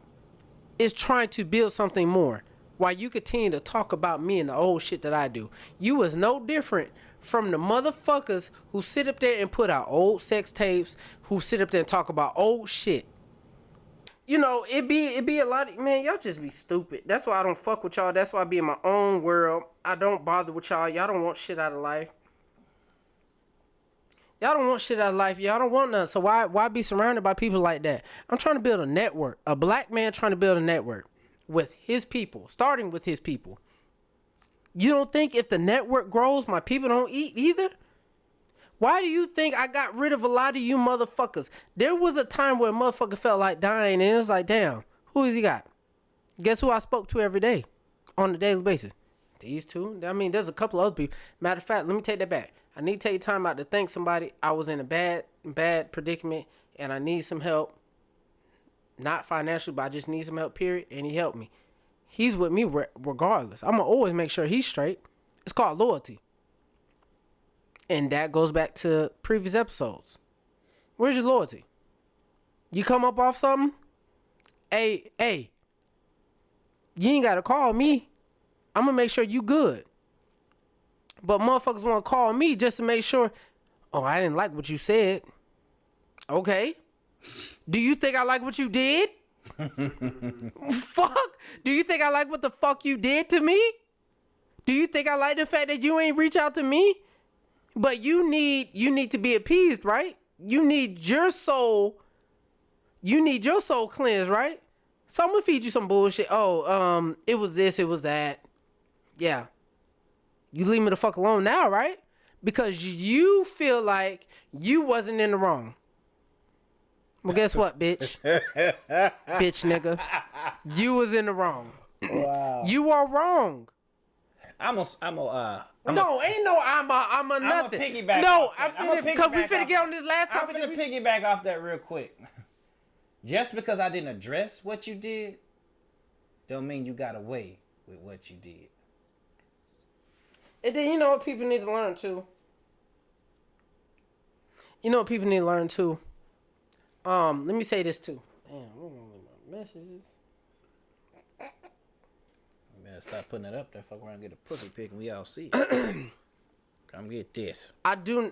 Is trying to build something more. While you continue to talk about me and the old shit that I do. You is no different from the motherfuckers who sit up there and put out old sex tapes, who sit up there and talk about old shit. You know, it be a lot of, man, y'all just be stupid. That's why I don't fuck with y'all. That's why I be in my own world. I don't bother with y'all. Y'all don't want shit out of life. Y'all don't want shit out of life. Y'all don't want nothing. So why be surrounded by people like that? I'm trying to build a network. A black man trying to build a network with his people, starting with his people. You don't think if the network grows, my people don't eat either? Why do you think I got rid of a lot of you motherfuckers? There was a time where a motherfucker felt like dying, and it was like, damn, who has he got? Guess who I spoke to every day on a daily basis? These two. I mean, there's a couple other people. Matter of fact, let me take that back. I need to take time out to thank somebody. I was in a bad predicament, and I need some help. Not financially, but I just need some help, period, and he helped me. He's with me regardless. I'm going to always make sure he's straight. It's called loyalty. And that goes back to previous episodes. Where's your loyalty? You come up off something? Hey, you ain't got to call me. I'm going to make sure you good. But motherfuckers want to call me just to make sure, oh, I didn't like what you said. Okay. Do you think I like what you did? Fuck. Do you think I like what the fuck you did to me? Do you think I like the fact that you ain't reach out to me? But you need to be appeased, right? You need your soul cleansed, right? So I'm gonna feed you some bullshit. Oh, it was this, it was that. Yeah. You leave me the fuck alone now, right? Because you feel like you wasn't in the wrong. Well, guess what, bitch? Bitch, nigga. You was in the wrong. Wow. You are wrong. I'm a I'm nothing. Piggyback. No, because we finna get on this last topic. I'm finna piggyback off that real quick. Just because I didn't address what you did, don't mean you got away with what you did. And then you know what people need to learn too? Let me say this too. Damn, where are my messages? Man, stop putting it up there. Fuck around and get a pussy pic and we all see it. Come get this.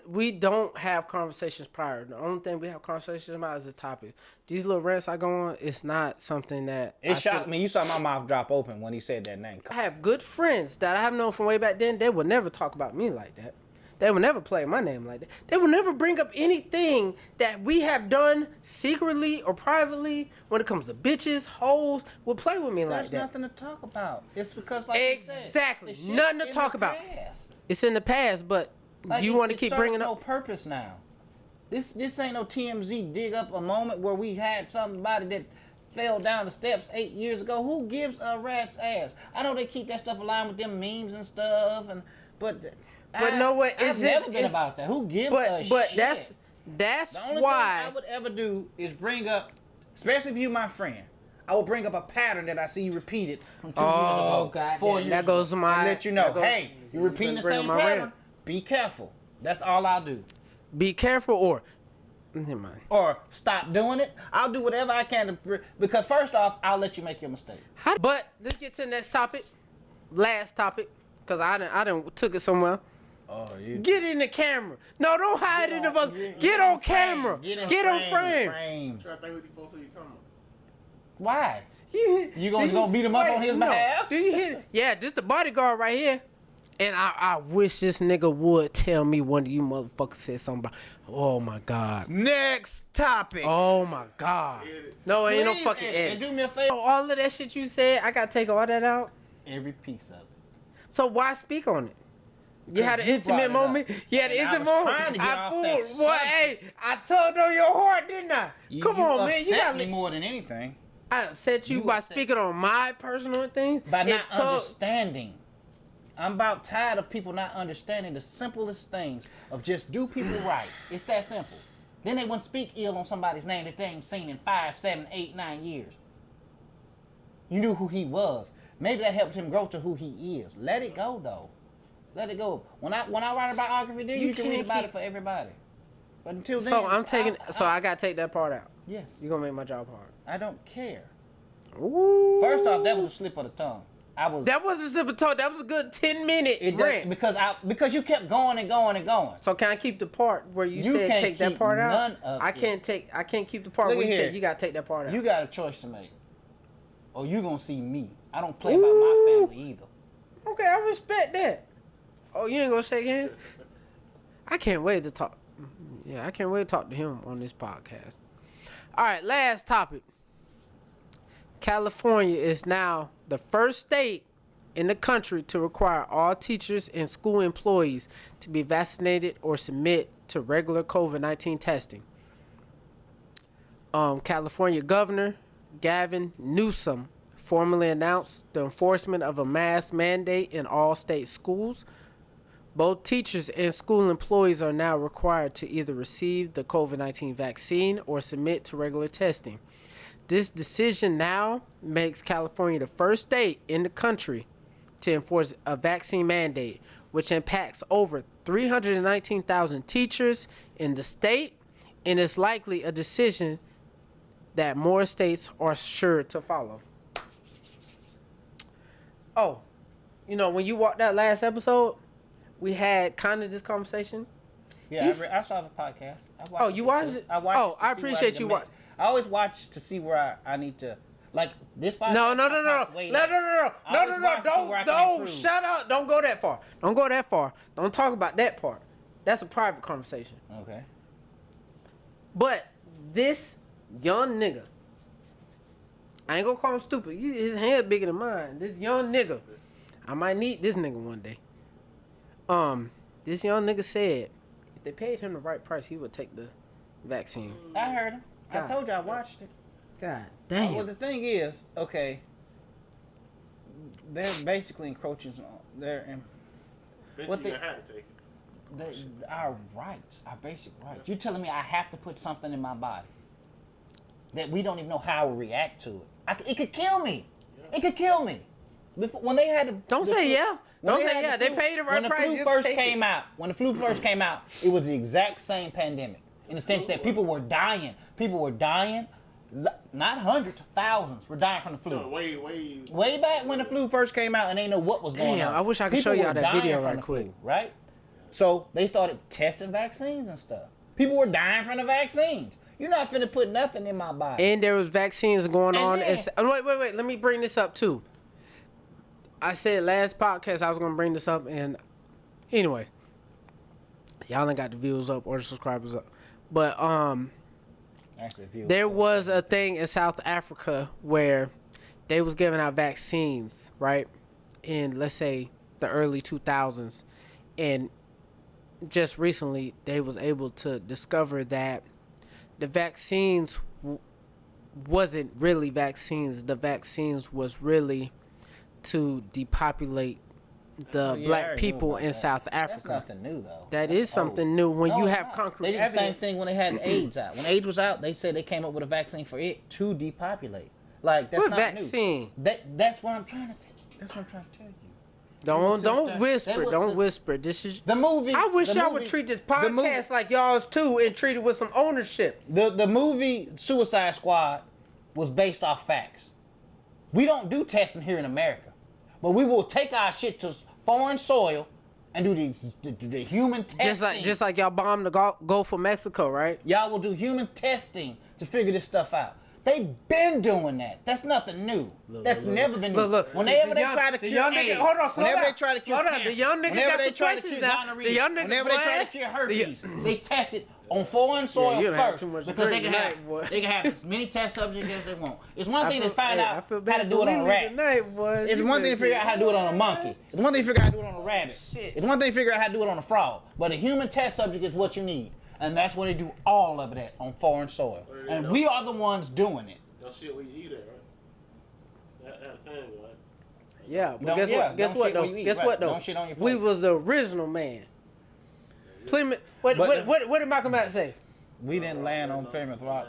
We don't have conversations prior. The only thing we have conversations about is the topic. These little rants I go on, it's not something that it shocked me. You saw my mouth drop open when he said that name. I have good friends that I have known from way back then. They would never talk about me like that. They would never play my name like that. They would never bring up anything that we have done secretly or privately when it comes to bitches, hoes, would play with me like that. There's nothing to talk about. It's because, like exactly, you said, nothing to talk about. It's in the past, but like you want to keep bringing up. No purpose now. This ain't no TMZ dig up a moment where we had somebody that fell down the steps 8 years ago. Who gives a rat's ass? I know they keep that stuff alive with them memes and stuff, but no way. I've never been about that. Who gives a shit? But that's the only why thing I would ever do is bring up, especially if you my friend, I will bring up a pattern that I see you repeated from 2 years ago, God 4 years that goes ago, to my and let you know, hey, you're repeating the same pattern. Rant. Be careful. That's all I'll do. Be careful, or never mind. Or stop doing it. I'll do whatever I can to, because first off, I'll let you make your mistake. But let's get to the next topic, last topic, because I done took it somewhere. Oh, you get in the camera. No, don't hide in the book. Get on camera. Get on frame. I'm trying to think who the folks are you talking about. Why? You gonna beat him up on his behalf? Do you hear it? Yeah, this the bodyguard right here. And I wish this nigga would tell me one of you motherfuckers said something about, oh my God. Next topic. Oh my God. No, ain't no fucking edit. And do me a favor. All of that shit you said, I gotta take all that out. Every piece of it. So why speak on it? You had an intimate moment. You had an intimate moment. Hey, I told on your heart, didn't I? Come on, man. You got me more than anything. I upset you by speaking on my personal things. By not understanding. I'm about tired of people not understanding the simplest things of just do people right. It's that simple. Then they wouldn't speak ill on somebody's name that they ain't seen in 5, 7, 8, 9 years. You knew who he was. Maybe that helped him grow to who he is. Let it go, though. Let it go. When I write a biography, then you can read about it for everybody. But until then, so I gotta take that part out. Yes. You're gonna make my job hard. I don't care. Ooh. First off, that was a slip of the tongue. That wasn't a slip of the tongue. That was a good 10-minute rant. Because you kept going and going and going. So can I keep the part where you said take that part out? I can't keep the part where you said you gotta take that part out. You got a choice to make. Or you gonna see me. I don't play about my family either. Okay, I respect that. Oh, you ain't gonna shake hands? I can't wait to talk. Yeah, I can't wait to talk to him on this podcast. All right, last topic. California is now the first state in the country to require all teachers and school employees to be vaccinated or submit to regular COVID-19 testing. California Governor Gavin Newsom formally announced the enforcement of a mask mandate in all state schools. Both teachers and school employees are now required to either receive the COVID-19 vaccine or submit to regular testing. This decision now makes California the first state in the country to enforce a vaccine mandate, which impacts over 319,000 teachers in the state, and is likely a decision that more states are sure to follow. Oh, when you watched that last episode, we had kind of this conversation. Yeah, I saw the podcast. I watched Oh, you watched it? I watched Oh, it to I see where appreciate need you to wa- make- I always watch to see where I need to, like, this podcast. No. I talk way less. I always watch to see where I can Don't improve. shut up. Don't go that far. Don't go that far. Don't talk about that part. That's a private conversation. Okay. But this young nigga, I ain't gonna call him stupid. His head bigger than mine. This young nigga, I might need this nigga one day. This young nigga said if they paid him the right price, he would take the vaccine. I heard him. God. I told you I watched it. God damn. Well, the thing is, okay, they're basically encroaching on Basically, they- you had to take it. our rights, our basic rights. You're telling me I have to put something in my body that we don't even know how to react to it. It could kill me. It could kill me. Before, when they had the Don't the say flu- yeah. when Don't say had yeah. the They flu- paid the right when the price. flu You first take came it. out. When the flu first came out, it was the exact same pandemic in the sense that people were dying. People were dying. Not hundreds, thousands were dying from the flu. So way. Way back when the flu first came out and they know what was going Damn, on. I wish I could People show y'all were that dying video from right the quick. flu, right? So they started testing vaccines and stuff. People were dying from the vaccines. You're not finna put nothing in my body. And there was vaccines going And on. then- Wait. Let me bring this up too. I said last podcast I was gonna bring this up, and anyway, y'all ain't got the views up or the subscribers up. But Actually, if you- there was a thing in South Africa where they was giving out vaccines, right? In let's say the early 2000s, and just recently they was able to discover that the vaccines wasn't really vaccines. The vaccines was really to depopulate the Oh, yeah, I black already knew people about in that. South That's Africa. nothing new though. That That's is something old. new when No, you it's have not. concrete They did the same evidence. thing when they had AIDS out. When AIDS was out, they said they came up with a vaccine for it to depopulate. Like that's What not vaccine? new. That's what I'm trying to. That's what I'm trying to tell you. Don't whisper. was Don't a- whisper. This is. The movie. I wish the y'all movie- would treat this the movie- podcast like y'all's too and treat it with some ownership. The movie Suicide Squad was based off facts. We don't do testing here in America, but we will take our shit to foreign soil and do the human testing. Just like y'all bombed the Gulf of Mexico, right? Y'all will do human testing to figure this stuff out. They've been doing that. That's nothing new. That's never been new. Look. Whenever they try to the cure young nigga, AIDS, hold on, slow whenever down. they try to cure Slow down. cancer, The young nigga whenever got they some try to questions cure now. gonorrhea, The young nigga whenever they try to blind. cure herpes, they test it on foreign soil you done had first too much to because they drink can have tonight, boy. they can have as many test subjects as they want. It's one thing to find out how to do it on a rat. It's one thing to figure out how to do it on a monkey. It's one thing to figure out how to do it on a rabbit. Shit. It's one thing to figure out how to do it on a frog. But a human test subject is what you need. And that's where they do all of that on foreign soil. And we are the ones doing it. No shit where you eat it, right? That's saying, right? Yeah, but Don't- guess yeah, what? Guess don't what shit where though? you eat, Guess right. what though? Don't shit on your We plate. was the original man. Plymouth. What did Malcolm X say? We didn't land on Plymouth Rock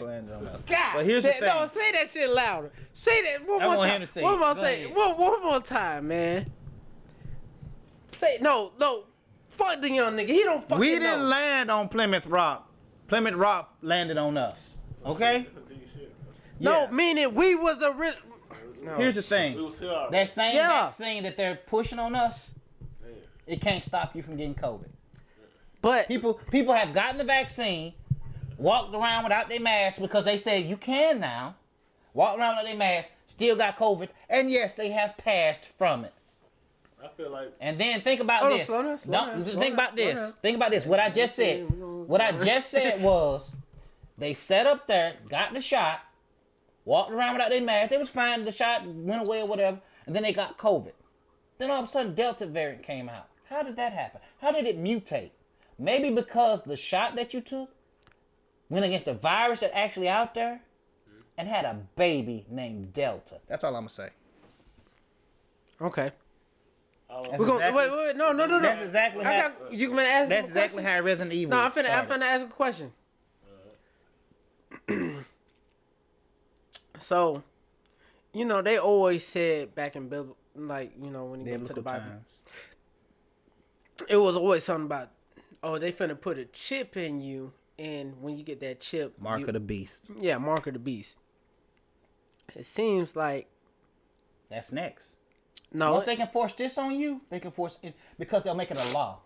landed on us. God, But here's the thing. no, say that shit louder. Say that one I more want time. him to say One it. more Go say. ahead. One more time, man. Say no. Fuck the young nigga. He don't fucking We know. didn't land on Plymouth Rock. Plymouth Rock landed on us. Okay? That's some deep shit. No, Yeah. meaning we was the original. Here's the We thing. was here already. That same Yeah. vaccine that they're pushing on us, Man. it can't stop you from getting COVID. But People have gotten the vaccine, walked around without their mask because they said you can now. Walk around without their mask, still got COVID, and yes, they have passed from it. I feel like And then think about Hold on, this. slow down, Think about this. Think about this. What I just said. What I just said was they sat up there, got the shot, walked around without their mask. They was fine. The shot went away or whatever, and then they got COVID. Then all of a sudden, Delta variant came out. How did that happen? How did it mutate? Maybe because the shot that you took went against the virus that's actually out there and had a baby named Delta. That's all I'm gonna say. okay. That's We're gonna exactly- wait. No. That's exactly I how. got, you can ask. That's him a exactly question? how Resident Evil. No, I'm started. finna ask a question. So, they always said back in Bible, like when you go to the Biblical Bible, times. it was always something about, they finna put a chip in you, and when you get that chip, Mark of the Beast. yeah, mark of the beast. It seems like That's next. no. Once they can force this on you, they can force it because they'll make it a law.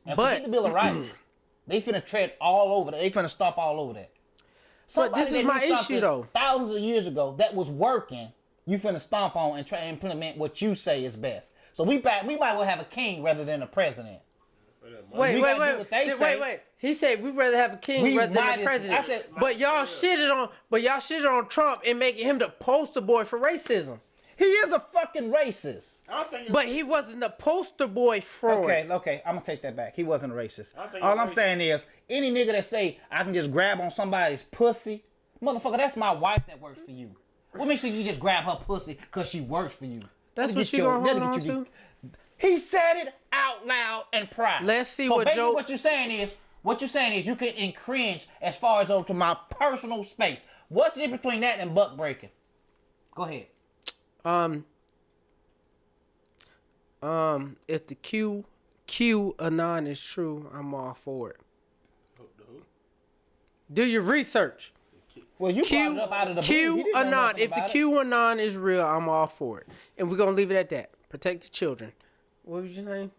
And But- forget the Bill of Rights. They finna tread all over that. They finna stomp all over that. But this Somebody is that my knew issue, something though. Thousands of years ago that was working, you finna stomp on and try to implement what you say is best. So we might well have a king rather than a president. Wait. gotta do what they say. Wait. He said we'd rather have a king We rather than might a as- president. I said- but y'all shitted on Trump and making him the poster boy for racism. He is a fucking racist. I don't think But he wasn't the poster boy for it. Okay, I'm gonna take that back. He wasn't a racist. I think All you're I'm right. saying is, any nigga that say I can just grab on somebody's pussy, motherfucker, that's my wife that works for you. What makes you just grab her pussy because she works for you? That's That'll what get you your- gonna that'll hold get on you- to? He said it out loud and proud. Let's see so what basically Joe- what you're saying is you can infringe as far as over to my personal space. What's in between that and buck breaking? Go ahead. If the Q anon is true, I'm all for it. Do your research. Well, you brought it up out of the blue. You Q didn't know anon. nothing If the about it. Q anon is real, I'm all for it. And we're gonna leave it at that. Protect the children. What was your name?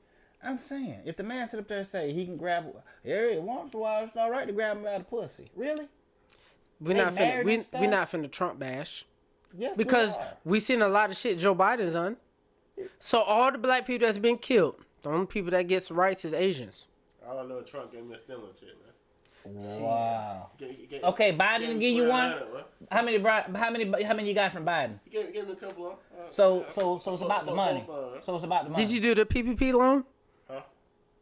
I'm saying, if the man sit up there and say he can grab, once in a while it's all right to grab him out of pussy. Really? We're They not finna. married We and stuff? we not finna Trump bash Yes, because we are. we seen a lot of shit Joe Biden's done. So all the black people that's been killed, the only people that gets rights is Asians. All I know is Trump gave me a stimulus check, man. Wow. Gave- Okay, Biden gave didn't me give you one. 1200, what? How many you got from Biden? He gave me a couple of. So it's about the money. So it's about the money. Did you do the PPP loan? Huh?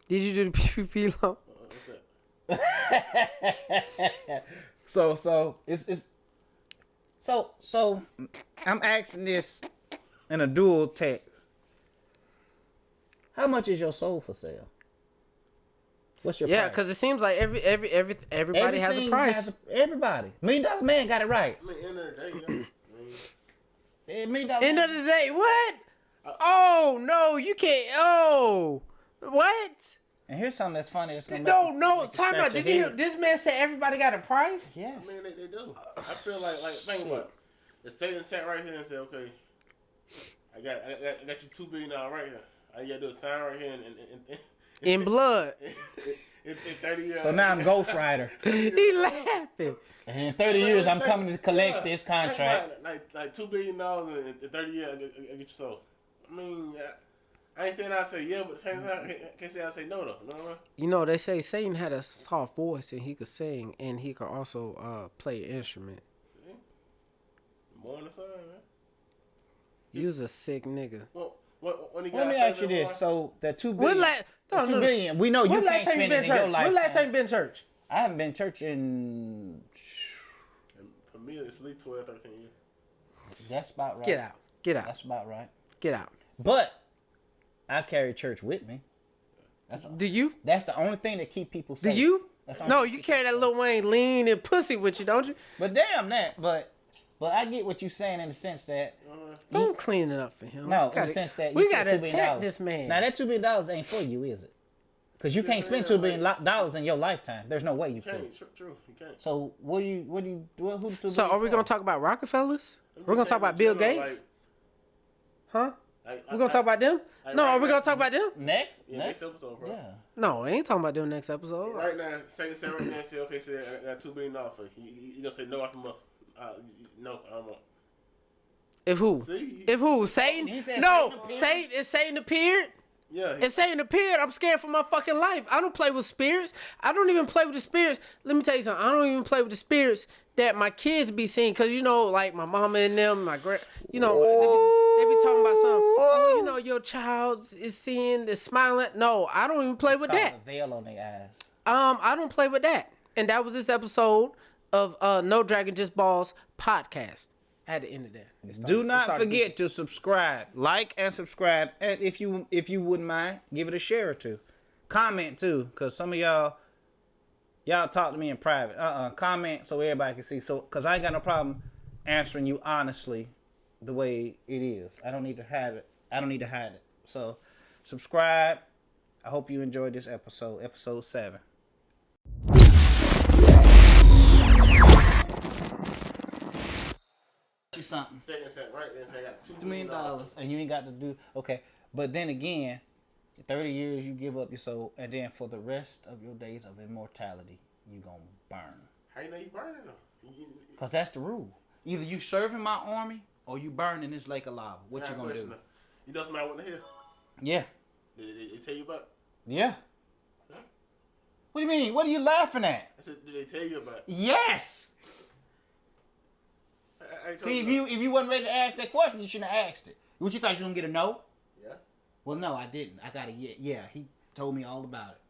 Did you do the PPP loan? What's that? So it's so I'm asking this in a dual text. How much is your soul for sale? What's your Yeah, price? because it seems like everybody has a Everything price. everybody. $1 Million Man got it right. I mean, end of the day, you know, I mean, $1 Million End of the day, what? Oh no, you can't. Oh, what? And here's something that's funny. That's gonna No, make you time out. scratch Did your you? head. This man said everybody got a price. Yes. I mean, they do. I feel like think about it. If Satan sat right here and said, "Okay, I got you $2 billion right here. All you gotta do is sign right here and In blood. in 30 years." So now I'm Ghost Rider. He laughing. And in 30 years, I'm coming to collect this contract. Like $2 billion in 30 years, I get your soul. I mean, I ain't saying I say yeah, but at the same time, I can't say I say no though. You know what I mean? You know, they say Satan had a soft voice and he could sing and he could also play an instrument. See? More on the side, man. You was a sick nigga. Well, when he got Let me ask you this. So that $2 billion, $2 billion, we know you When can't last time you spend been it to in your church? life. When last time you been to church? I haven't been to church in. For me, it's at least 12, 13 years. That's about right. Get out. Get out. That's about right. Get out. But I carry church with me. Do you? That's the only thing that keep people Do safe. you? That's the only No, thing you that carry keep that people Lil Wayne lean and pussy with you, don't you? safe. But damn that. But I get what you're saying in the sense that Don't clean it up for him. no, We in the gotta- sense that we you said gotta $2 billion. attack this man. Now that $2 billion ain't for you, is it? Because you can't spend $2 billion in your lifetime. There's no way you could. True, you can't. So who the $2 billion? So are we gonna talk about Rockefellers? We're gonna talk about Bill Gates? Huh? We're gonna talk about them? No, are we gonna talk about them? next? Yeah, next episode, bro. Yeah. No, I ain't talking about them next episode. Right now, Satan said right now, say, okay, say I got $2 billion for you. You gonna say no after month? No, I don't want. If who? See? If who? Satan? He said No, Satan appeared. Satan. If Satan appeared, Yeah. if Satan appeared, I'm scared for my fucking life. I don't play with spirits. I don't even play with the spirits. Let me tell you something. I don't even play with the spirits that my kids be seeing. Cause you know, like my mama and them, my grand, you know, they be talking about something. Oh, you know, your child is seeing, is smiling. No, I don't even play with that. A veil on their eyes. I don't play with that. And that was this episode of No Dragon Just Balls podcast. I had to end it there. Do not forget to subscribe, like and subscribe, and if you wouldn't mind, give it a share or two. Comment too, cause some of y'all talk to me in private. Comment so everybody can see. So, cause I ain't got no problem answering you honestly, the way it is. I don't need to hide it. So, subscribe. I hope you enjoyed this episode 7. Something. Satan said right there, say I got $2 $2 million and you ain't got to do okay. But then again, 30 years you give up your soul, and then for the rest of your days of immortality, you gonna burn. How you know you burning though? Cause that's the rule. Either you serving my army or you burn in this lake of lava. What you gonna do? Though. You know somebody went to hell? Yeah. Did they tell you about? Yeah. Huh? What do you mean? What are you laughing at? I said, did they tell you about? Yes. See, if you wasn't ready to ask that question, you shouldn't have asked it. What you thought you was gonna get a no? Yeah. Well, no, I didn't. I got a yeah. Yeah, he told me all about it.